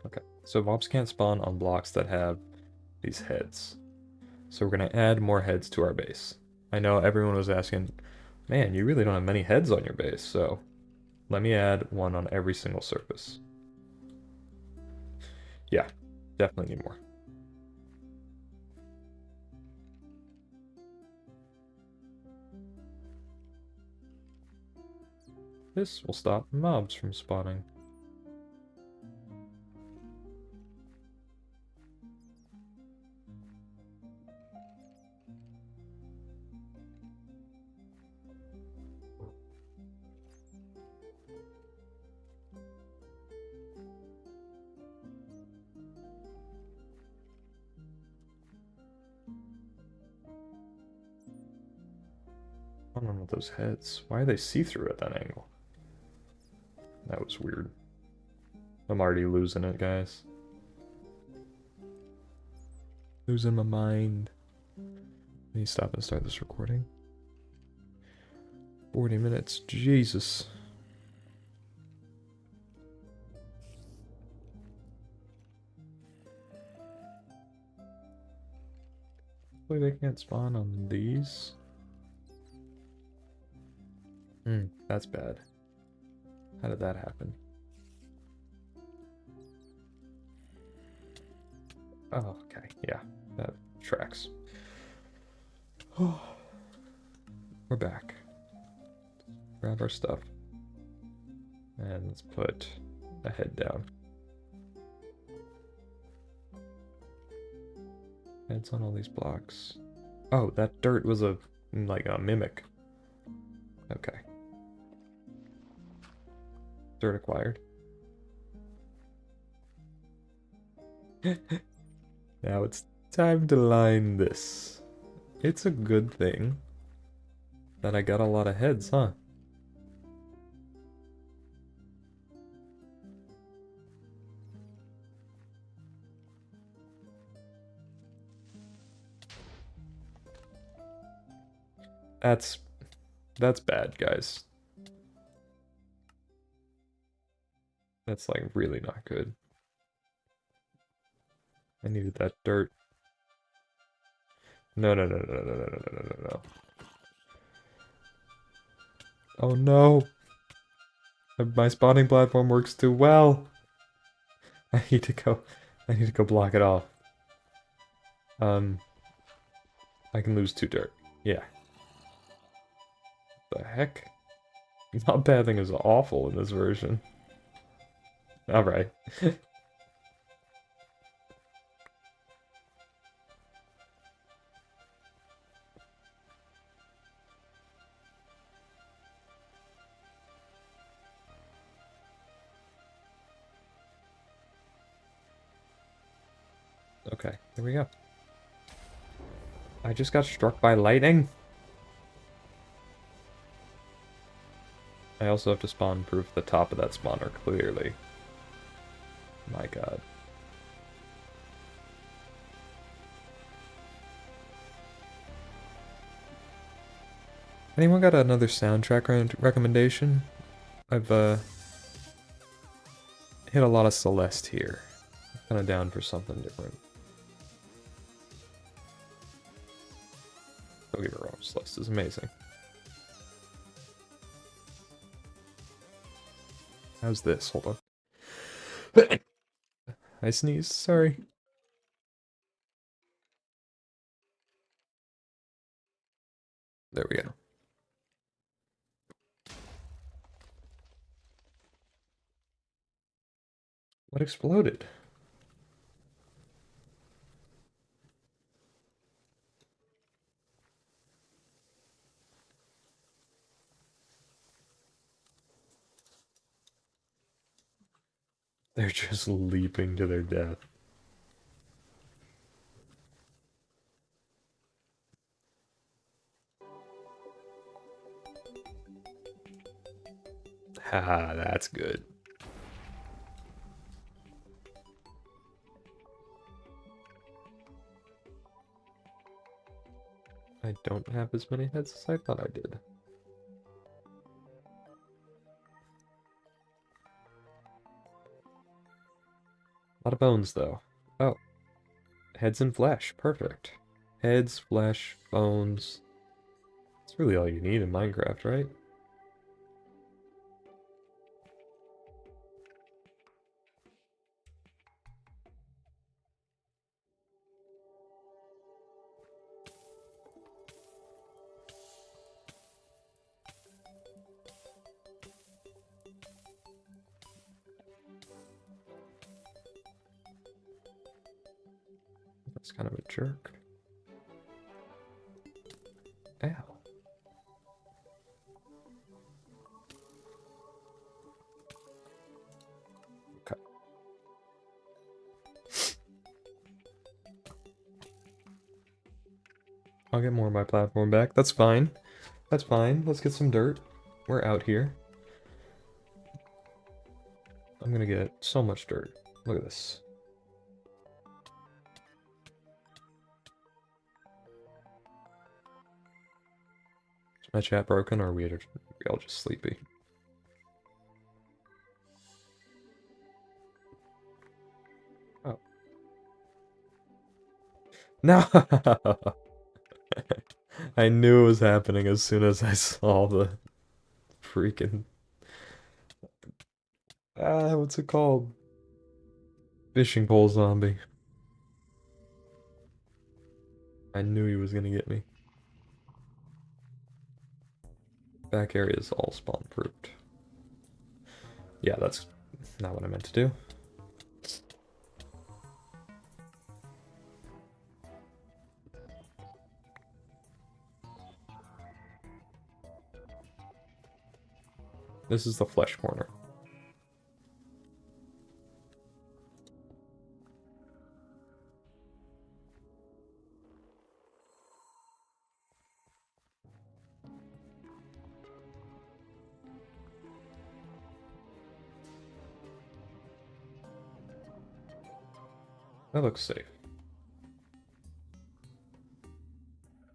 Okay. So mobs can't spawn on blocks that have these heads. So we're gonna add more heads to our base. I know everyone was asking, man, you really don't have many heads on your base, so let me add one on every single surface. Yeah, definitely need more. This will stop mobs from spawning. I don't know what those heads. Why are they see-through at that angle? That was weird. I'm already losing it, guys. Losing my mind. Let me stop and start this recording. 40 minutes. Jesus. Hopefully they can't spawn on these. That's bad. How did that happen? Oh, okay. Yeah, that tracks. We're back. Grab our stuff. And let's put a head down. Heads on all these blocks. Oh, that dirt was like a mimic. Okay. Dirt acquired. Now it's time to line this. It's a good thing that I got a lot of heads, huh? That's bad, guys. That's like really not good. I needed that dirt. No, no, no, no, no, no, no, no, no, no, no. Oh no! My spawning platform works too well! I need to go block it off. I can lose 2 dirt. Yeah. The heck? Not pathing is awful in this version. Alright. Okay, here we go. I just got struck by lightning. I also have to spawn proof the top of that spawner, clearly. My god. Anyone got another soundtrack recommendation? I've hit a lot of Celeste here. I'm kind of down for something different. Don't get me wrong, Celeste is amazing. How's this? Hold on. I sneezed, sorry. There we go. What exploded? They're just leaping to their death. Haha, that's good. I don't have as many heads as I thought I did. A lot of bones, though. Oh. Heads and flesh. Perfect. Heads, flesh, bones. That's really all you need in Minecraft, right? It's kind of a jerk. Ow. Okay. I'll get more of my platform back. That's fine. That's fine. Let's get some dirt. We're out here. I'm gonna get so much dirt. Look at this. Is my chat broken, or are we all just sleepy? Oh. No! I knew it was happening as soon as I saw the freaking... what's it called? Fishing pole zombie. I knew he was gonna get me. Back area is all spawn proofed. Yeah, that's not what I meant to do. This is the flesh corner. That looks safe.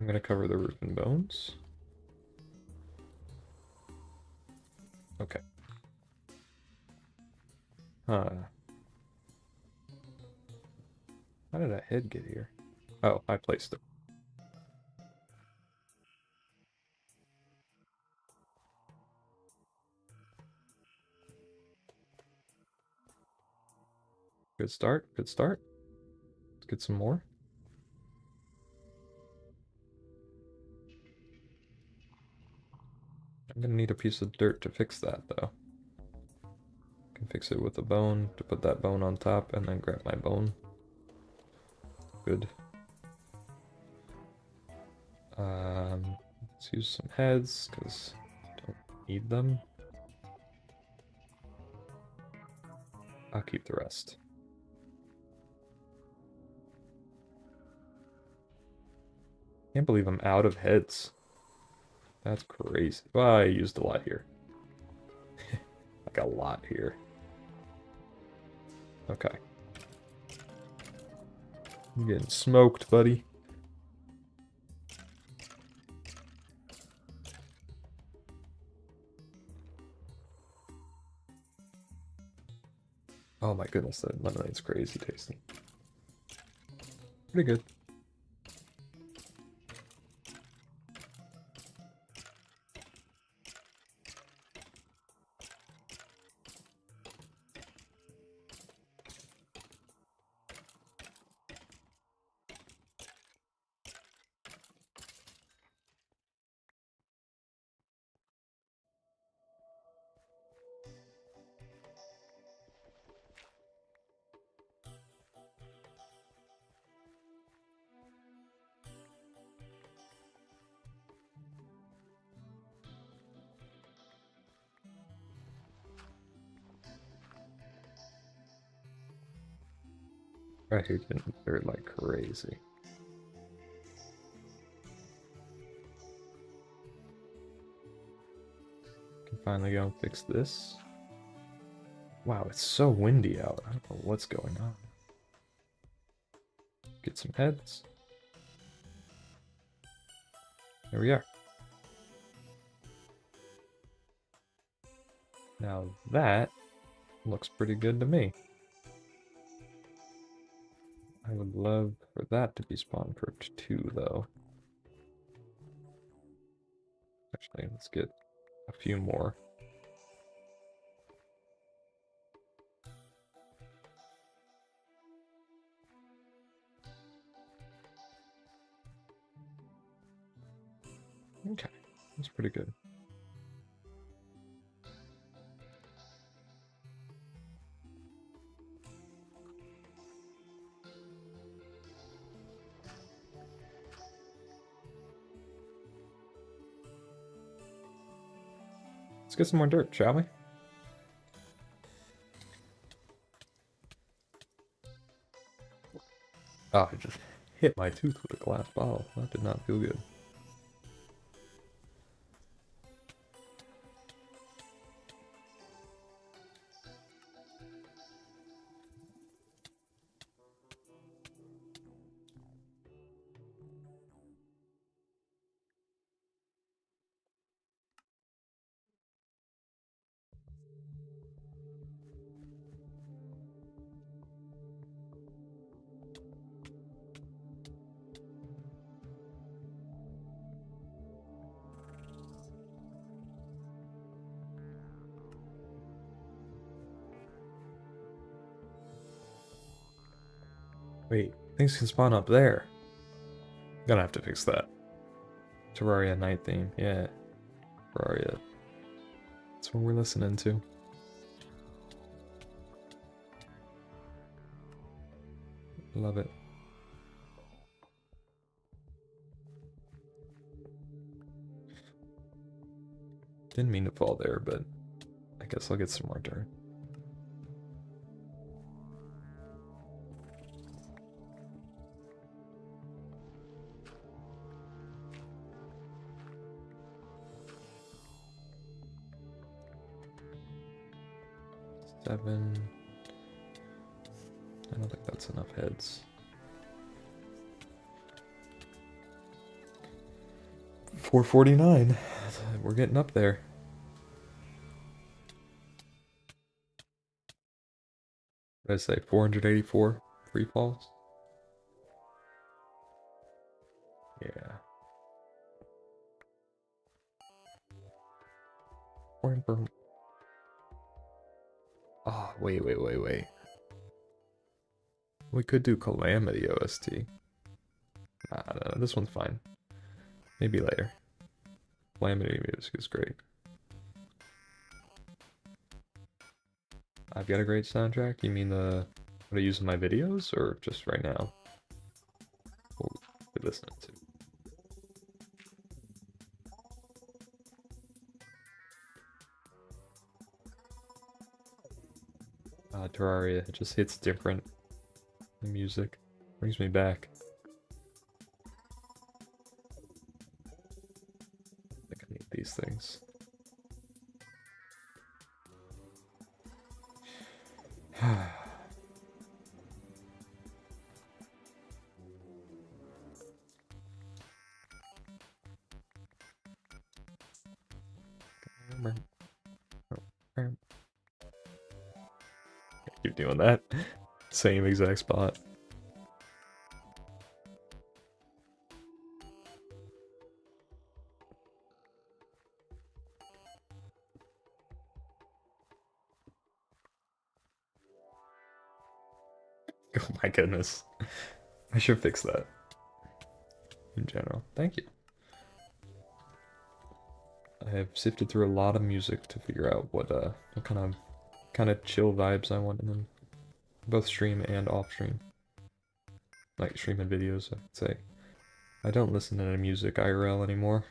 I'm gonna cover the roof and bones. Okay. Huh. How did that head get here? Oh, I placed it. Good start, good start. Let's get some more. I'm gonna need a piece of dirt to fix that, though. Can fix it with a bone, to put that bone on top, and then grab my bone. Good. Let's use some heads, because I don't need them. I'll keep the rest. Can't believe I'm out of heads. That's crazy. Well, I used a lot here. Like a lot here. Okay. I'm getting smoked, buddy. Oh my goodness, that lemonade's crazy tasty. Pretty good. Right here getting dirt like crazy. Can finally go and fix this. Wow, it's so windy out. I don't know what's going on. Get some heads. There we are. Now that looks pretty good to me. I would love for that to be spawn proofed too, though. Actually, let's get a few more. Okay, that's pretty good. Let's get some more dirt, shall we? Oh, I just hit my tooth with a glass bottle. That did not feel good. Wait, things can spawn up there. Gonna have to fix that. Terraria night theme, yeah. Terraria. That's what we're listening to. Love it. Didn't mean to fall there, but I guess I'll get some more dirt. Seven. I don't think that's enough heads. 449. We're getting up there. What did I say? 484 free falls? Yeah. Oh, wait. We could do Calamity OST. Nah, no, this one's fine. Maybe later. Calamity music is great. I've got a great soundtrack? You mean the what I use in my videos, or just right now? What we're listening to? Terraria, it just hits different. The music brings me back. I think I need these things. Keep doing that. Same exact spot. Oh my goodness. I should fix that. In general. Thank you. I have sifted through a lot of music to figure out what kind of chill vibes I want in them. Both stream and off stream. Like streaming videos, I would say. I don't listen to any music IRL anymore.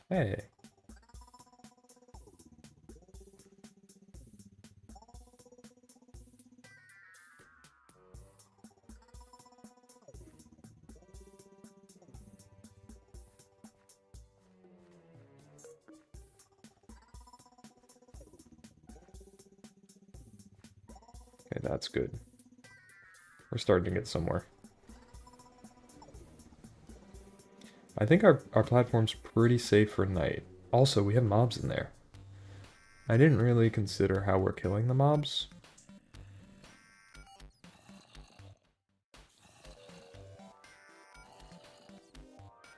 Hey. Okay, that's good. We're starting to get somewhere. I think our platform's pretty safe for night. Also, we have mobs in there. I didn't really consider how we're killing the mobs.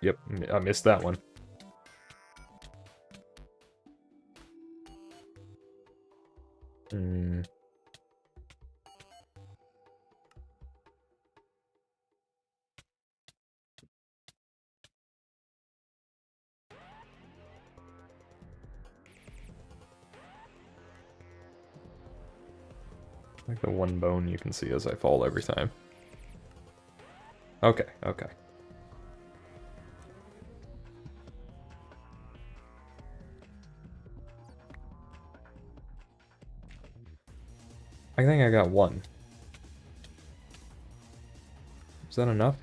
Yep, I missed that one. Like the one bone you can see as I fall every time. Okay, okay. I think I got one. Is that enough?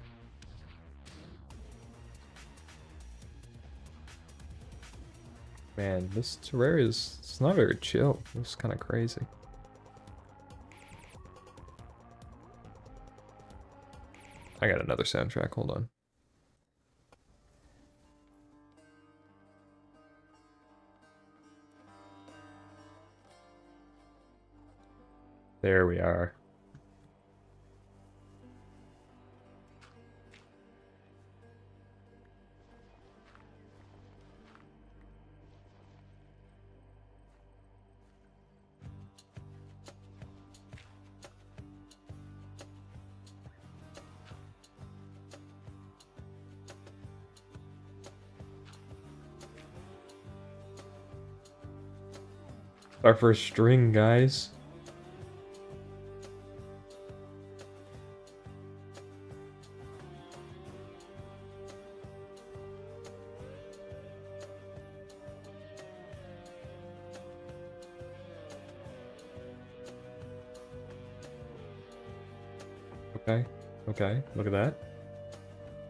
Man, this Terraria it's not very chill. It's kind of crazy. I got another soundtrack, hold on. There we are. Our first string, guys. Okay, okay, look at that.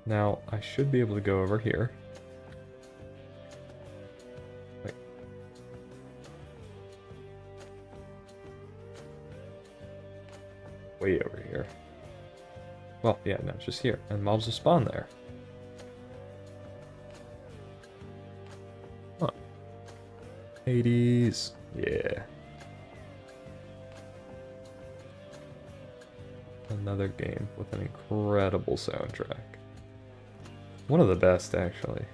Now, I should be able to go over here. Wait. Way over here. Well, yeah, no, just here. And mobs will spawn there. Huh. Hades. Yeah. Another game with an incredible soundtrack. One of the best, actually.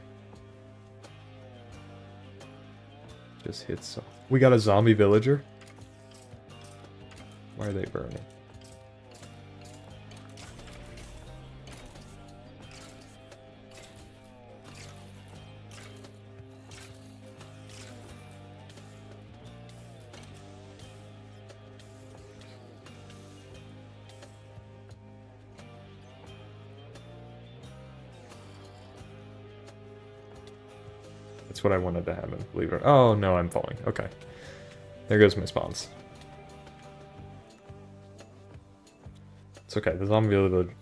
Just hits so... We got a zombie villager? Why are they burning? That's what I wanted to happen, believe it or not. Oh, no, I'm falling. Okay. There goes my spawns. It's okay, the zombie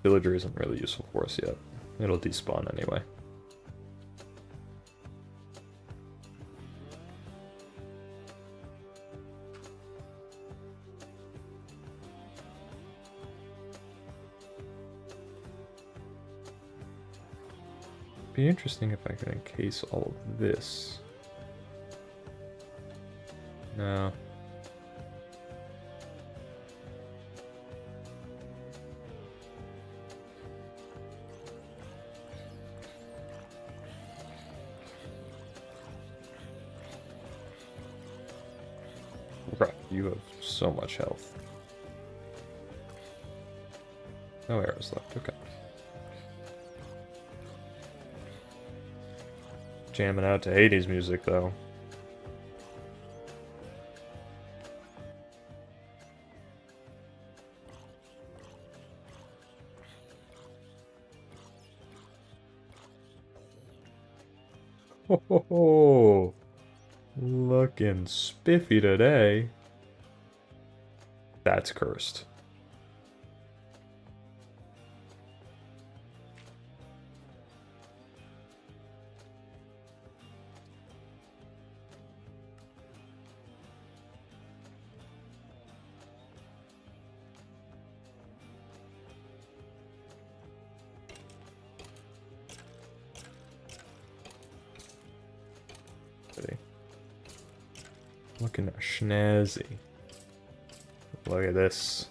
villager isn't really useful for us yet. It'll despawn anyway. Be interesting if I could encase all of this. No. Right, you have so much health. No arrows left, okay. Jamming out to Hades music, though. Ho ho ho! Looking spiffy today. That's cursed. Looking snazzy. Look at this.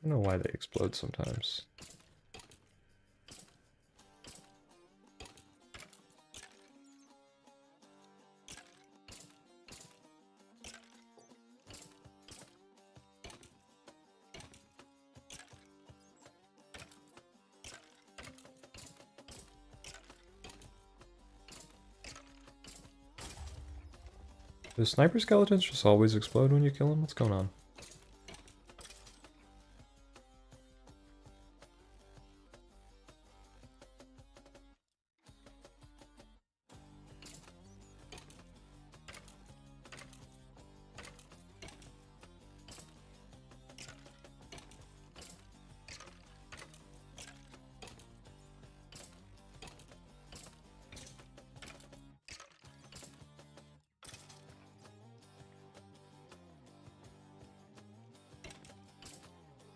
I don't know why they explode sometimes. Do sniper skeletons just always explode when you kill them? What's going on?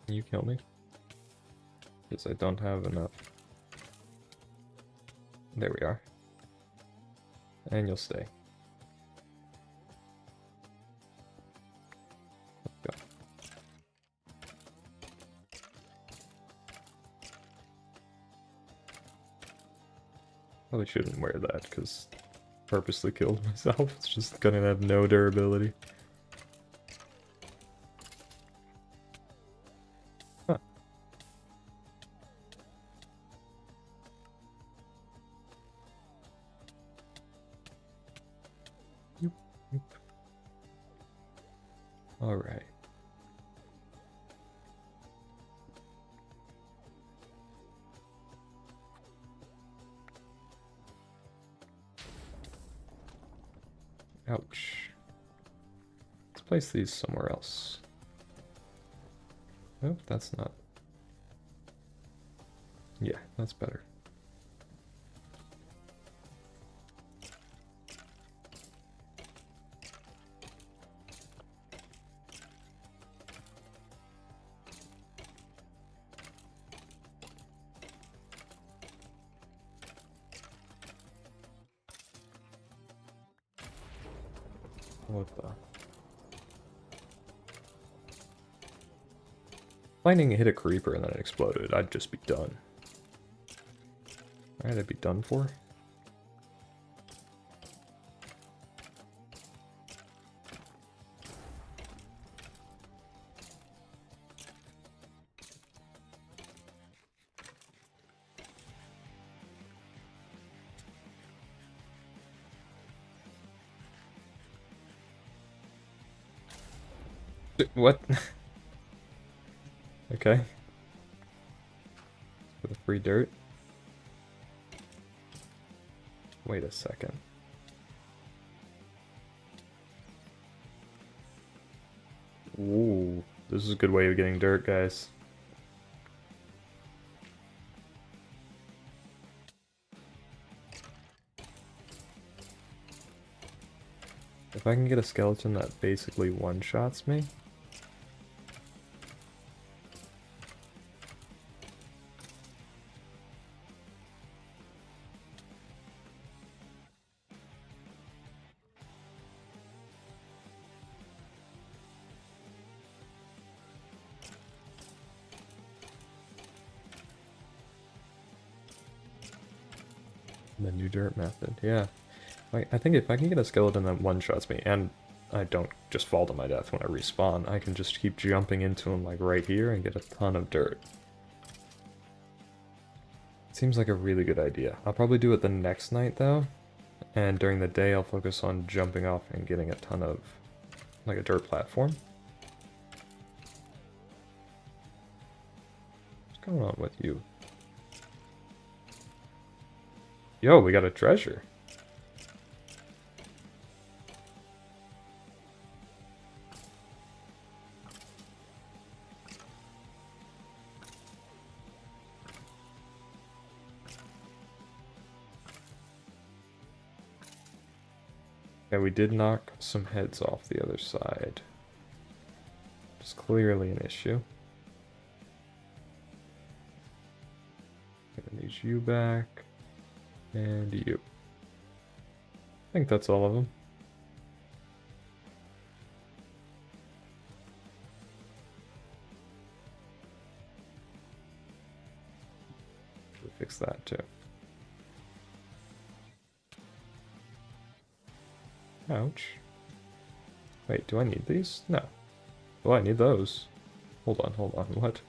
Can you kill me? Because I don't have enough. There we are. And you'll stay. Let's go. Probably shouldn't wear that because purposely killed myself. It's just gonna have no durability. Huh. Yoop, yoop. All right. Ouch. Let's place these somewhere else. Nope, that's not. Yeah, that's better. What the? Lightning hit a creeper and then it exploded. I'd just be done. Alright, I'd be done for. What? Okay. For the free dirt. Wait a second. Ooh, this is a good way of getting dirt, guys. If I can get a skeleton that basically one-shots me. The new dirt method, yeah. I think if I can get a skeleton that one-shots me, and I don't just fall to my death when I respawn, I can just keep jumping into him like right here and get a ton of dirt. Seems like a really good idea. I'll probably do it the next night though, and during the day I'll focus on jumping off and getting a ton of, like, a dirt platform. What's going on with you? Yo, we got a treasure. Yeah, we did knock some heads off the other side. It's clearly an issue. Gonna need you back. And you. I think that's all of them. Should fix that too. Ouch. Wait, do I need these? No. Oh, I need those. Hold on, what?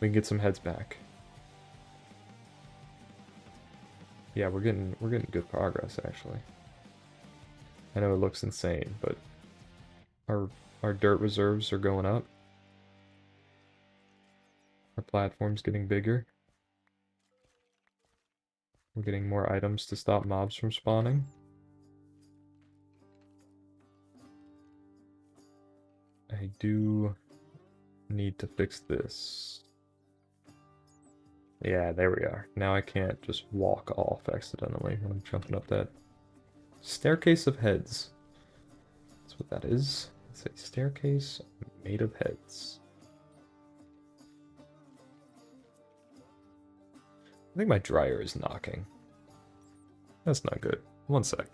We can get some heads back. Yeah, we're getting good progress actually. I know it looks insane, but our dirt reserves are going up. Our platform's getting bigger. We're getting more items to stop mobs from spawning. I do need to fix this. Yeah, there we are. Now I can't just walk off accidentally when I'm jumping up that staircase of heads. That's what that is. It's a staircase made of heads. I think my dryer is knocking. That's not good. One sec.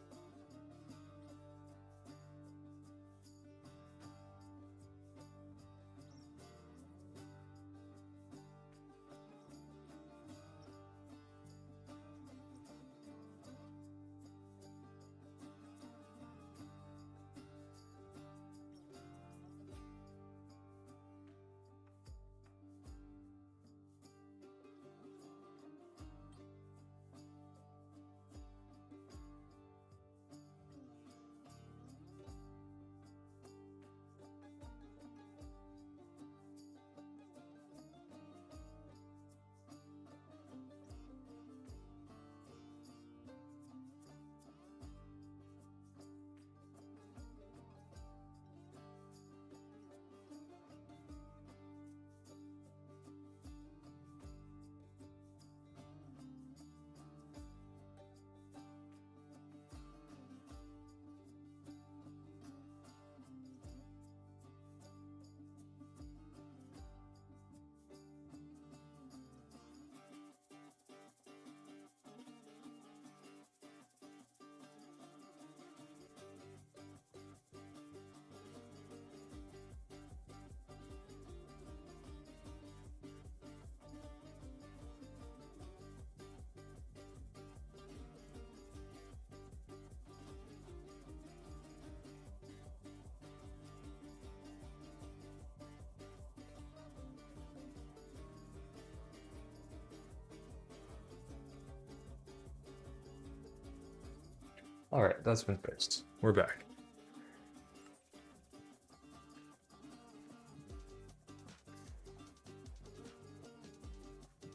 Alright, that's been fixed. We're back.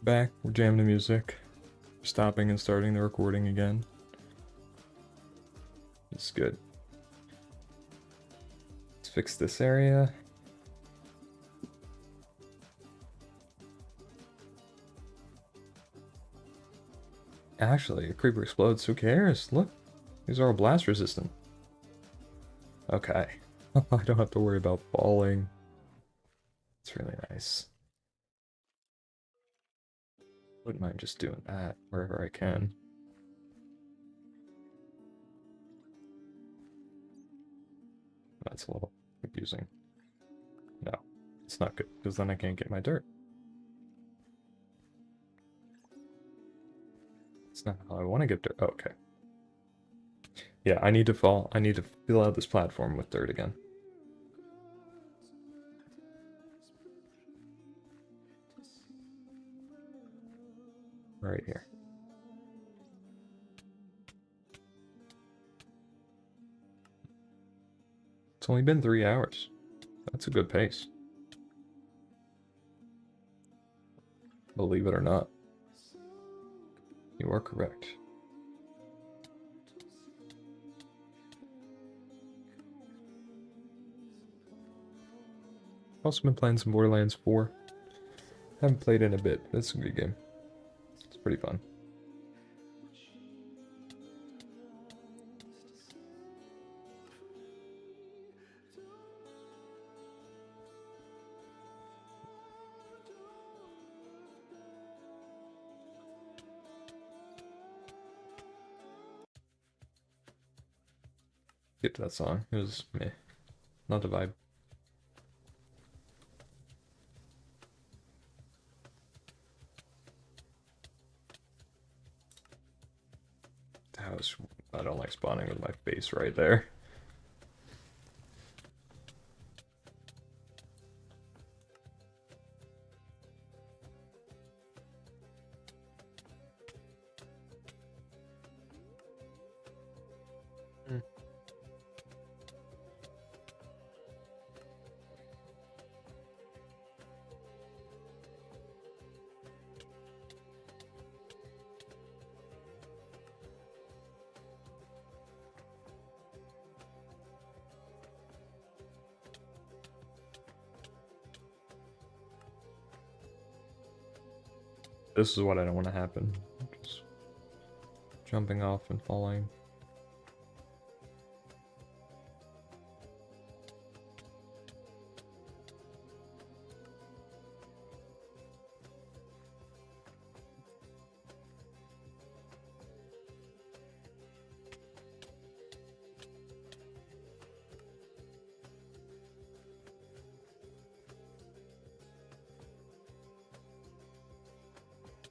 Back, we're jamming the music. Stopping and starting the recording again. It's good. Let's fix this area. Actually, a creeper explodes, who cares? Look, these are all blast resistant. Okay. I don't have to worry about falling. It's really nice. Wouldn't mind just doing that wherever I can. That's a little confusing. No, it's not good, because then I can't get my dirt. It's not how I want to get dirt. Oh, okay. Yeah, I need to fall. I need to fill out this platform with dirt again. Right here. It's only been 3 hours. That's a good pace. Believe it or not. You are correct. Also been playing some Borderlands 4. Haven't played in a bit, but it's a good game. It's pretty fun. Get to that song. It was meh. Not the vibe. I don't like spawning with my face right there. This is what I don't want to happen. Just jumping off and falling.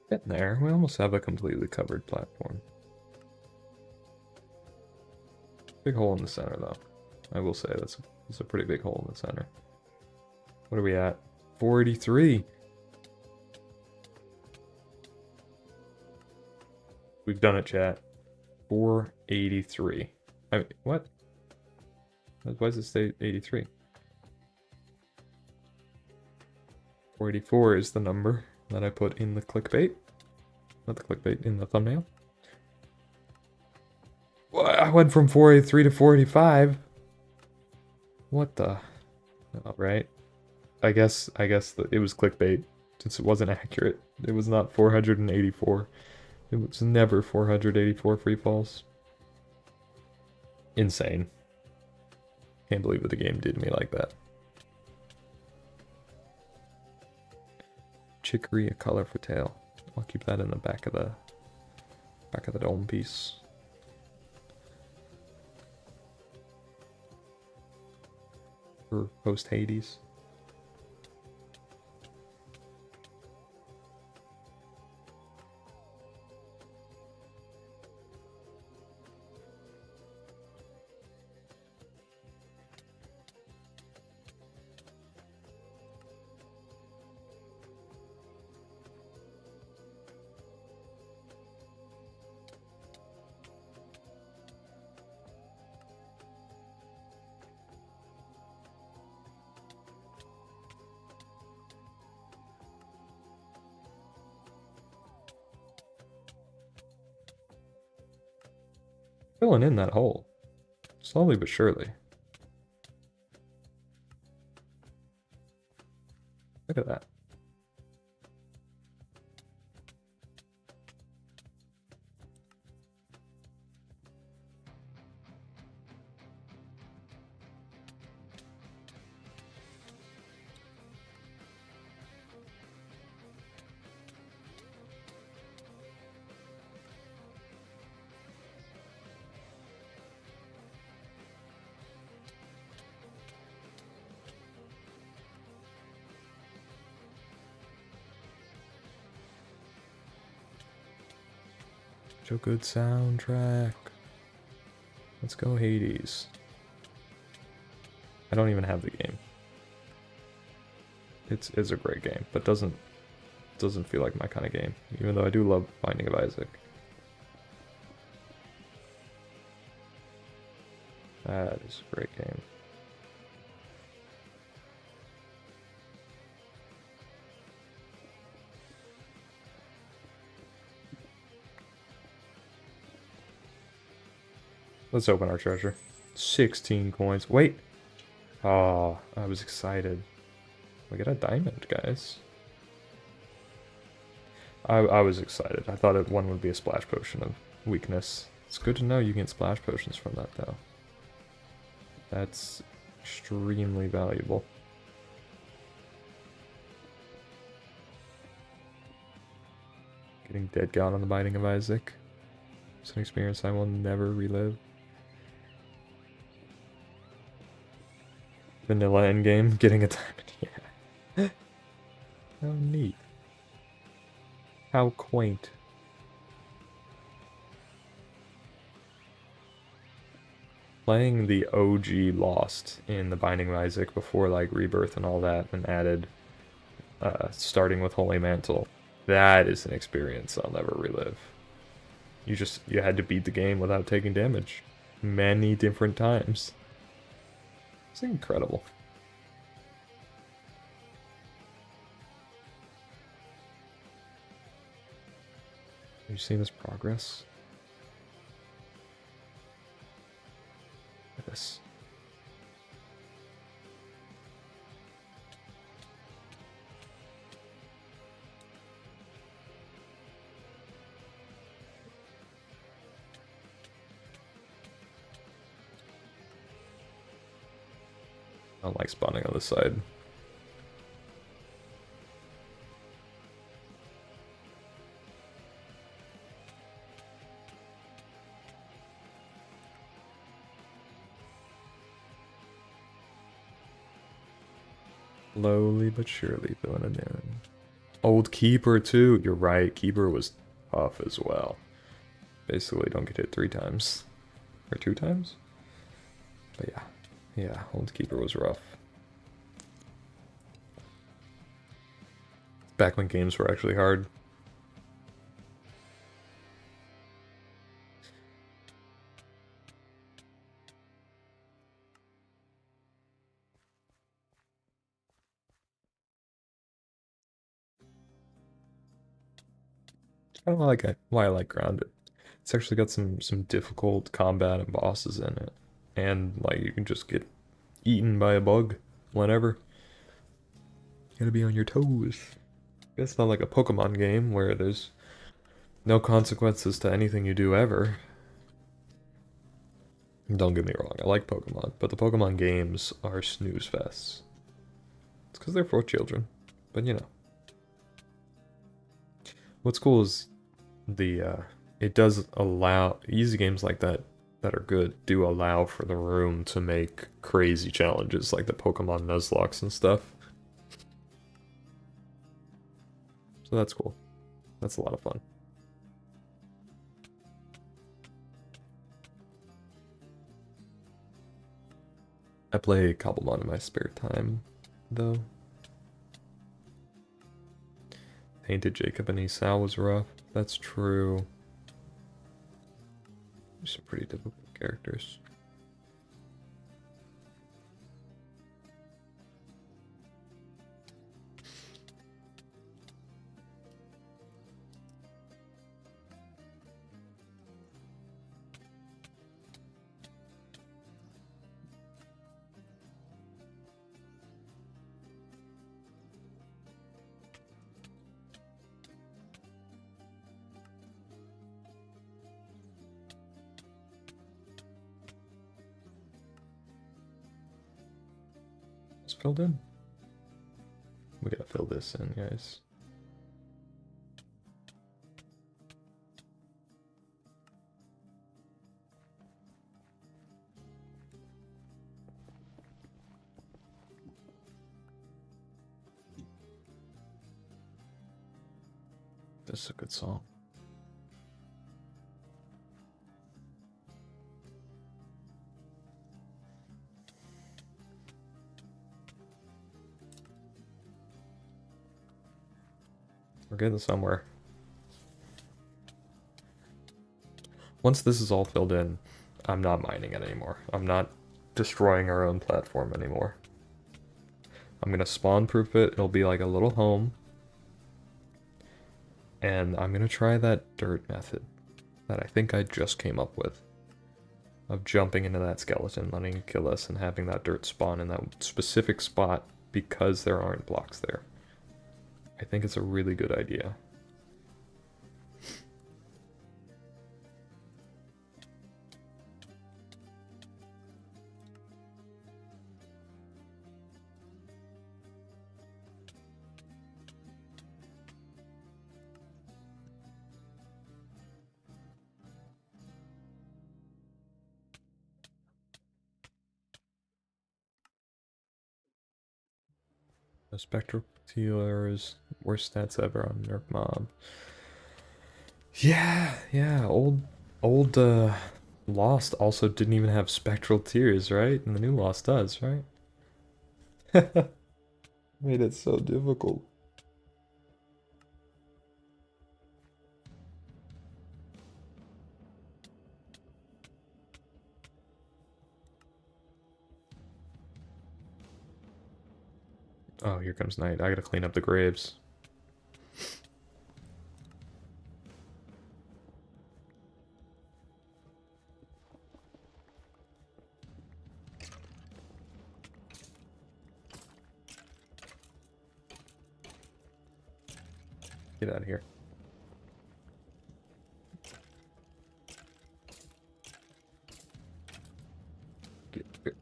Getting there. We almost have a completely covered platform. Big hole in the center, though. I will say that's a pretty big hole in the center. What are we at? 483. We've done it, chat. 483. I mean, what? Why does it say 83? 484 is the number that I put in the clickbait. Not the clickbait, in the thumbnail. Well, I went from 483 to 485. What the? Alright. I guess it was clickbait, since it wasn't accurate. It was not 484. It was never 484 free falls. Insane. Can't believe that the game did me like that. Chicory, a color for tail. I'll keep that in the back of the dome piece. For post Hades. Filling in that hole. Slowly but surely. Look at that. Such a good soundtrack. Let's go Hades. I don't even have the game. It's a great game, but doesn't feel like my kind of game, even though I do love Binding of Isaac. That is a great game. Let's open our treasure. 16 coins. Wait. Oh, I was excited. We got a diamond, guys. I was excited. I thought one would be a splash potion of weakness. It's good to know you get splash potions from that, though. That's extremely valuable. Getting dead god on the Binding of Isaac. It's an experience I will never relive. Vanilla endgame, getting a diamond. Yeah. How neat. How quaint. Playing the OG Lost in the Binding of Isaac before like Rebirth and all that, and added starting with Holy Mantle. That is an experience I'll never relive. You had to beat the game without taking damage. Many different times. It's incredible. Have you seen this progress? Look at this. I don't like spawning on this side. Slowly but surely filling it in. Old Keeper too. You're right. Keeper was tough as well. Basically, don't get hit 3 times. Or 2 times? But yeah. Yeah, Old Keeper was rough. Back when games were actually hard. I don't like it. Why I like Grounded. It's actually got some difficult combat and bosses in it. And like you can just get eaten by a bug whenever. You gotta be on your toes. It's not like a Pokemon game where there's no consequences to anything you do ever. Don't get me wrong, I like Pokemon, but the Pokemon games are snooze fests. It's because they're for children, but you know. What's cool is it does allow, easy games like that that are good do allow for the room to make crazy challenges like the Pokemon Nuzlockes and stuff. So that's cool. That's a lot of fun. I play Cobblemon in my spare time, though. Painted Jacob and Esau was rough. That's true. There's some pretty difficult characters. It's filled in. We gotta fill this in, guys. This is a good song. We're getting somewhere. Once this is all filled in, I'm not mining it anymore. I'm not destroying our own platform anymore. I'm gonna spawn proof it. It'll be like a little home. And I'm gonna try that dirt method that I think I just came up with. Of jumping into that skeleton, letting it kill us, and having that dirt spawn in that specific spot because there aren't blocks there. I think it's a really good idea. The Spectral Healer's worst stats ever on Nerf Mob. Yeah, old Lost also didn't even have Spectral Tears, right? And the new Lost does, right? Made it so difficult. Oh, here comes night. I gotta clean up the graves. Get out of here.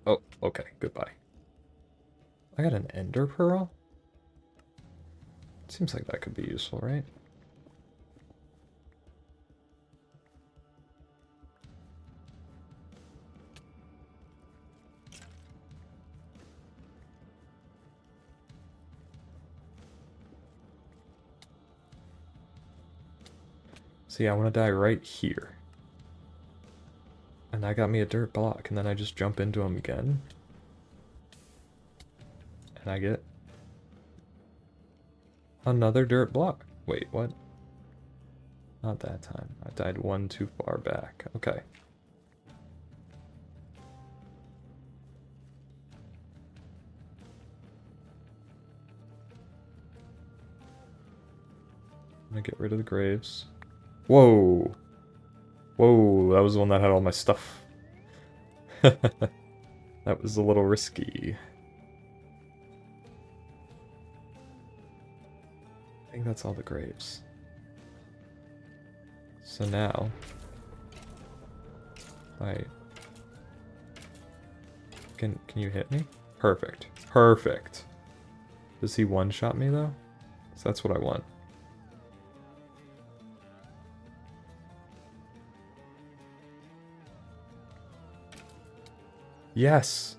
Oh, okay. Goodbye. I got an ender pearl? Seems like that could be useful, right? See, I want to die right here. And that got me a dirt block, and then I just jump into him again. And I get another dirt block. Wait, what? Not that time. I died one too far back. Okay. I'm gonna get rid of the graves. Whoa! Whoa, that was the one that had all my stuff. That was a little risky. I think that's all the graves. So now... Can you hit me? Perfect. Perfect. Does he one-shot me, though? So that's what I want. Yes!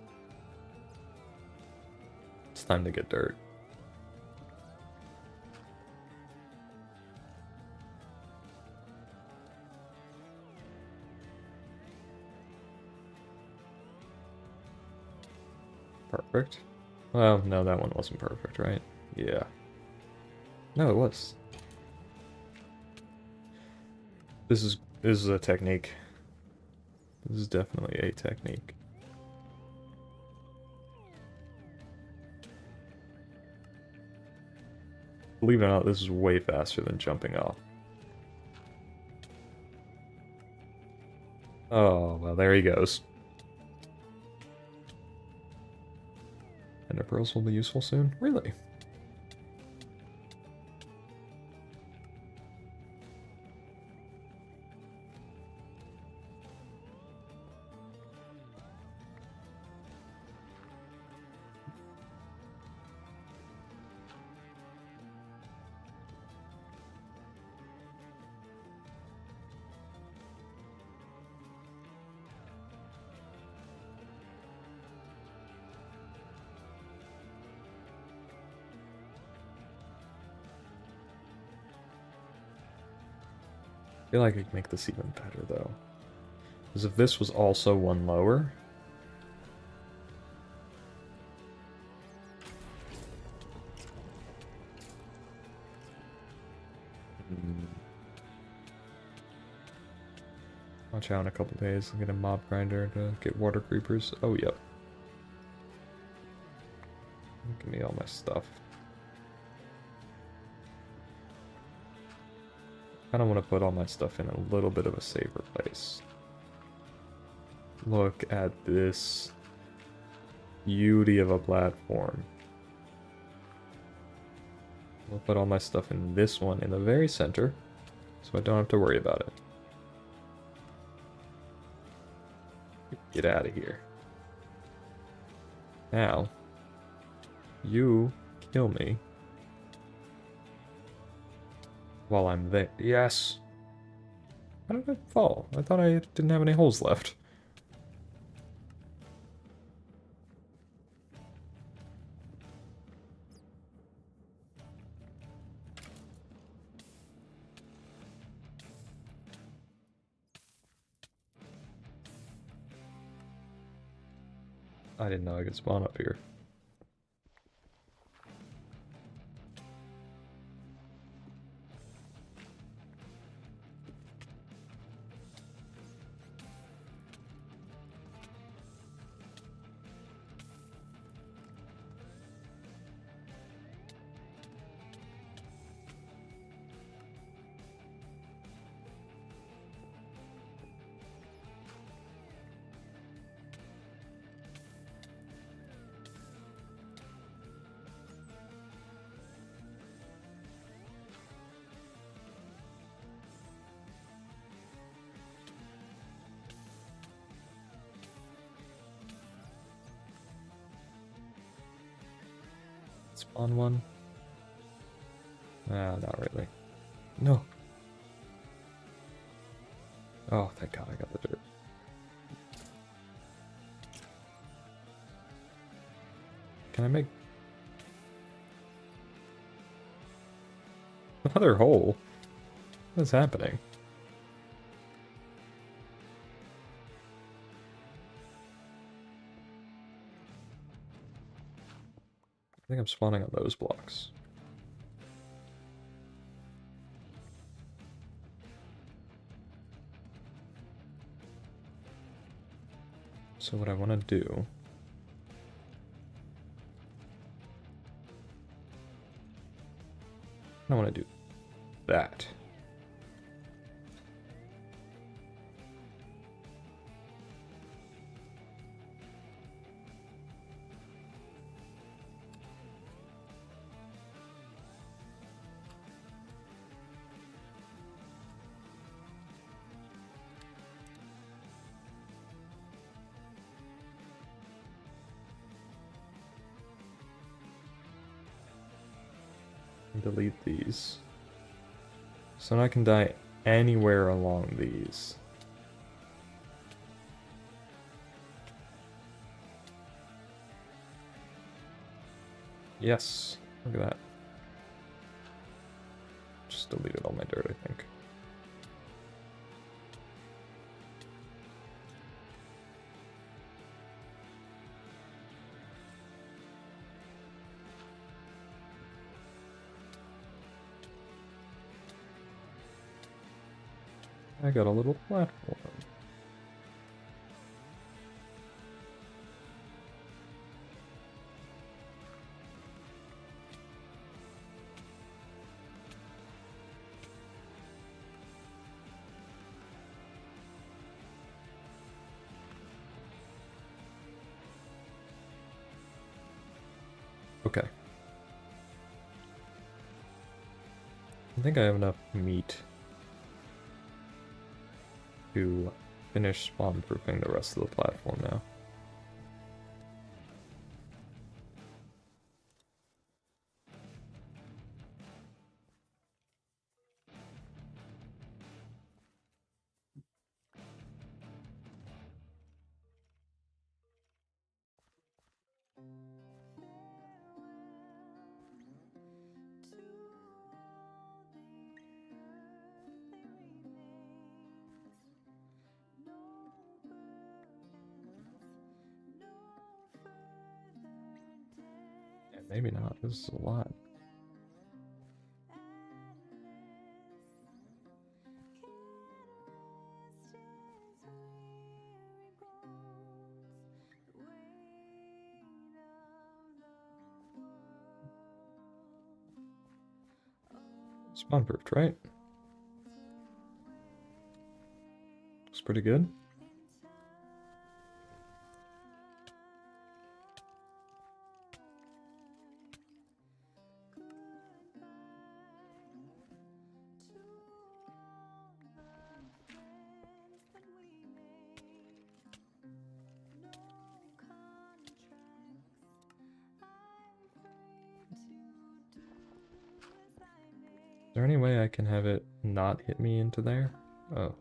It's time to get dirt. Perfect. Well, no, that one wasn't perfect, right? Yeah. No, it was. This is a technique. This is definitely a technique. Believe it or not, this is way faster than jumping off. Oh, well, there he goes. Ender pearls will be useful soon? Really? I feel like I could make this even better, though. Because if this was also one lower... Watch out in a couple days. I'll get a mob grinder to get water creepers. Oh, yep. Give me all my stuff. I kind of want to put all my stuff in a little bit of a safer place. Look at this beauty of a platform. I'll put all my stuff in this one in the very center, so I don't have to worry about it. Get out of here. Now, you kill me while I'm there. Yes! How did I fall? I thought I didn't have any holes left. I didn't know I could spawn up here. spawn one? Ah, not really. No. Oh, thank God I got the dirt. Can I make another hole? What is happening? I think I'm spawning on those blocks. So what I want to do... I want to do that. Delete these. So now I can die anywhere along these. Yes, look at that. Just deleted all my dirt, I think. I got a little platform. Okay. I think I have enough meat to finish spawn-proofing the rest of the platform now. Maybe not. This is a lot. Spawn proofed, right? It's pretty good. Is there any way I can have it not hit me into there? Oh.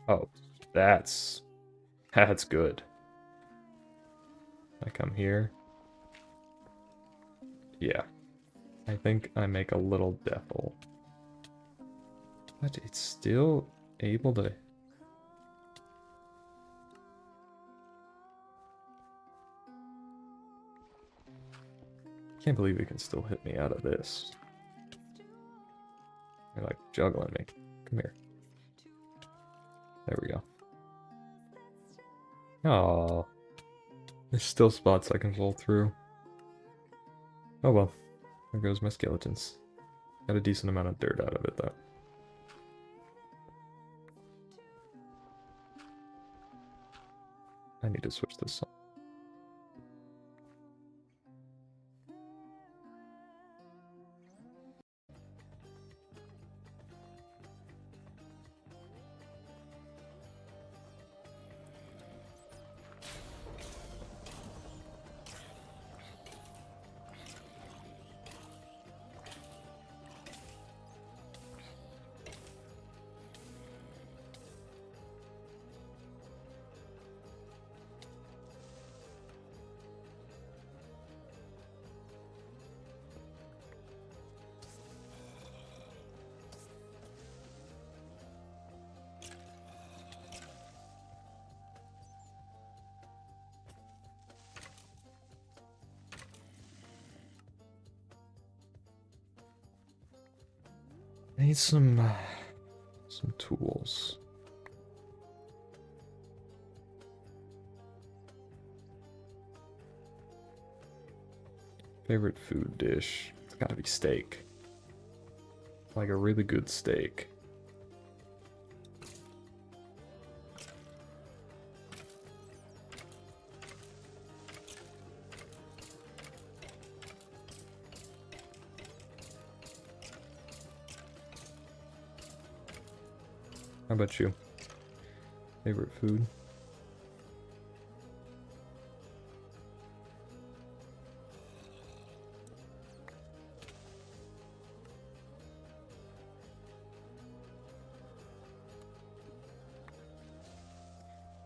Oh, that's good. I come here. Yeah. I think I make a little death hole. But it's still able to... Can't believe it can still hit me out of this. They're like juggling me. Come here. There we go. Oh, there's still spots I can fall through. Oh well. There goes my skeletons. Got a decent amount of dirt out of it though. I need to switch this on. need some tools. Favorite food dish? It's gotta be steak. Like a really good steak. How about you? Favorite food?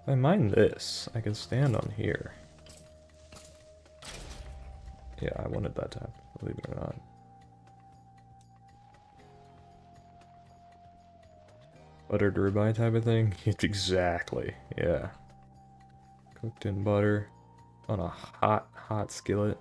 If I mine this, I can stand on here. Yeah, I wanted that to happen, believe it or not. Buttered ribeye type of thing? Exactly, yeah. Cooked in butter on a hot skillet.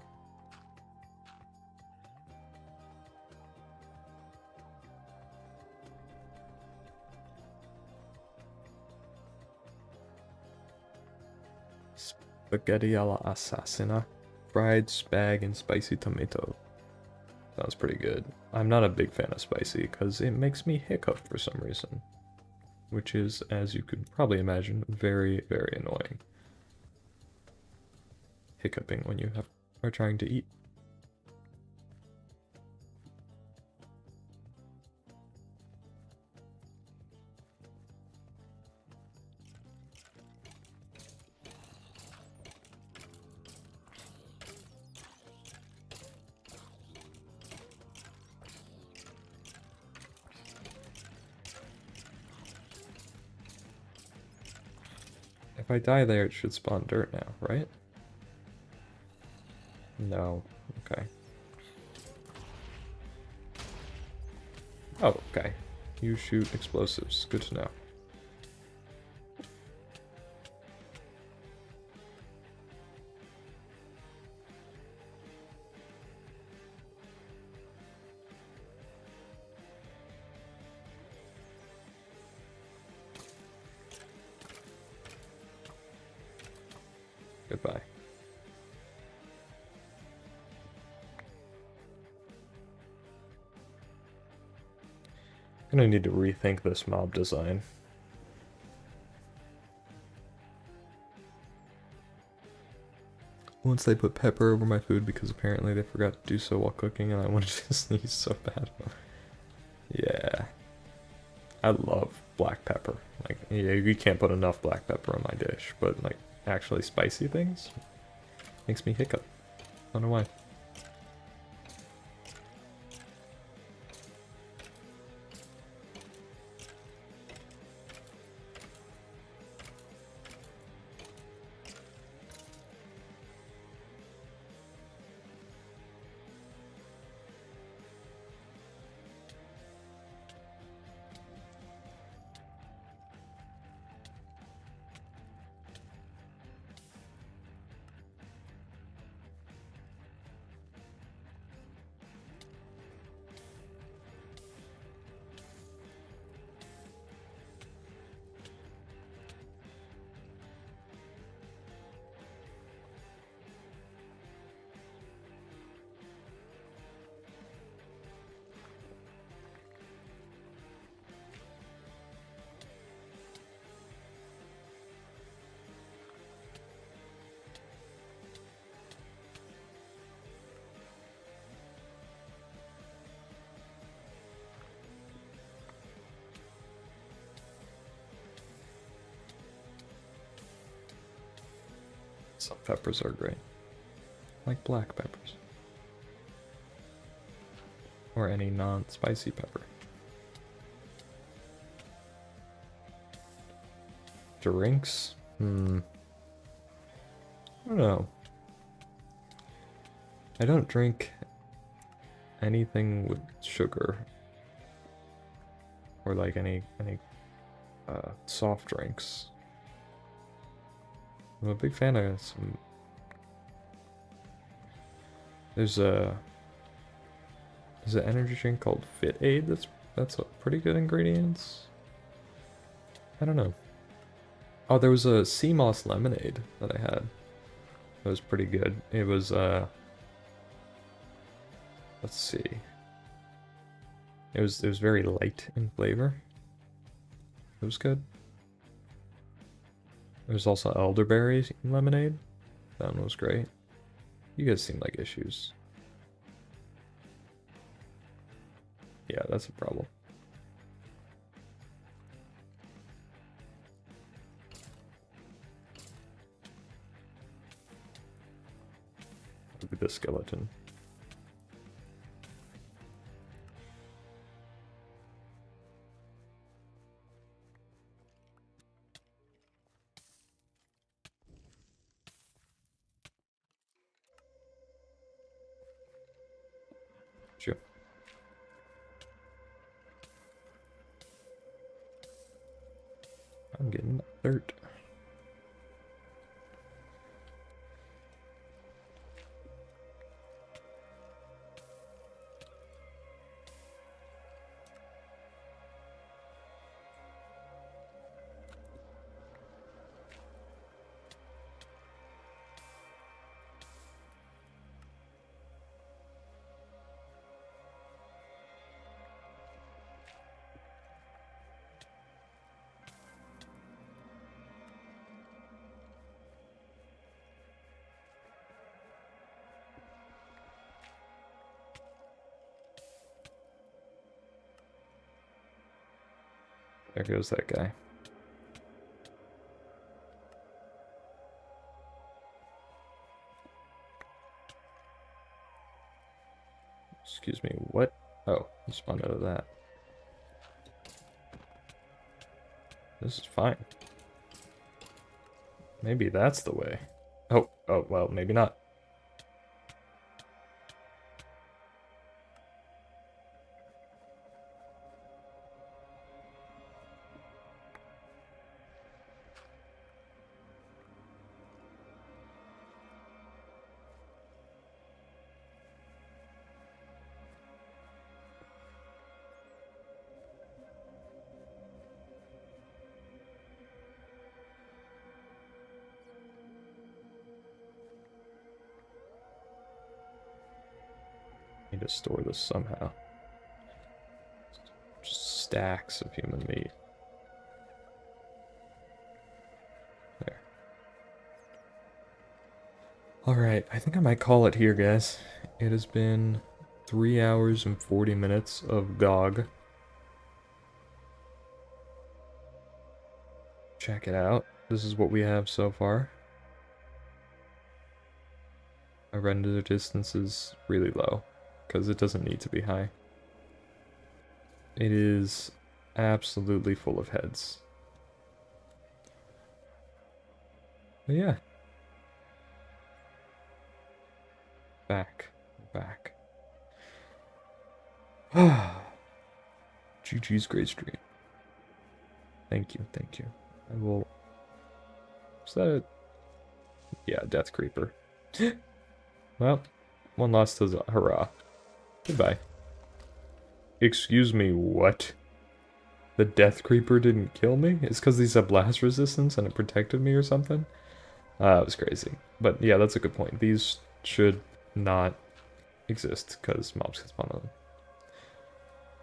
Spaghetti alla assassina. Fried spag and spicy tomato. Sounds pretty good. I'm not a big fan of spicy because it makes me hiccup for some reason. Which is, as you could probably imagine, very, very annoying. Hiccuping when you are trying to eat. If I die there, it should spawn dirt now, right? No. Okay. Oh, okay. You shoot explosives. Good to know. Goodbye. I'm gonna need to rethink this mob design. Once they put pepper over my food because apparently they forgot to do so while cooking and I wanted to sneeze so bad. Yeah. I love black pepper. Like, yeah, you can't put enough black pepper on my dish, but like actually spicy things makes me hiccup. I don't know why. Some peppers are great. Like black peppers. Or any non-spicy pepper. Drinks? I don't know. I don't drink anything with sugar. Or like any soft drinks. I'm a big fan of some... There's an energy drink called Fit Aid that's that's a pretty good ingredients. I don't know. Oh, there was a sea moss lemonade that I had. That was pretty good. It was, let's see. It was very light in flavor. It was good. There's also elderberry lemonade. That one was great. You guys seem like issues. Yeah, that's a problem. Look at this skeleton. Sure. I'm getting dirt. There goes that guy. Excuse me, what? Oh, he spawned out of that. This is fine. Maybe that's the way. Oh, well, maybe not. Need to store this somehow. Just stacks of human meat. There. Alright, I think I might call it here, guys. It has been 3 hours and 40 minutes of GOG. Check it out. This is what we have so far. Our render distance is really low, because it doesn't need to be high. It is absolutely full of heads. But yeah. Back. GG's great stream. Thank you. I will... Is that a... Yeah, Death Creeper. Well, one lost his hurrah. Goodbye. Excuse me, what? The Death Creeper didn't kill me? It's because these have blast resistance and it protected me or something? That was crazy. But yeah, that's a good point. These should not exist because mobs can spawn on them.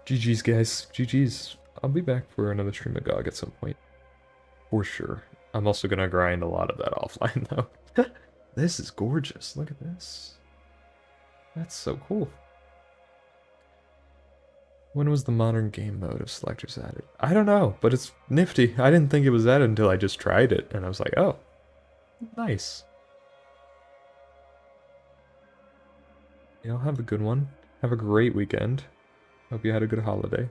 GG's, guys. GG's. I'll be back for another stream of GOG at some point. For sure. I'm also gonna grind a lot of that offline, though. This is gorgeous. Look at this. That's so cool. When was the modern game mode of selectors added? I don't know, but it's nifty. I didn't think it was added until I just tried it, and I was like, oh, nice. Y'all have a good one. Have a great weekend. Hope you had a good holiday.